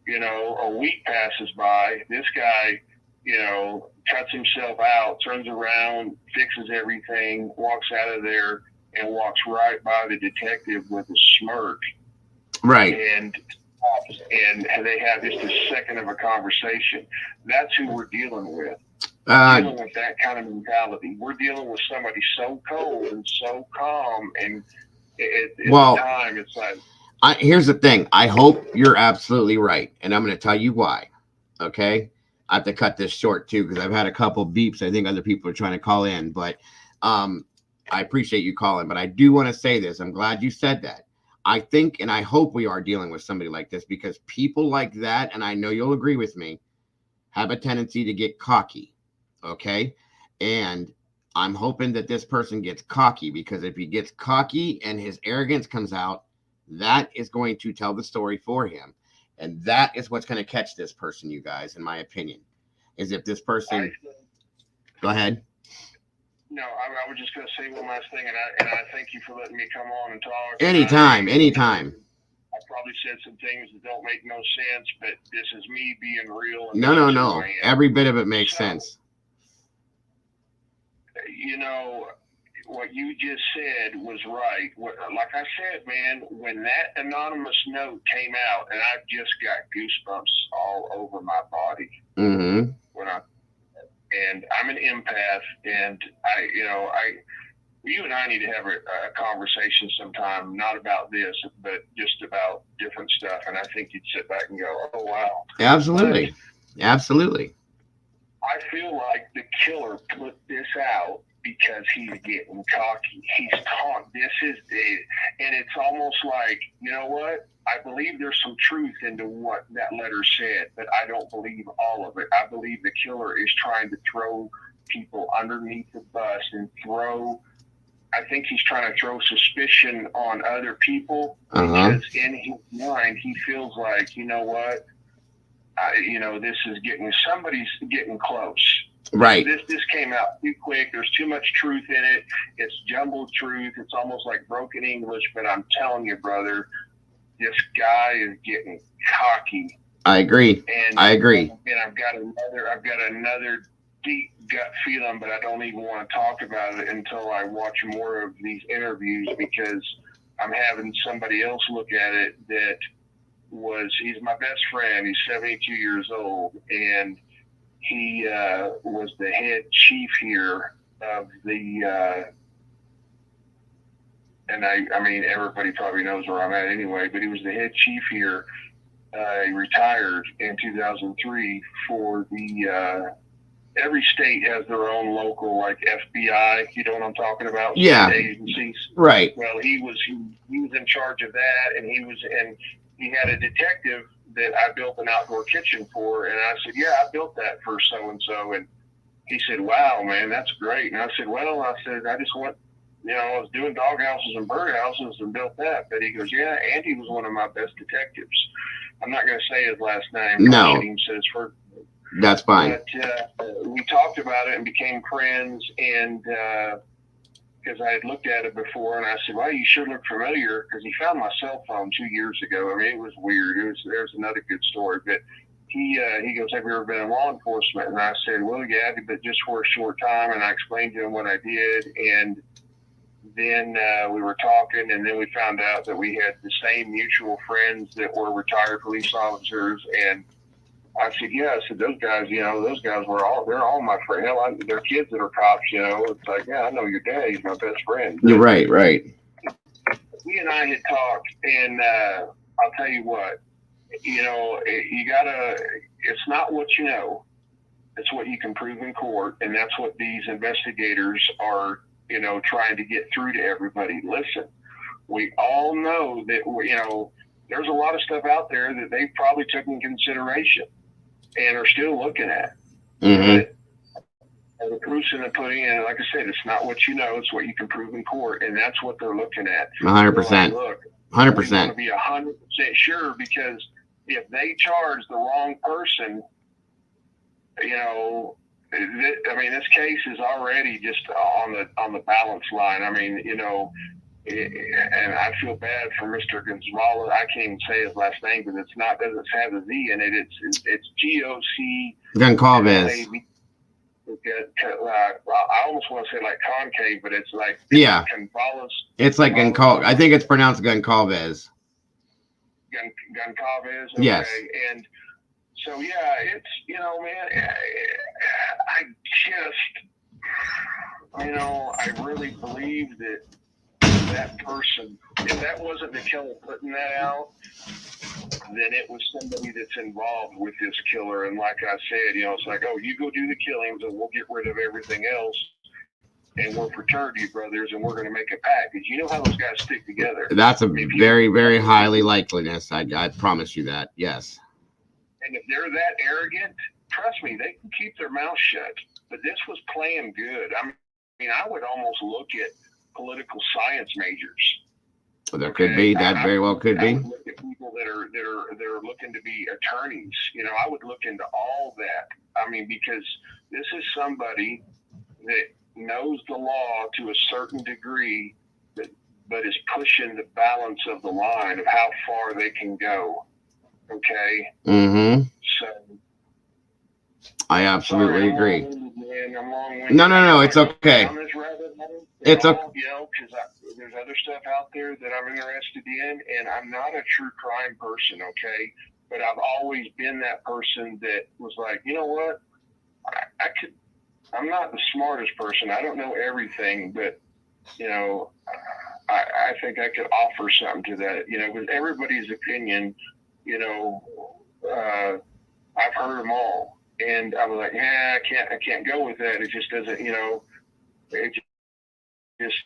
you know, a week passes by. This guy, you know, cuts himself out, turns around, fixes everything, walks out of there, and walks right by the detective with a smirk. Right. And they have just a second of a conversation. That's who we're dealing with. Dealing with that kind of mentality. We're dealing with somebody so cold and so calm, and at the time, it's like. Here's the thing. I hope you're absolutely right, and I'm going to tell you why. Okay, I have to cut this short too because I've had a couple beeps. I think other people are trying to call in, but I appreciate you calling. But I do want to say this. I'm glad you said that. I think and I hope we are dealing with somebody like this because people like that, and I know you'll agree with me, have a tendency to get cocky. Okay, and I'm hoping that this person gets cocky because if he gets cocky and his arrogance comes out, that is going to tell the story for him. And that is what's going to catch this person, you guys, in my opinion, is if this person. Go ahead. No, I was just going to say one last thing, and I thank you for letting me come on and talk. Anytime. I probably said some things that don't make no sense, but this is me being real. And No. Every bit of it makes sense. You know, what you just said was right. Like I said, man, when that anonymous note came out, and I just got goosebumps all over my body. Mm-hmm. And I'm an empath, and you and I need to have a conversation sometime, not about this, but just about different stuff. And I think you'd sit back and go, oh, wow. Absolutely. But absolutely. I feel like the killer put this out because he's getting cocky. He's taught this is it. And it's almost like, you know what? I believe there's some truth into what that letter said, but I don't believe all of it. I believe the killer is trying to throw people underneath the bus and I think he's trying to throw suspicion on other people because in his mind, he feels like, you know what? This is somebody's getting close. Right. This came out too quick. There's too much truth in it. It's jumbled truth. It's almost like broken English, but I'm telling you, brother, this guy is getting cocky. I agree. And I've got another deep gut feeling, but I don't even want to talk about it until I watch more of these interviews because I'm having somebody else look at it he's my best friend. He's 72 years old, and he was the head chief here of the and I mean, everybody probably knows where I'm at anyway, but he was the head chief here. He retired in 2003 for the, every state has their own local, like FBI, you know what I'm talking about? Yeah. State agencies. Right. Well, he was in charge of that, and he had a detective that I built an outdoor kitchen for, and I said, yeah, I built that for so-and-so, and he said, wow, man, that's great. And I said, I just want, I was doing dog houses and bird houses and built that. But he goes, yeah, Andy was one of my best detectives. I'm not going to say his last name. No. He says first. That's fine. But we talked about it and became friends. And because I had looked at it before, and I said, well, you sure look familiar. Because he found my cell phone 2 years ago. I mean, it was weird. There's another good story. But he goes, have you ever been in law enforcement? And I said, well, yeah, but just for a short time. And I explained to him what I did. And then we were talking, and then we found out that we had the same mutual friends that were retired police officers. And I said, yeah, those guys, they're all my friends. Hell, they're kids that are cops, It's like, yeah, I know your dad. He's my best friend. You're right. He and I had talked, and I'll tell you what, it's not what you know. It's what you can prove in court. And that's what these investigators are, trying to get through to everybody. Listen, we all know that, there's a lot of stuff out there that they probably took in consideration and are still looking at. Mm-hmm. As a person and putting in, like I said, it's not what you know, it's what you can prove in court. And that's what they're looking at. 100%. Look, 100%. We want to be 100% sure because if they charge the wrong person, you know, I mean, this case is already just on the balance line. I mean, you know, and I feel bad for Mr. Gonzalez. I can't even say his last name, but it's not, doesn't have a Z in it. It's G-O-C. Goncalves. I almost want to say like concave, but it's like Gonzalez. It's like Goncalves. I think it's pronounced Goncalves. Goncalves. Okay. Yes. And so yeah, it's, you know, man, I just, you know, I really believe that person, if that wasn't the killer putting that out, then it was somebody that's involved with this killer. And like I said, you know, it's like, oh, you go do the killings and we'll get rid of everything else. And we're fraternity brothers and we're going to make a pact. Because you know how those guys stick together. That's a very, very highly likeliness. I promise you that. Yes. And if they're that arrogant, trust me, they can keep their mouth shut. But this was planned good. I mean, I would almost look at political science majors. Well, there could be. That very well could be. I would look at people that are looking to be attorneys. You know, I would look into all that. I mean, because this is somebody that knows the law to a certain degree, but is pushing the balance of the line of how far they can go. Okay. Mm-hmm. So I absolutely agree. I'm long-winded. No, it's okay. It's okay. You know, because there's other stuff out there that I'm interested in, and I'm not a true crime person, okay? But I've always been that person that was like, you know what? I'm not the smartest person. I don't know everything, but, you know, I think I could offer something to that, you know, with everybody's opinion, you know, I've heard them all. And I was like, yeah, I can't go with that. It just doesn't, you know, it just,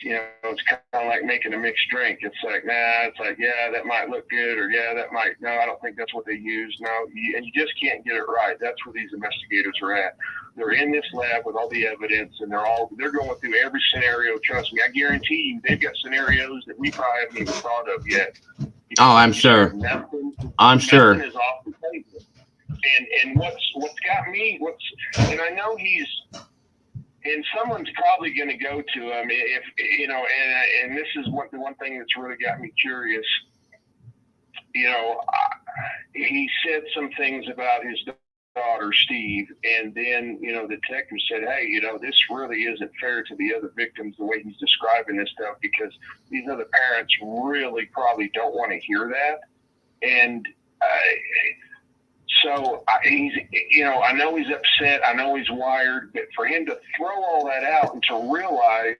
you know, it's kind of like making a mixed drink. It's like, it's like, yeah, that might look good, or yeah, that might, no, I don't think that's what they use. No, and you just can't get it right. That's where these investigators are at. They're in this lab with all the evidence, and they're going through every scenario. Trust me, I guarantee you, they've got scenarios that we probably haven't even thought of yet. Oh, I'm sure. I'm sure. Nothing is off the table. And what's got me, and I know and someone's probably going to go to him if, you know, and this is the one thing that's really got me curious. You know, he said some things about his daughter, Steve, and then, you know, the detective said, hey, you know, this really isn't fair to the other victims the way he's describing this stuff, because these other parents really probably don't want to hear that. And so he's, you know, I know he's upset. I know he's wired, but for him to throw all that out and to realize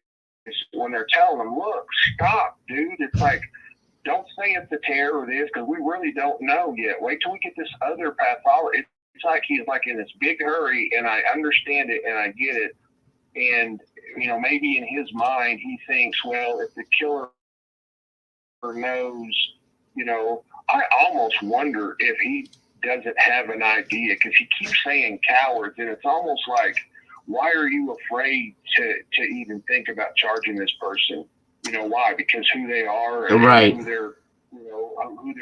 when they're telling him, look, stop, dude. It's like, don't say it's a tear or this, because we really don't know yet. Wait till we get this other pathology. It's like he's like in this big hurry, and I understand it and I get it. And, you know, maybe in his mind, he thinks, well, if the killer knows, you know, I almost wonder if he doesn't have an idea, because he keeps saying cowards, and it's almost like, why are you afraid to even think about charging this person? You know, why? Because who they are, and right, who their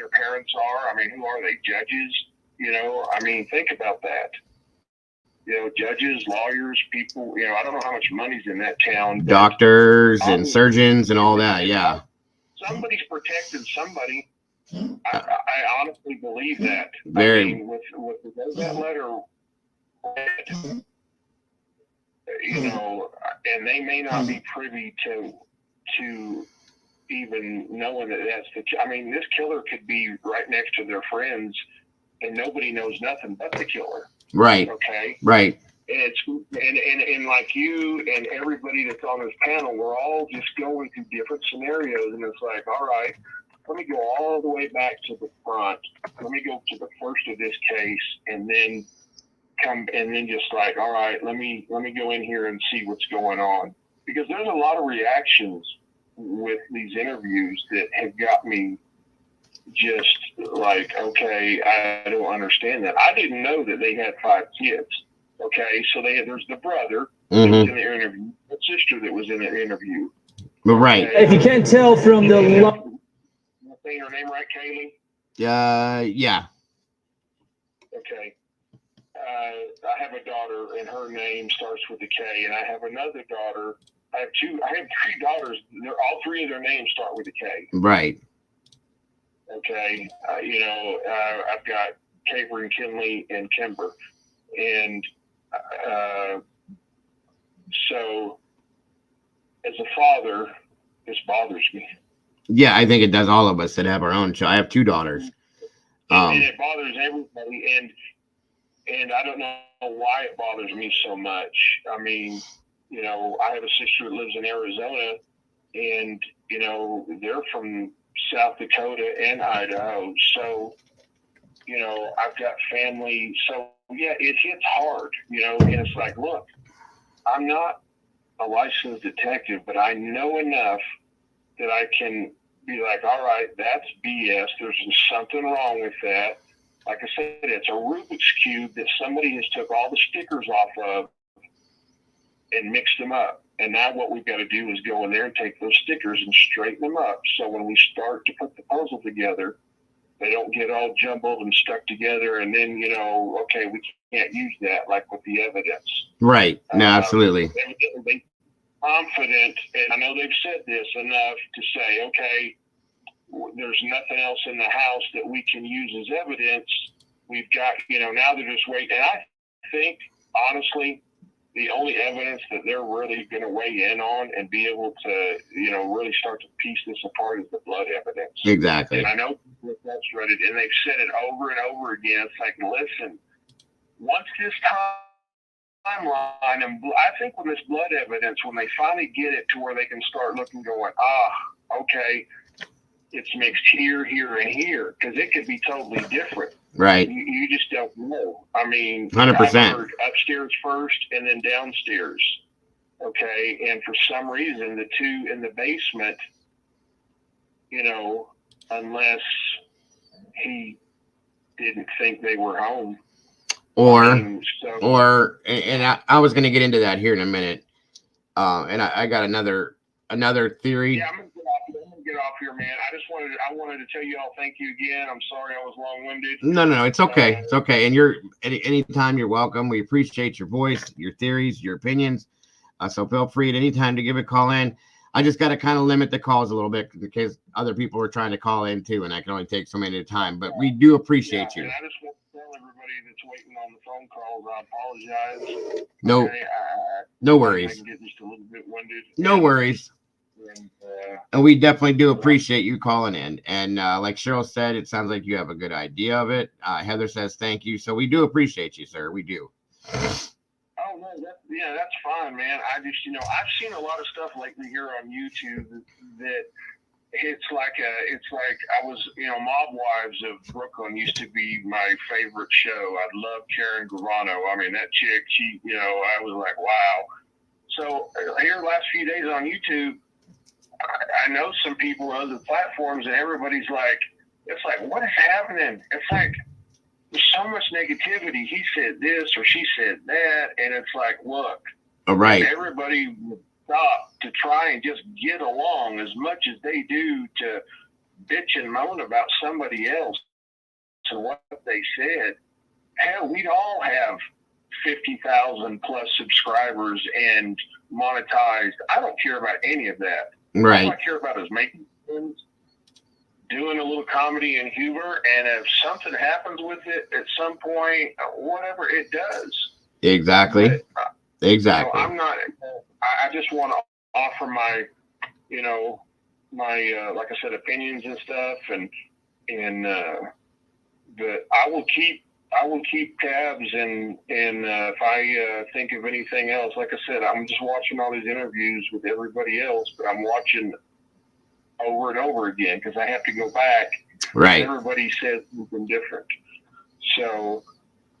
parents are. I mean, who are they? Judges? You know, I mean, think about that. You know, judges, lawyers, people. You know, I don't know how much money's in that town. Doctors and surgeons and all that. Yeah. Somebody's protecting somebody. I honestly believe that. Very. I mean, with that letter, you know, and they may not be privy to even knowing that that's the. I mean, this killer could be right next to their friends, and nobody knows nothing but the killer. Right. Okay. Right. And like you and everybody that's on this panel, we're all just going through different scenarios, and it's like, all right, let me go all the way back to the front. Let me go to the first of this case, and then just like, all right, let me go in here and see what's going on, because there's a lot of reactions with these interviews that have got me just like, okay, I don't understand that. I didn't know that they had 5 kids. Okay, so there's the brother that was in the interview, the sister that was in the interview. Right. Okay. If you can't tell from the saying her name right, Kaylee? Yeah. Okay. I have a daughter, and her name starts with a K, and I have another daughter. I have three daughters. All three of their names start with a K. Right. Okay. I've got Caper, Kinley, and Kimber. And so as a father, this bothers me. Yeah, I think it does all of us that have our own child. I have two daughters. And it bothers everybody. And I don't know why it bothers me so much. I mean, I have a sister that lives in Arizona, and, they're from South Dakota and Idaho. So, I've got family. So, yeah, it hits hard, and it's like, look, I'm not a licensed detective, but I know enough that I can be like, all right, that's BS. There's something wrong with that. Like I said, it's a Rubik's Cube that somebody has took all the stickers off of and mixed them up. And now what we've got to do is go in there and take those stickers and straighten them up. So when we start to put the puzzle together, they don't get all jumbled and stuck together. And then, okay, we can't use that like with the evidence. Right. No, absolutely. They confident, and I know they've said this enough to say, okay, there's nothing else in the house that we can use as evidence. We've got, now they're just waiting. And I think, honestly, the only evidence that they're really going to weigh in on and be able to, really start to piece this apart is the blood evidence. Exactly. And I know people are frustrated, and they've said it over and over again. It's like, listen, once this timeline, and I think when this blood evidence, when they finally get it to where they can start looking, going, okay, it's mixed here, here, and here, because it could be totally different. Right. You just don't know. I mean, 100%. I've heard upstairs first and then downstairs. Okay. And for some reason, the two in the basement, unless he didn't think they were home. And I was going to get into that here in a minute. And I got another theory. Yeah, I'm gonna get off here, man. I wanted to tell you all thank you again. I'm sorry I was long-winded. No, it's okay. It's okay. And anytime you're welcome. We appreciate your voice, your theories, your opinions. So feel free at any time to give a call in. I just got to kind of limit the calls a little bit because other people are trying to call in too, and I can only take so many at a time. But we do appreciate you. And I just want to tell everybody that's waiting on the phone calls, I apologize. No, okay, no worries. I can get just a little bit winded. No worries. And we definitely do appreciate you calling in. And like Cheryl said, it sounds like you have a good idea of it. Heather says thank you. So we do appreciate you, sir. We do. Oh, no, that's fine, man. I just, I've seen a lot of stuff lately here on YouTube that it's like I was, Mob Wives of Brooklyn used to be my favorite show. I love Karen Gravano. I mean, that chick, she, I was like, wow. So here last few days on YouTube, I know some people on other platforms, and everybody's like, it's like, what is happening? It's like, there's so much negativity. He said this or she said that. And it's like, look, all right, everybody would stop to try and just get along as much as they do to bitch and moan about somebody else and what they said. Hell, we'd all have 50,000 plus subscribers and monetized. I don't care about any of that. Right. All I care about is making things, doing a little comedy and humor, and if something happens with it at some point, whatever it does. Exactly. But, exactly. I'm not. I just want to offer my, my like I said, opinions and stuff, and but I will keep tabs, and if I think of anything else, like I said, I'm just watching all these interviews with everybody else, but I'm watching over and over again because I have to go back. Right. Everybody says something different. So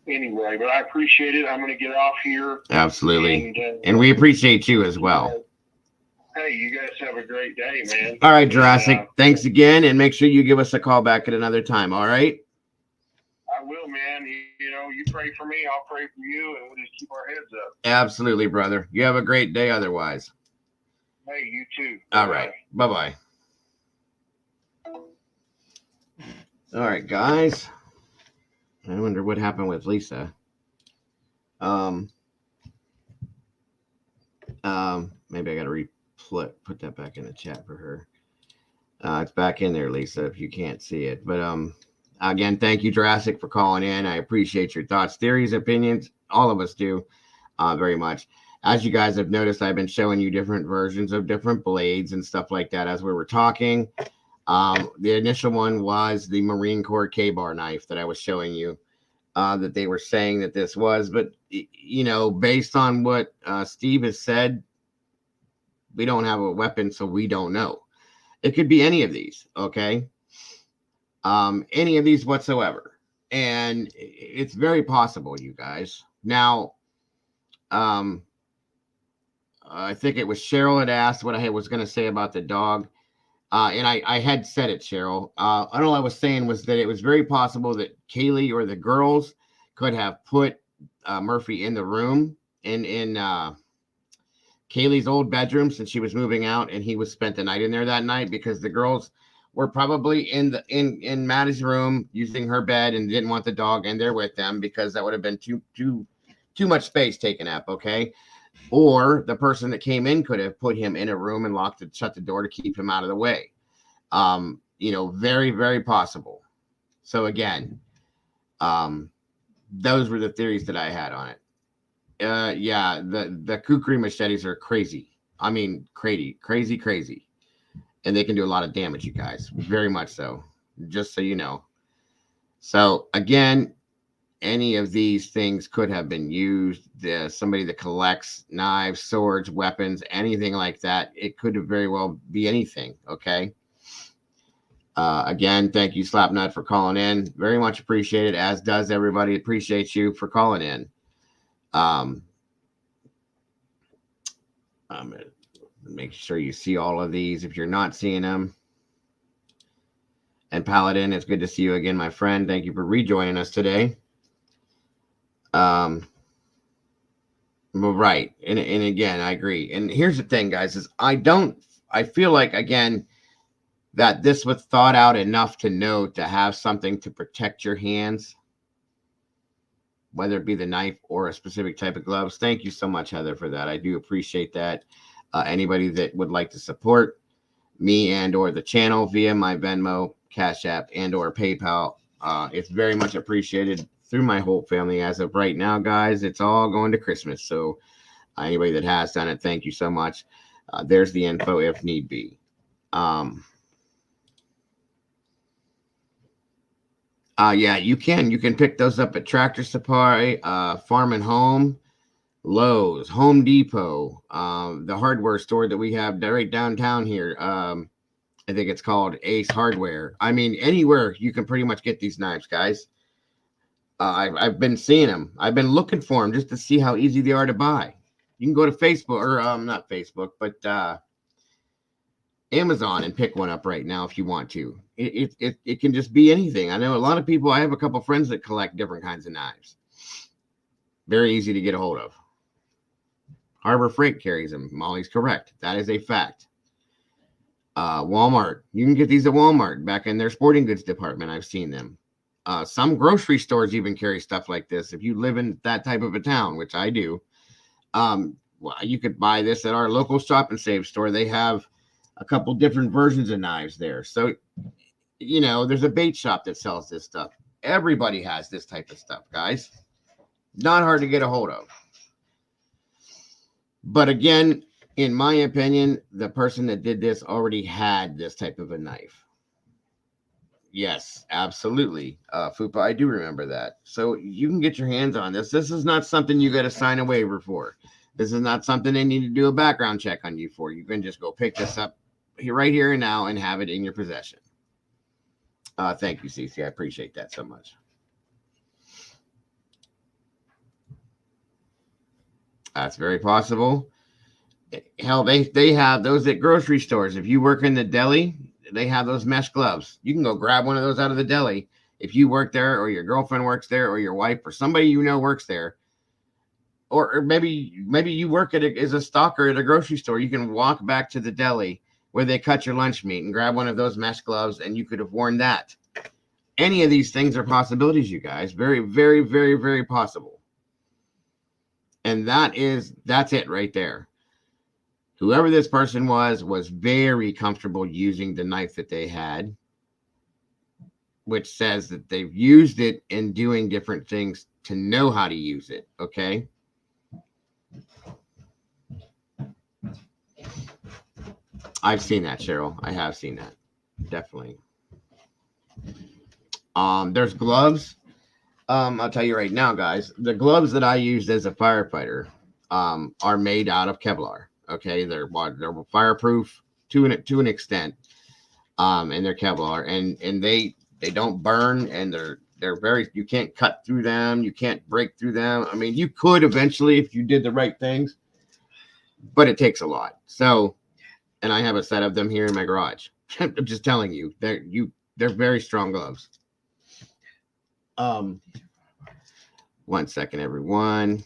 anyway, but I appreciate it. I'm going to get off here. Absolutely. And we appreciate you as well. Hey, you guys have a great day, man. All right, Jurassic. Thanks again. And make sure you give us a call back at another time. All right. I will, man. You pray for me. I'll pray for you. And we'll just keep our heads up. Absolutely, brother. You have a great day otherwise. Hey, you too. All right. Bye-bye. All right, guys. I wonder what happened with Lisa. Maybe I got to put that back in the chat for her. It's back in there, Lisa, if you can't see it. But again, thank you, Jurassic, for calling in. I appreciate your thoughts, theories, opinions. All of us do very much. As you guys have noticed, I've been showing you different versions of different blades and stuff like that as we were talking. The initial one was the Marine Corps K-bar knife that I was showing you, that they were saying that this was. But, you know, based on what Steve has said, we don't have a weapon, so we don't know. It could be any of these, okay? Any of these whatsoever. And it's very possible, you guys. Now, I think it was Cheryl had asked what I was going to say about the dog. And I had said it, Cheryl. All I was saying was that it was very possible that Kaylee or the girls could have put Murphy in the room in Kaylee's old bedroom since she was moving out, and he was spent the night in there that night because the girls were probably in Maddie's room using her bed and didn't want the dog in there with them because that would have been too much space taken up. Okay. Or the person that came in could have put him in a room and shut the door to keep him out of the way. You know, very, very possible. So again, those were the theories that I had on it. Yeah, the kukri machetes are crazy. I mean, crazy. And they can do a lot of damage, you guys. Very much so. Just so you know. So again, any of these things could have been used. Somebody that collects knives, swords, weapons, anything like that. It could have very well be anything. Okay. Again, thank you, Slapnut, for calling in. Very much appreciated, as does everybody. Appreciate you for calling in. I'm gonna make sure you see all of these if you're not seeing them. And Paladin, it's good to see you again, my friend. Thank you for rejoining us today. Right. And again, I agree. And here's the thing, guys, is I feel like, again, that this was thought out enough to know to have something to protect your hands, whether it be the knife or a specific type of gloves. Thank you so much, Heather, for that. I do appreciate that. Anybody that would like to support me and or the channel via my Venmo, Cash App, and or PayPal, it's very much appreciated through my whole family. As of right now, guys, it's all going to Christmas. So anybody that has done it, thank you so much. There's the info if need be. Yeah, you can pick those up at Tractor Supply, Farm and Home, Lowe's, Home Depot, the hardware store that we have right downtown here. I think it's called Ace Hardware. I mean, anywhere you can pretty much get these knives, guys. I've been seeing them. I've been looking for them just to see how easy they are to buy. You can go to Facebook, or not Facebook, but Amazon, and pick one up right now if you want to. It can just be anything. I know a lot of people. I have a couple friends that collect different kinds of knives. Very easy to get a hold of. Harbor Freight carries them. Molly's correct. That is a fact. Walmart. You can get these at Walmart, back in their sporting goods department. I've seen them. Some grocery stores even carry stuff like this. If you live in that type of a town, which I do, well, you could buy this at our local Shop and Save store. They have a couple different versions of knives there. So, you know, there's a bait shop that sells this stuff. Everybody has this type of stuff, guys. Not hard to get a hold of. But again, in my opinion, the person that did this already had this type of a knife. Yes, absolutely. Fupa, I do remember that. So you can get your hands on this. This is not something you got to sign a waiver for. This is not something they need to do a background check on you for. You can just go pick this up right here and now and have it in your possession. Thank you, Cece. I appreciate that so much. That's very possible. Hell, they have those at grocery stores. If you work in the deli, they have those mesh gloves. You can go grab one of those out of the deli. If you work there, or your girlfriend works there, or your wife, or somebody you know works there, or maybe you work as a stalker at a grocery store, you can walk back to the deli where they cut your lunch meat and grab one of those mesh gloves, and you could have worn that any of these things are possibilities, you guys. Very, very, very, very possible. And that's it right there. Whoever this person was very comfortable using the knife that they had, which says that they've used it in doing different things to know how to use it. Okay. I've seen that, Cheryl. I have seen that. Definitely. There's gloves. I'll tell you right now, guys, the gloves that I used as a firefighter are made out of Kevlar. Okay, they're fireproof to an extent, and they're Kevlar, and they don't burn, and they're very, you can't cut through them, you can't break through them. I mean, you could eventually if you did the right things, but it takes a lot. So, and I have a set of them here in my garage. I'm just telling you, they're very strong gloves. 1 second, everyone.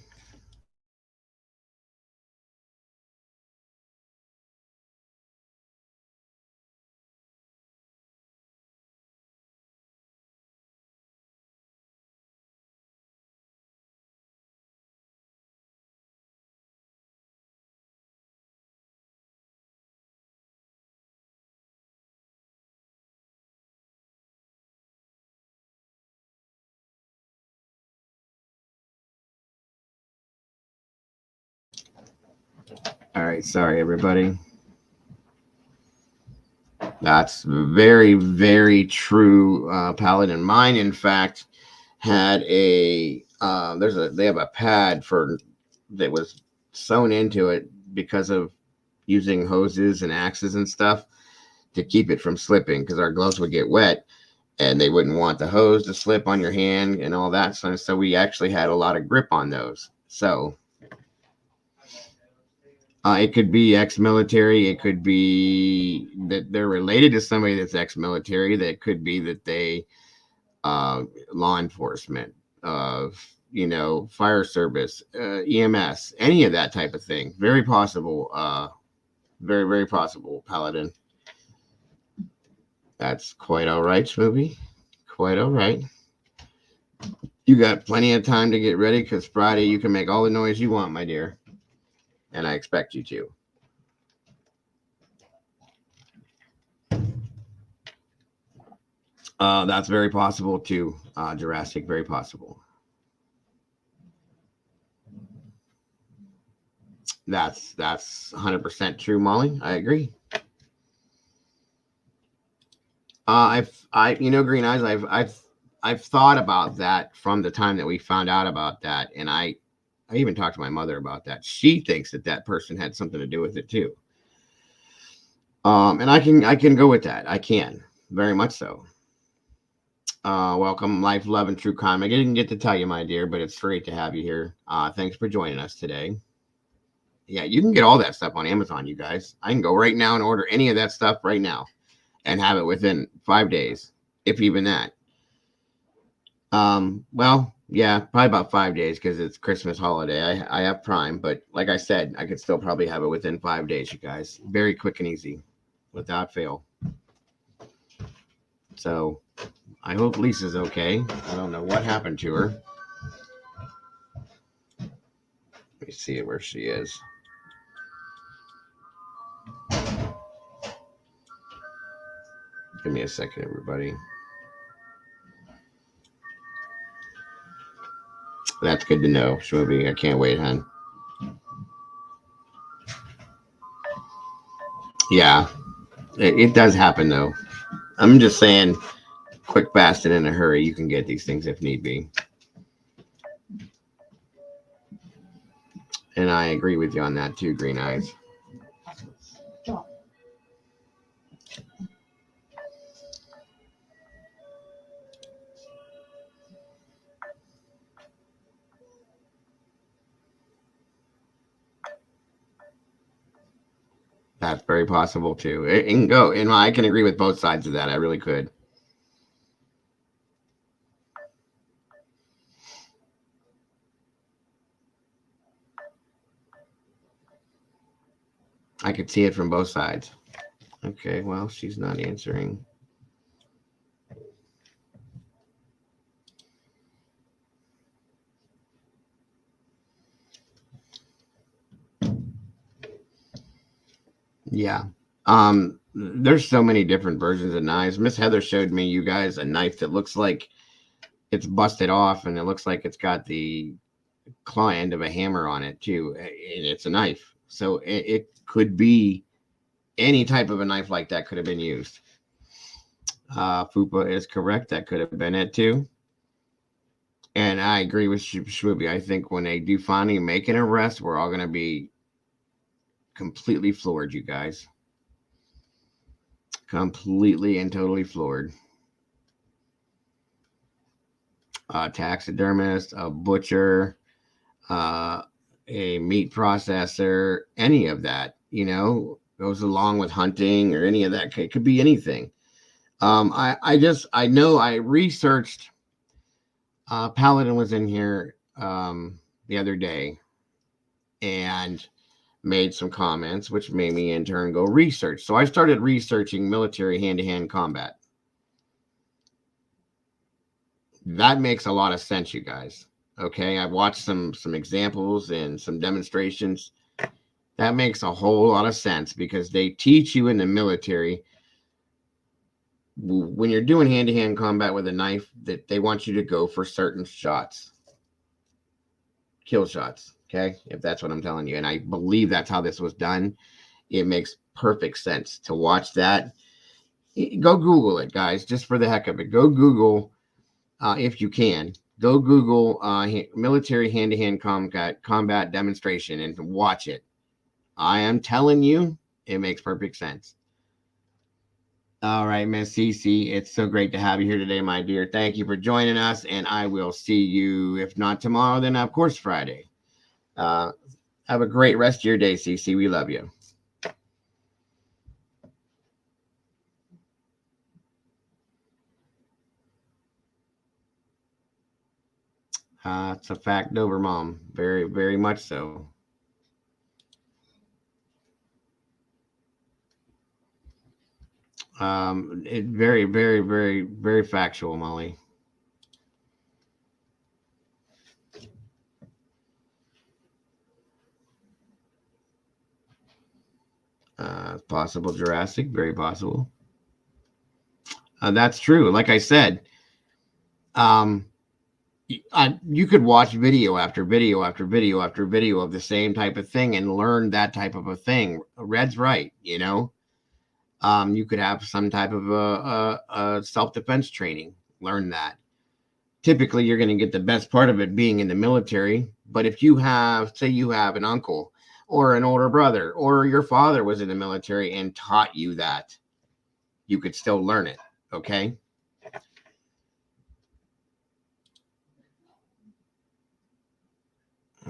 All right, sorry, everybody. That's very, very true, Paladin. Mine, in fact, had a they have a pad that was sewn into it because of using hoses and axes and stuff to keep it from slipping, because our gloves would get wet and they wouldn't want the hose to slip on your hand and all that. So we actually had a lot of grip on those. So it could be ex-military. It could be that they're related to somebody that's ex-military. That could be that they, law enforcement, fire service, EMS, any of that type of thing. Very possible. Very, very possible, Paladin. That's quite all right, Smoothie. Quite all right. You got plenty of time to get ready, because Friday you can make all the noise you want, my dear. And I expect you to. That's very possible too, Jurassic. Very possible. That's 100% true, Molly. I agree. Green Eyes. I've thought about that from the time that we found out about that, and I even talked to my mother about that. She thinks that person had something to do with it too. And I can go with that. I can, very much so. Welcome, Life, Love, and True Comic. I didn't get to tell you, my dear, but it's great to have you here. Thanks for joining us today. Yeah, you can get all that stuff on Amazon, you guys. I can go right now and order any of that stuff right now and have it within 5 days, if even that. Well, yeah, probably about 5 days, because it's Christmas holiday. I have Prime, but like I said, I could still probably have it within 5 days, you guys. Very quick and easy, without fail. So I hope Lisa's okay. I don't know what happened to her. Let me see where she is. Give me a second, everybody. That's good to know, Shmoobie. I can't wait, hon. Yeah, it does happen, though. I'm just saying, quick, fast, and in a hurry, you can get these things if need be. And I agree with you on that, too, Green Eyes. That's very possible, too. It can go. And I can agree with both sides of that. I really could. I could see it from both sides. Okay, well, she's not answering. Yeah. There's so many different versions of knives. Miss Heather showed me, you guys, a knife that looks like it's busted off and it looks like it's got the claw end of a hammer on it too. And it's a knife. So it could be any type of a knife like that could have been used. Fupa is correct. That could have been it too. And I agree with Shwooby. I think when they do finally make an arrest, we're all going to be completely floored, you guys. Completely and totally floored. A taxidermist, a butcher, a meat processor, any of that, goes along with hunting or any of that. It could be anything. I know I researched. Paladin was in here the other day and made some comments, which made me in turn go research. So I started researching military hand-to-hand combat. That makes a lot of sense, you guys. Okay, I've watched some examples and some demonstrations. That makes a whole lot of sense because they teach you in the military when you're doing hand-to-hand combat with a knife that they want you to go for certain shots, kill shots. Okay, if that's what I'm telling you, and I believe that's how this was done. It makes perfect sense to watch that. Go Google it, guys, just for the heck of it. Go Google, if you can. Go Google military hand-to-hand combat demonstration and watch it. I am telling you, it makes perfect sense. All right, Miss Cece, it's so great to have you here today, my dear. Thank you for joining us, and I will see you, if not tomorrow, then of course Friday. Have a great rest of your day, Cece. We love you. It's a fact over, Mom. Very, very much so. It very, very, very, very factual, Molly. Possible Jurassic, very possible. That's true. Like I said, you could watch video after video after video after video of the same type of thing and learn that type of a thing. Red's right, you could have some type of a self-defense training, learn that. Typically, you're going to get the best part of it being in the military. But if you have, say you have an uncle or an older brother or your father was in the military and taught you that, you could still learn it, okay?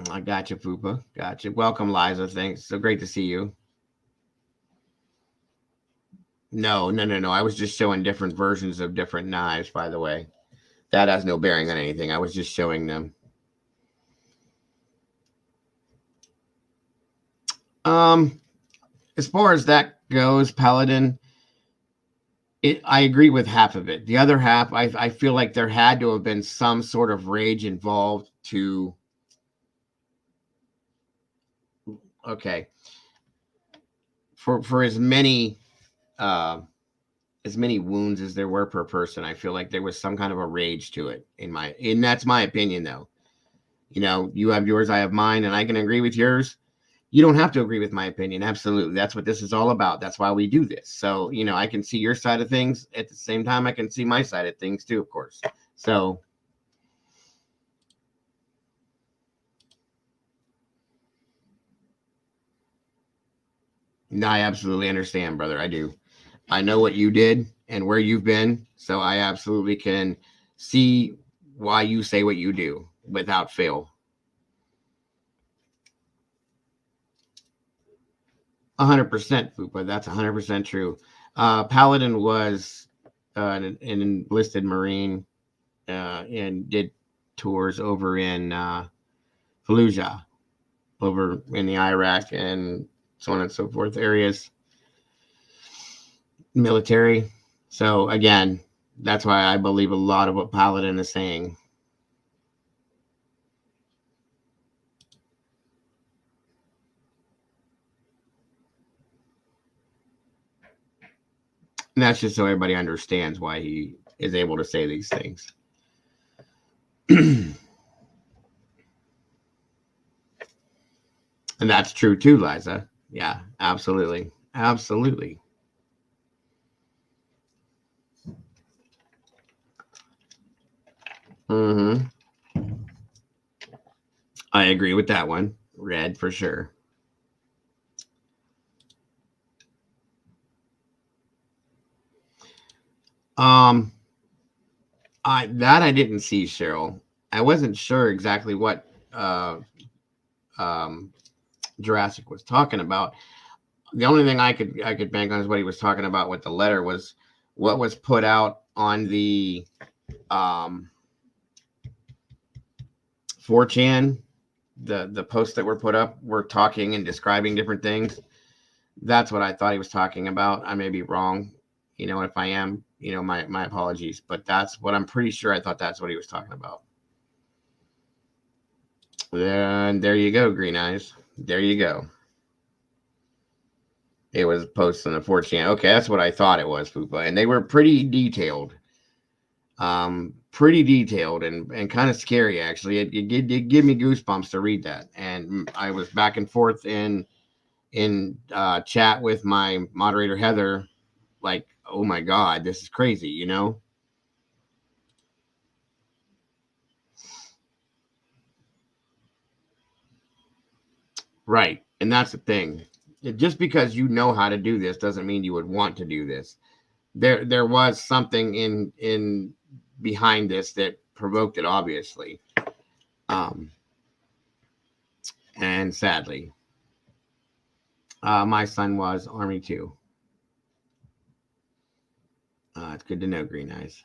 I got you, Fupa. Got you. Welcome, Liza. Thanks. So great to see you. No. I was just showing different versions of different knives, by the way. That has no bearing on anything. I was just showing them. As far as that goes, Paladin, I agree with half of it. The other half, I feel like there had to have been some sort of rage involved to. Okay. For as many wounds as there were per person, I feel like there was some kind of a rage to it and that's my opinion though. You have yours, I have mine, and I can agree with yours. You don't have to agree with my opinion. Absolutely. That's what this is all about. That's why we do this. So, I can see your side of things. At the same time, I can see my side of things too, of course. So I absolutely understand, brother. I do. I know what you did and where you've been. So I absolutely can see why you say what you do without fail. 100%, Fupa. That's 100% true. Paladin was an enlisted Marine and did tours over in Fallujah, over in the Iraq and so on and so forth areas, military. So again, that's why I believe a lot of what Paladin is saying. And that's just so everybody understands why he is able to say these things. And that's true too, Liza. Yeah, absolutely. Absolutely. Mm-hmm. I agree with that one. Red for sure. I didn't see, Cheryl. I wasn't sure exactly what um Jurassic was talking about. The only thing I could bank on is what he was talking about with the letter was what was put out on the 4chan, the posts that were put up were talking and describing different things. That's what I thought he was talking about. I may be wrong. If I am, my apologies. But that's what I'm pretty sure. I thought that's what he was talking about. Then there you go, Green Eyes. There you go. It was posted on the 4chan. Okay, that's what I thought it was, Fupa. And they were pretty detailed. Pretty detailed and kind of scary, actually. It gave me goosebumps to read that. And I was back and forth in chat with my moderator, Heather, like, oh my God, this is crazy, Right. And that's the thing. Just because you know how to do this doesn't mean you would want to do this. There was something in behind this that provoked it, obviously. And sadly, my son was Army too. It's good to know, Green Eyes.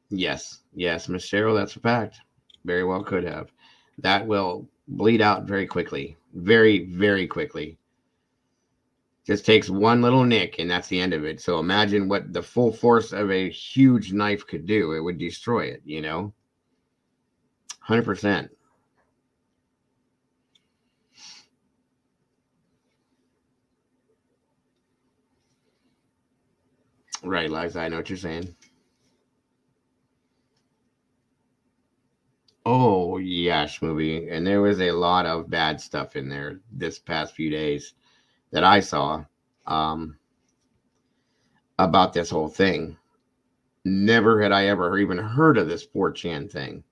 Yes, Miss Cheryl, that's a fact. Very well could have. That will bleed out very quickly. Very, very quickly. Just takes one little nick and that's the end of it. So imagine what the full force of a huge knife could do. It would destroy it, 100%. Right, Liza, I know what you're saying. Oh, yeah, movie. And there was a lot of bad stuff in there this past few days that I saw about this whole thing. Never had I ever even heard of this 4chan thing.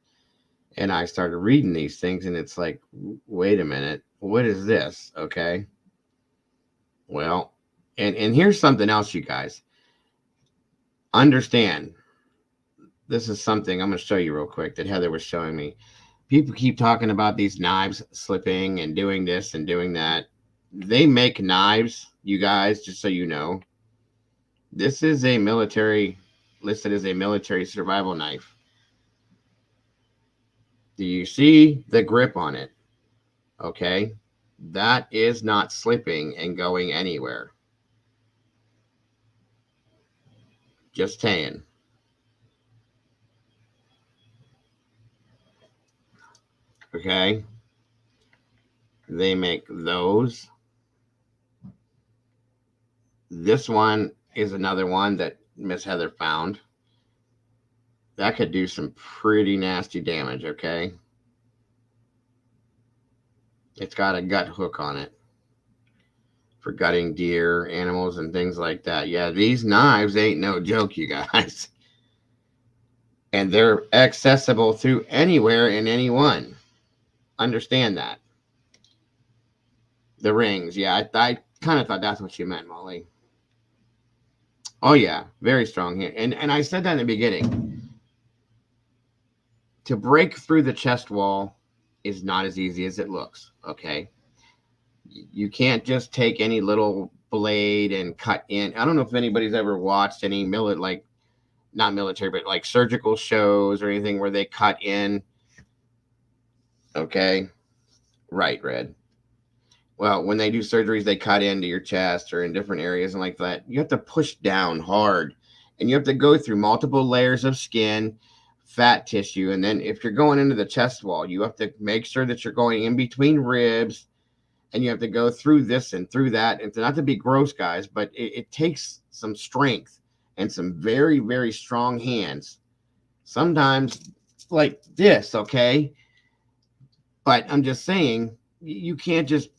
And I started reading these things, and it's like, wait a minute, what is this? Okay. Well, and here's something else, you guys. Understand, this is something I'm going to show you real quick that Heather was showing me. People keep talking about these knives slipping and doing this and doing that. They make knives, you guys, just so you know. This is a listed as a military survival knife. Do you see the grip on it? Okay. That is not slipping and going anywhere. Just saying. Okay. They make those. This one is another one that Miss Heather found. That could do some pretty nasty damage, okay? It's got a gut hook on it for gutting deer, animals, and things like that. Yeah, these knives ain't no joke, you guys. And they're accessible through anywhere and anyone. Understand that. The rings, yeah, I kind of thought that's what you meant, Molly. Oh, yeah, very strong here. And I said that in the beginning. To break through the chest wall is not as easy as it looks, okay? You can't just take any little blade and cut in. I don't know if anybody's ever watched any not military, but like surgical shows or anything where they cut in. Okay. Right, Red. Well, when they do surgeries, they cut into your chest or in different areas and like that. You have to push down hard and you have to go through multiple layers of skin fat tissue. And then if you're going into the chest wall, you have to make sure that you're going in between ribs, and you have to go through this and through that. And not to be gross, guys, but it takes some strength and some very, very strong hands. Sometimes like this, okay? But I'm just saying, you can't just,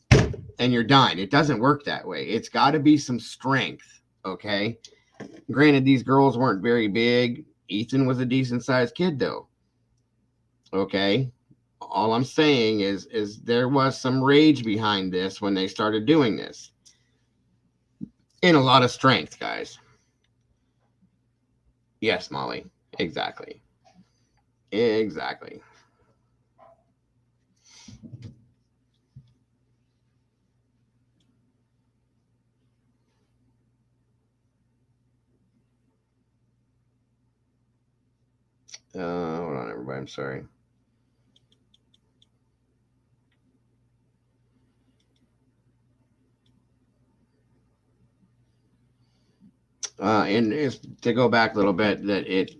and you're done. It doesn't work that way. It's got to be some strength, okay? Granted, these girls weren't very big. Ethan was a decent sized kid, though. Okay? All I'm saying is there was some rage behind this when they started doing this. And a lot of strength, guys. Yes, Molly. Exactly. Exactly. Hold on, everybody. I'm sorry. And to go back a little bit, that it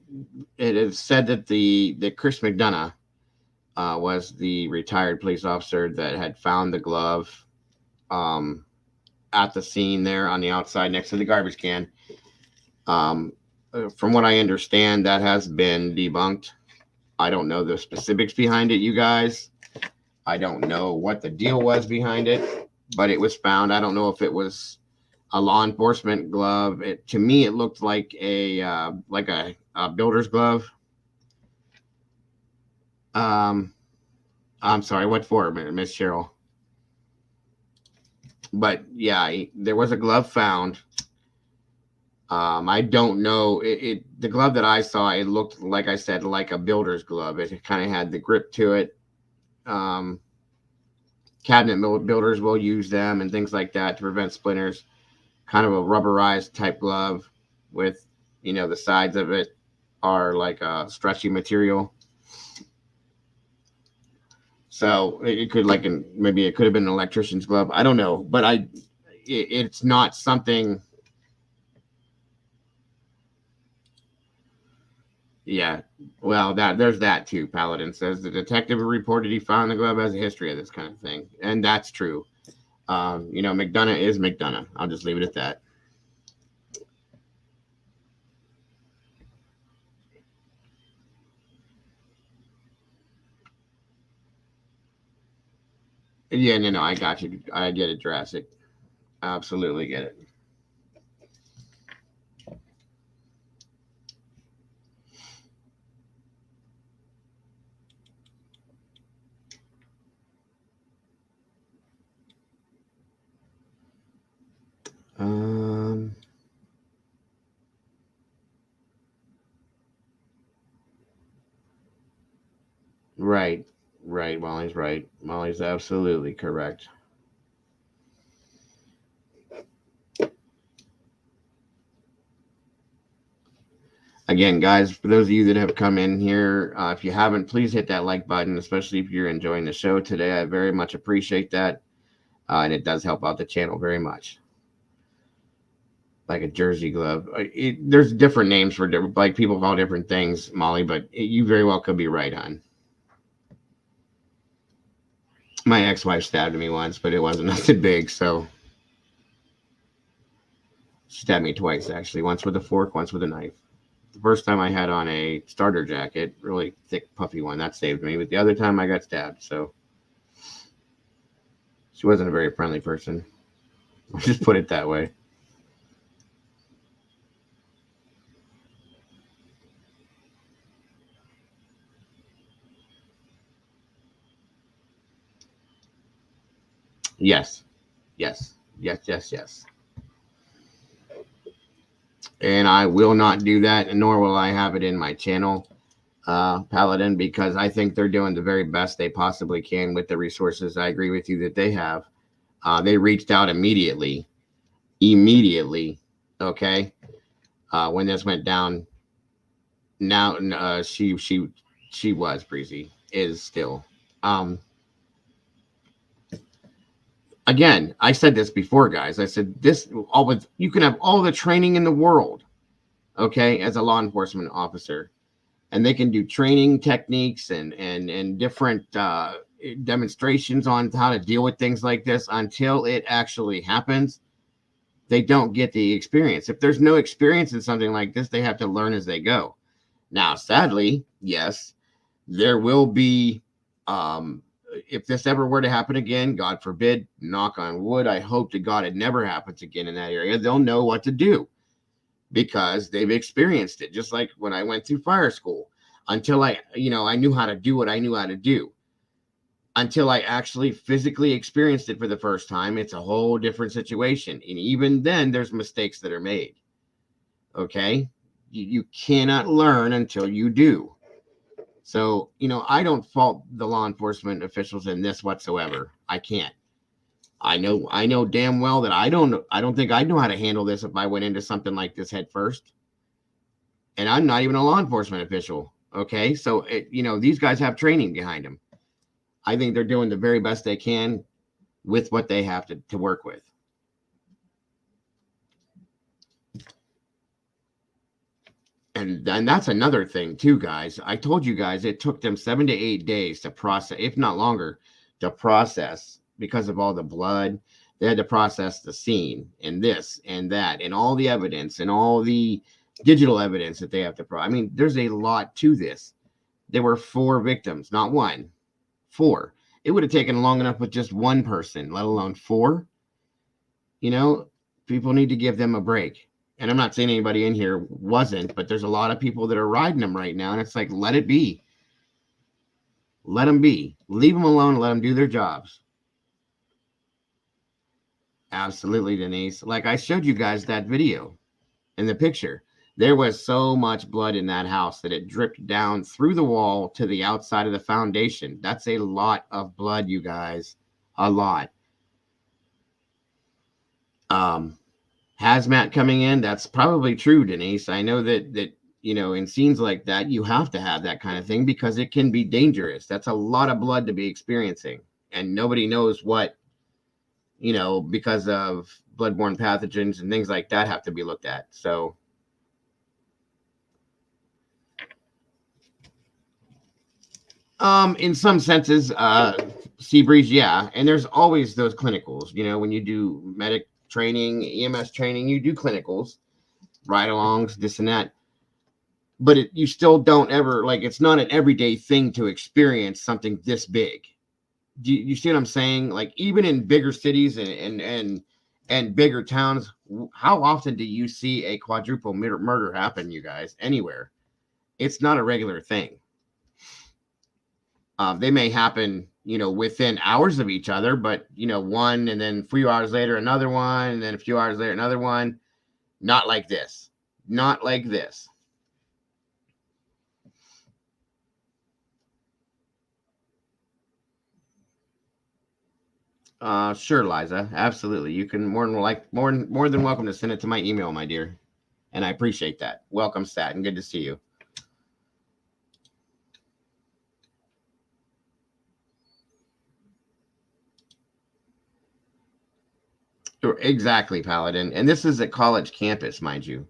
is said that that Chris McDonough was the retired police officer that had found the glove at the scene there on the outside next to the garbage can. From what I understand, that has been debunked. I don't know the specifics behind it, you guys. I don't know what the deal was behind it, but it was found. I don't know if it was a law enforcement glove. To me, it looked like a builder's glove. I'm sorry, what for, Miss Cheryl? But yeah, there was a glove found. I don't know. The glove that I saw, it looked, like I said, like a builder's glove. It kind of had the grip to it. Cabinet builders will use them and things like that to prevent splinters. Kind of a rubberized type glove with, the sides of it are like a stretchy material. So it could maybe it could have been an electrician's glove. I don't know, but it's not something. Yeah, well, there's that too. Paladin says the detective reported he found the glove has a history of this kind of thing, and that's true. McDonough is McDonough. I'll just leave it at that. Yeah, no, I got you. I get it, Jurassic. I absolutely get it. Right. Molly's right. Molly's absolutely correct. Again, guys, for those of you that have come in here, if you haven't, please hit that like button, especially if you're enjoying the show today. I very much appreciate that. And it does help out the channel very much. Like a jersey glove. There's different names for different, like people call different things, Molly, but you very well could be right, hon. My ex-wife stabbed me once, but it wasn't nothing big, so. She stabbed me twice, actually. Once with a fork, once with a knife. The first time I had on a starter jacket, really thick, puffy one, that saved me. But the other time I got stabbed, so. She wasn't a very friendly person. I'll just put it that way. Yes. And I will not do that, nor will I have it in my channel, Paladin, because I think they're doing the very best they possibly can with the resources. I agree with you that they have. They reached out immediately, okay, when this went down. Now, she was Breezy, is still. Again, I said this before, guys. I said you can have all the training in the world, okay, as a law enforcement officer, and they can do training techniques and different demonstrations on how to deal with things like this. Until it actually happens, they don't get the experience. If there's no experience in something like this, they have to learn as they go. Now, sadly, yes, there will be, if this ever were to happen again, God forbid, knock on wood, I hope to God it never happens again in that area. They'll know what to do because they've experienced it. Just like when I went through fire school, until I knew how to do what I knew how to do. Until I actually physically experienced it for the first time, it's a whole different situation. And even then, there's mistakes that are made. Okay? You cannot learn until you do. So, I don't fault the law enforcement officials in this whatsoever. I can't. I know damn well that I don't think I'd know how to handle this if I went into something like this head first. And I'm not even a law enforcement official. Okay? So, these guys have training behind them. I think they're doing the very best they can with what they have to work with. And that's another thing too, guys. I told you guys it took them 7 to 8 days to process, if not longer, to process because of all the blood. They had to process the scene and this and that and all the evidence and all the digital evidence that they have to I mean, there's a lot to this. There were 4 victims, not 1. 4. It would have taken long enough with just 1 person, let alone 4. People need to give them a break. And I'm not saying anybody in here wasn't, but there's a lot of people that are riding them right now. And it's like, let it be. Let them be. Leave them alone and let them do their jobs. Absolutely, Denise. Like I showed you guys that video in the picture. There was so much blood in that house that it dripped down through the wall to the outside of the foundation. That's a lot of blood, you guys. A lot. Hazmat coming in, that's probably true, Denise. I know that in scenes like that, you have to have that kind of thing because it can be dangerous. That's a lot of blood to be experiencing. And nobody knows what, because of bloodborne pathogens and things like that have to be looked at. So, in some senses, Seabreeze, yeah. And there's always those clinicals, when you do medic training, EMS training, you do clinicals, ride-alongs, this and that. But you still don't ever, it's not an everyday thing to experience something this big. Do you see what I'm saying? Like, even in bigger cities and bigger towns, how often do you see a quadruple murder happen, you guys, anywhere? It's not a regular thing. They may happen, within hours of each other, but, one and then a few hours later, another one, and then a few hours later, another one. Not like this. Not like this. Sure, Liza. Absolutely. You can more than welcome to send it to my email, my dear. And I appreciate that. Welcome, Satin. Good to see you. Exactly, Paladin. And this is a college campus, mind you.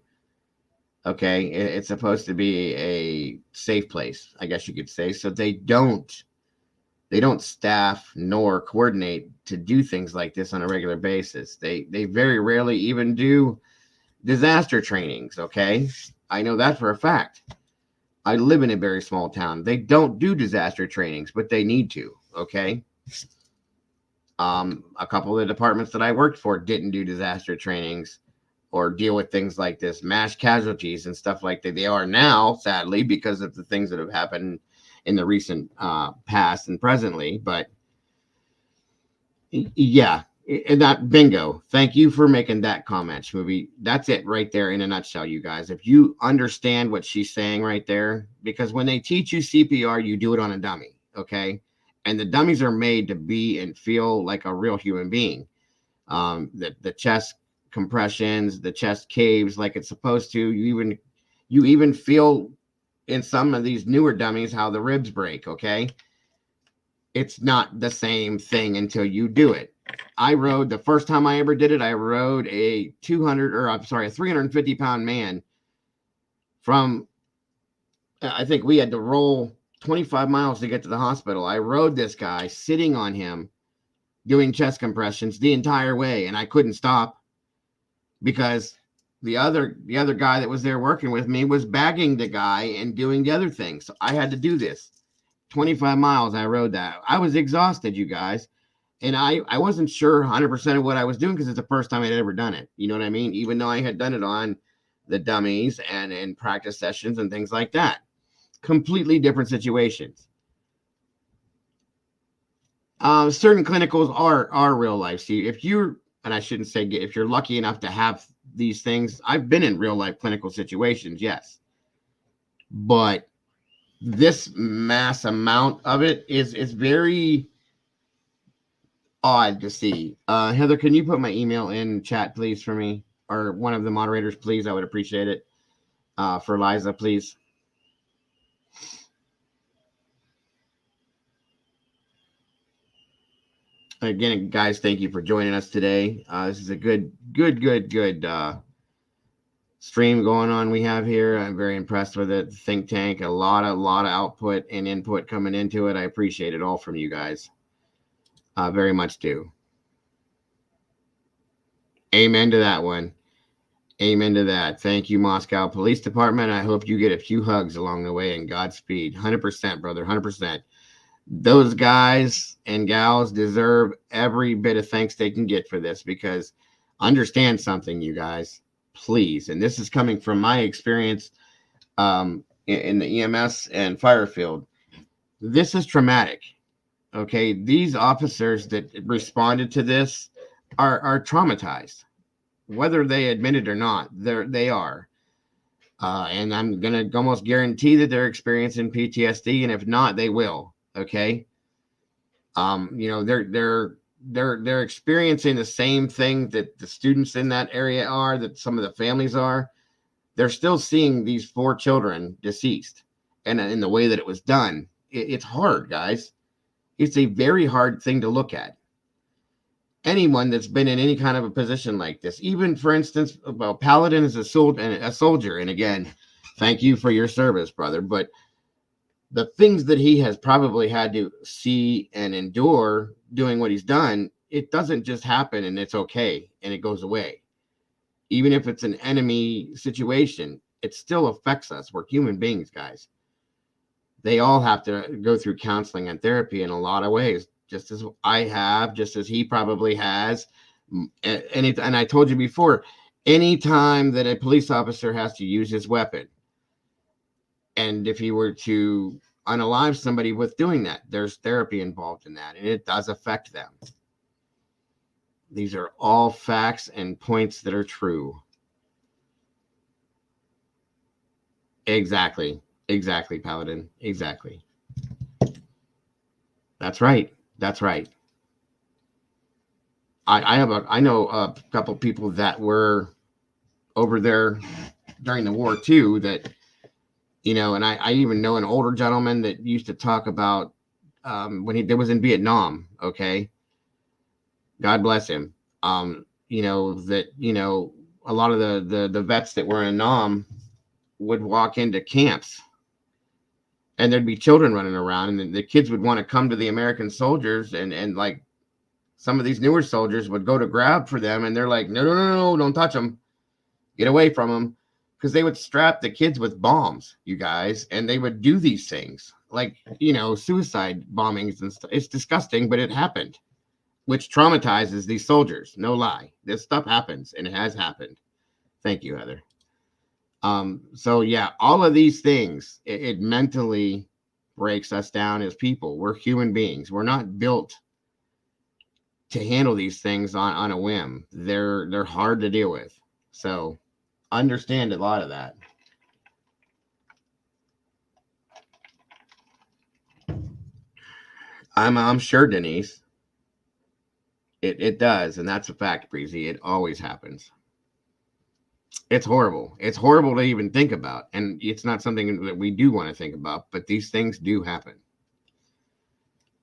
Okay, it's supposed to be a safe place, I guess you could say. So they don't staff nor coordinate to do things like this on a regular basis. They very rarely even do disaster trainings. Okay, I know that for a fact. I live in a very small town. They don't do disaster trainings, but they need to. Okay. A couple of the departments that I worked for didn't do disaster trainings or deal with things like this, mass casualties and stuff like that. They are now, sadly, because of the things that have happened in the recent past and presently. But yeah, and that bingo. Thank you for making that comment, Shmovie. That's it right there in a nutshell, you guys. If you understand what she's saying right there, because when they teach you CPR, you do it on a dummy, okay? And the dummies are made to be and feel like a real human being. The chest compressions, the chest caves like it's supposed to. You even feel in some of these newer dummies how the ribs break, okay? It's not the same thing until you do it. The first time I ever did it, I rode a 350-pound man from I think we had to roll 25 miles to get to the hospital. I rode this guy sitting on him doing chest compressions the entire way, and I couldn't stop because the other guy that was there working with me was bagging the guy and doing the other thing. So I had to do this. 25 miles I rode that. I was exhausted, you guys. And I wasn't sure 100% of what I was doing because it's the first time I'd ever done it. You know what I mean? Even though I had done it on the dummies and in practice sessions and things like that. Completely different situations. Certain clinicals are real life. See, if you're, and I shouldn't say if you're lucky enough to have these things, I've been in real life clinical situations, yes. But this mass amount of it is very odd to see. Heather, can you put my email in chat, please, for me? Or one of the moderators, please? I would appreciate it. For Liza, please. Again, guys, thank you for joining us today. This is a good stream going on we have here. I'm very impressed with it. Think tank, a lot of output and input coming into it. I appreciate it all from you guys. Very much do. Amen to that one. Amen to that. Thank you, Moscow Police Department. I hope you get a few hugs along the way and Godspeed. 100%, brother, 100%. Those guys and gals deserve every bit of thanks they can get for this, because understand something, you guys, please. And this is coming from my experience in the EMS and fire field. This is traumatic. Okay. These officers that responded to this are traumatized, whether they admit it or not. They are. And I'm going to almost guarantee that they're experiencing PTSD. And if not, they will. Okay. You know, they're experiencing the same thing that the students in that area are, that some of the families are. They're still seeing these 4 children deceased, and in the way that it was done, it's hard, guys. It's a very hard thing to look at. Anyone that's been in any kind of a position like this, even for instance, well, Paladin is a soldier, and again, thank you for your service, brother. But the things that he has probably had to see and endure doing what he's done, it doesn't just happen and it's okay and it goes away. Even if it's an enemy situation, it still affects us. We're human beings, guys. They all have to go through counseling and therapy in a lot of ways, just as I have, just as he probably has. And I told you before, anytime that a police officer has to use his weapon, and if he were to unalive somebody with doing that, there's therapy involved in that, and it does affect them. These are all facts and points that are true. Exactly, Paladin. Exactly. That's right. I know a couple people that were over there during the war too, that, you know, and I even know an older gentleman that used to talk about when he was in Vietnam. Okay. God bless him. You know, that, you know, a lot of the vets that were in Nam would walk into camps and there'd be children running around, and the kids would want to come to the American soldiers, and like some of these newer soldiers would go to grab for them, and they're like, no, don't touch them. Get away from them. Because they would strap the kids with bombs, you guys, and they would do these things like, you know, suicide bombings and stuff. It's disgusting, but it happened, which traumatizes these soldiers. No lie. This stuff happens, and it has happened. Thank you, Heather. So yeah, all of these things, it mentally breaks us down as people. We're human beings. We're not built to handle these things on a whim. They're hard to deal with. So understand a lot of that. I'm sure, Denise. It does, and that's a fact, Breezy. It always happens. It's horrible. It's horrible to even think about, and it's not something that we do want to think about, but these things do happen.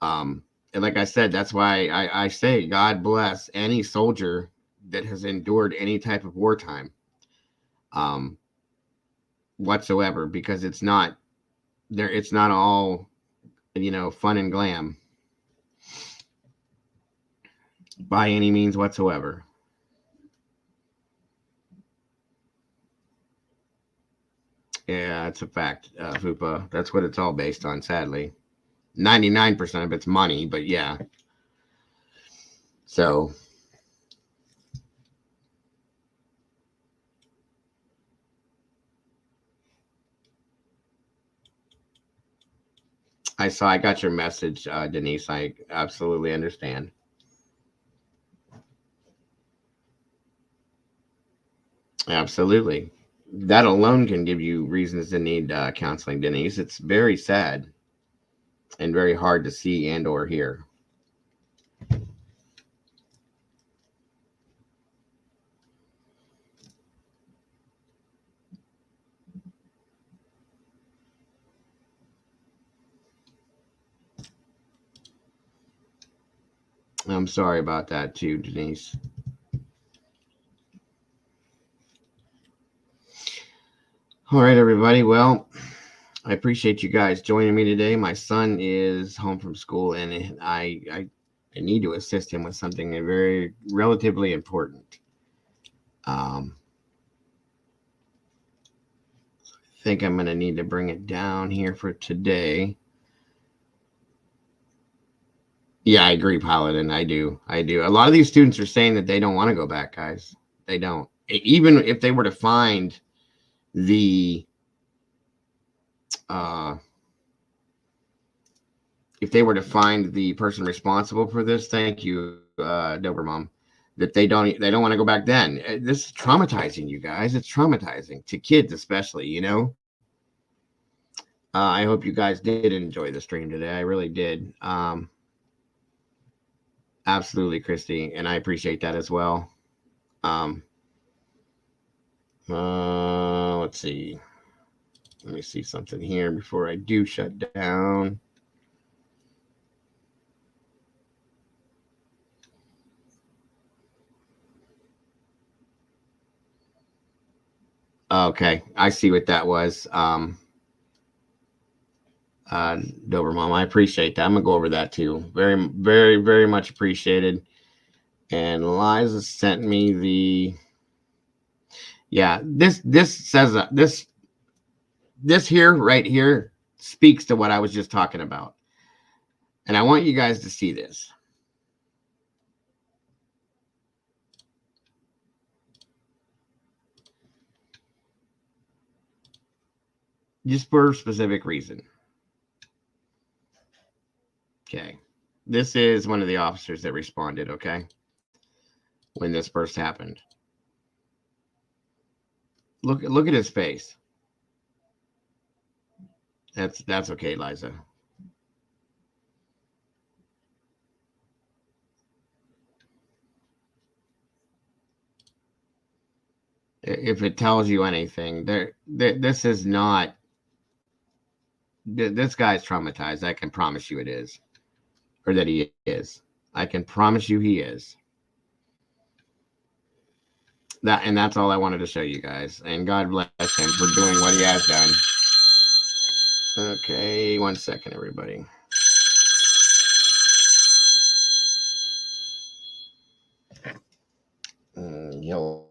And like I said, that's why I say God bless any soldier that has endured any type of wartime whatsoever, because it's not it's not all, fun and glam by any means whatsoever. Yeah, it's a fact, Fupa. That's what it's all based on, sadly. 99% of it's money, but yeah. So I got your message, Denise. I absolutely understand. Absolutely. That alone can give you reasons to need counseling, Denise. It's very sad and very hard to see and or hear. I'm sorry about that too, Denise. All right, everybody. Well, I appreciate you guys joining me today. My son is home from school, and I need to assist him with something very relatively important. I think I'm going to need to bring it down here for today. Yeah, I agree, Paladin. I do. A lot of these students are saying that they don't want to go back, guys. They don't. Even if they were to find the person responsible for this, thank you, Dobermom, that they don't want to go back then. This is traumatizing, you guys. It's traumatizing to kids, especially, I hope you guys did enjoy the stream today. I really did. Absolutely, Christy, and I appreciate that as well. Let's see. Let me see something here before I do shut down. Okay, I see what that was. Dobermom, I appreciate that. I'm gonna go over that too. Very, very, very much appreciated. And Liza sent me the. Yeah, this says this here right here speaks to what I was just talking about, and I want you guys to see this. Just for a specific reason. Okay. This is one of the officers that responded, okay? When this first happened. Look at his face. That's okay, Liza. If it tells you anything, this is not. This guy's traumatized. I can promise you it is, or that he is. I can promise you he is. That's all I wanted to show you guys. And God bless him for doing what he has done. Okay, 1 second, everybody. Hello.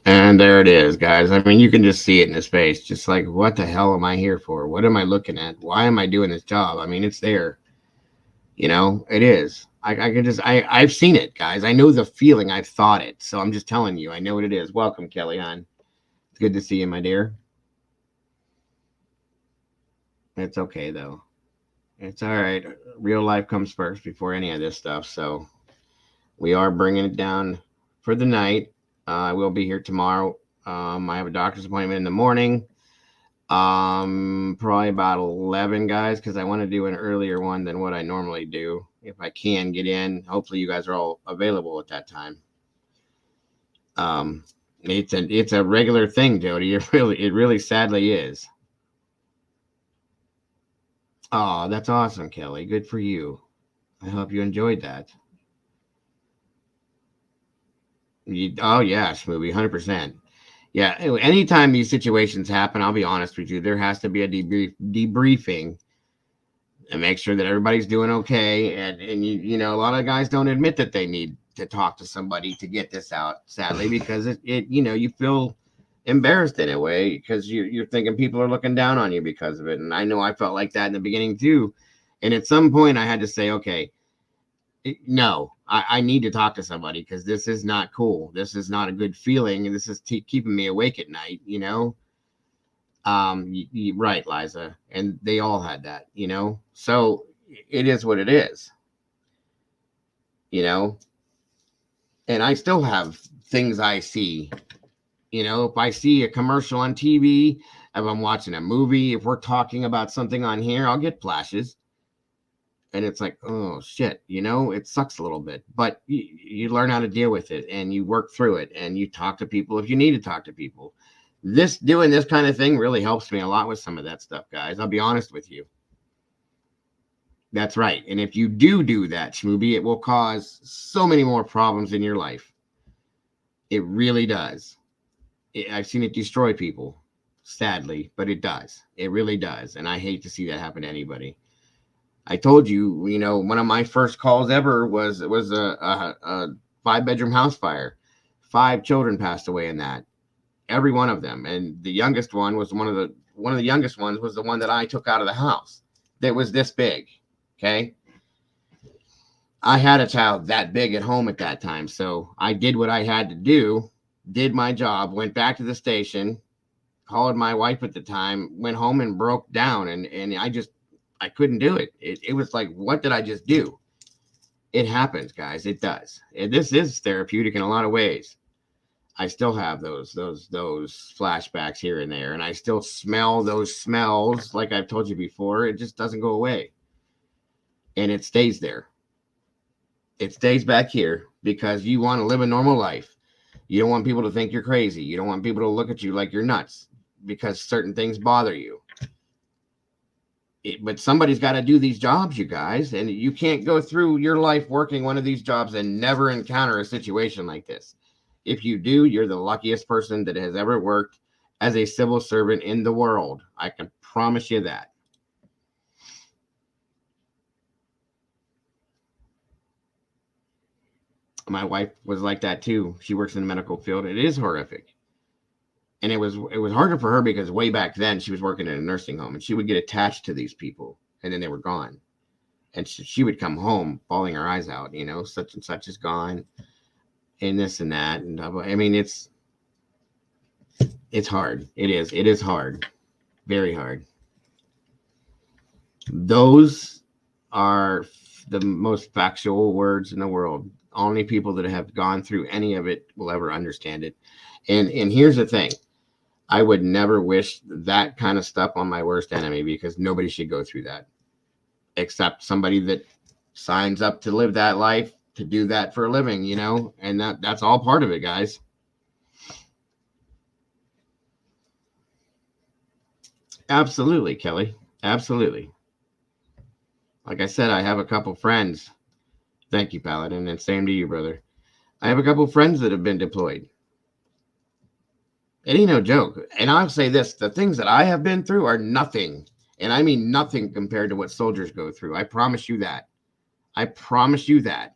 And there it is, guys. I mean, you can just see it in his face. Just like, what the hell am I here for? What am I looking at? Why am I doing this job? I mean, it's there. You know, it is. I can just, I've seen it, guys. I know the feeling. I've thought it. So I'm just telling you, I know what it is. Welcome, Kelly Hahn. It's good to see you, my dear. It's okay, though. It's all right. Real life comes first before any of this stuff. So we are bringing it down for the night. I will be here tomorrow. I have a doctor's appointment in the morning. Probably about 11, guys, because I want to do an earlier one than what I normally do. If I can get in, hopefully you guys are all available at that time. It's a regular thing, Jody. It really sadly is. Oh, that's awesome, Kelly. Good for you. I hope you enjoyed that. Oh yeah, Schmooby, 100%. Yeah, anytime these situations happen, I'll be honest with you, there has to be a debriefing and make sure that everybody's doing okay. And you know, a lot of guys don't admit that they need to talk to somebody to get this out, sadly, because it you know, you feel embarrassed in a way because you're thinking people are looking down on you because of it. And I know I felt like that in the beginning too. And at some point I had to say, okay, no, I need to talk to somebody because this is not cool. This is not a good feeling. And this is keeping me awake at night, you know? Right, Liza. And they all had that, you know? So it is what it is, you know? And I still have things I see, you know? If I see a commercial on TV, if I'm watching a movie, if we're talking about something on here, I'll get flashes. And it's like, oh shit, you know, it sucks a little bit, but you learn how to deal with it and you work through it and you talk to people if you need to talk to people. Doing this kind of thing really helps me a lot with some of that stuff, guys. I'll be honest with you. That's right. And if you do that, Schmooby, it will cause so many more problems in your life. It really does. I've seen it destroy people, sadly, but it does. It really does. And I hate to see that happen to anybody. I told you, you know, one of my first calls ever was a 5-bedroom house fire. 5 children passed away in that. Every one of them. And the youngest one was one of the youngest ones was the one that I took out of the house that was this big. Okay. I had a child that big at home at that time. So I did what I had to do, did my job, went back to the station, called my wife at the time, went home and broke down. And I couldn't do it. It was like, what did I just do? It happens, guys. It does. This is therapeutic in a lot of ways. I still have those flashbacks here and there, and I still smell those smells, like I've told you before. It just doesn't go away, and it stays there. It stays back here because you want to live a normal life. You don't want people to think you're crazy. You don't want people to look at you like you're nuts because certain things bother you. But somebody's got to do these jobs, you guys, and you can't go through your life working one of these jobs and never encounter a situation like this. If you do, you're the luckiest person that has ever worked as a civil servant in the world. I can promise you that. My wife was like that too. She works in the medical field. It is horrific. And it was harder for her because way back then she was working in a nursing home and she would get attached to these people and then they were gone. And she would come home bawling her eyes out, you know, such and such is gone and this and that. And I mean, it's hard. It is hard. Very hard. Those are the most factual words in the world. Only people that have gone through any of it will ever understand it. And here's the thing. I would never wish that kind of stuff on my worst enemy because nobody should go through that except somebody that signs up to live that life, to do that for a living, you know, and that's all part of it, guys. Absolutely, Kelly. Absolutely. Like I said, I have a couple friends. Thank you, Paladin, and same to you, brother. I have a couple friends that have been deployed. It ain't no joke. And I'll say this, the things that I have been through are nothing. And I mean nothing compared to what soldiers go through. I promise you that. I promise you that.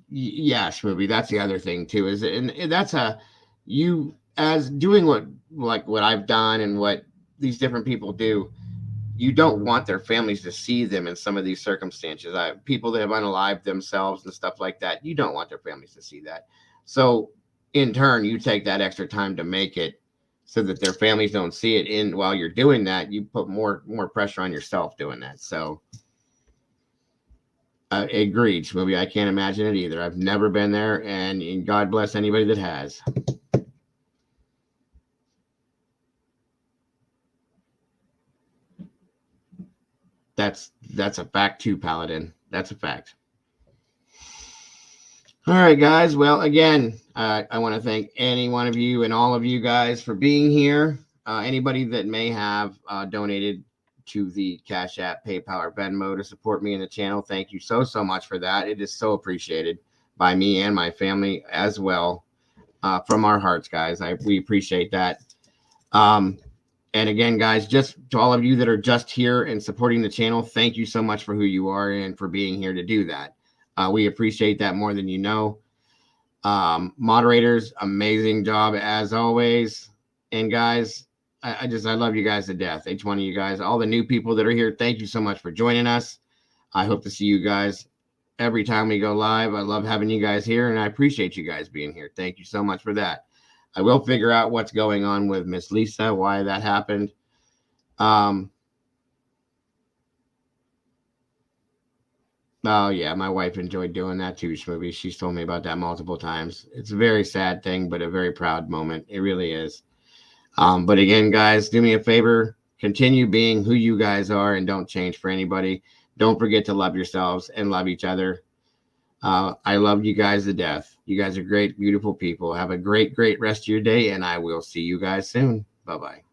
Yeah, Schmooby, that's the other thing too, is and that's you as doing what I've done and what these different people do. You don't want their families to see them in some of these circumstances. People that have unalived themselves and stuff like that, you don't want their families to see that. So in turn, you take that extra time to make it so that their families don't see it. And while you're doing that, you put more pressure on yourself doing that. So agreed, Schmooby. I can't imagine it either. I've never been there, and God bless anybody that has. That's a fact too, Paladin. That's a fact. All right, guys. Well, again, I want to thank any one of you and all of you guys for being here. Anybody that may have donated to the Cash App, PayPal, or Venmo to support me in the channel, thank you so much for that. It is so appreciated by me and my family as well. From our hearts, guys. We appreciate that. And again, guys, just to all of you that are just here and supporting the channel, thank you so much for who you are and for being here to do that. We appreciate that more than you know. Moderators, amazing job as always. And guys, I love you guys to death. Each one of you guys, all the new people that are here, thank you so much for joining us. I hope to see you guys every time we go live. I love having you guys here, and I appreciate you guys being here. Thank you so much for that. I will figure out what's going on with Miss Lisa, why that happened. Oh yeah, my wife enjoyed doing that too, Schmooby. She's told me about that multiple times. It's a very sad thing, but a very proud moment. It really is. But again, guys, do me a favor. Continue being who you guys are and don't change for anybody. Don't forget to love yourselves and love each other. I love you guys to death. You guys are great, beautiful people. Have a great rest of your day, and I will see you guys soon. Bye-bye.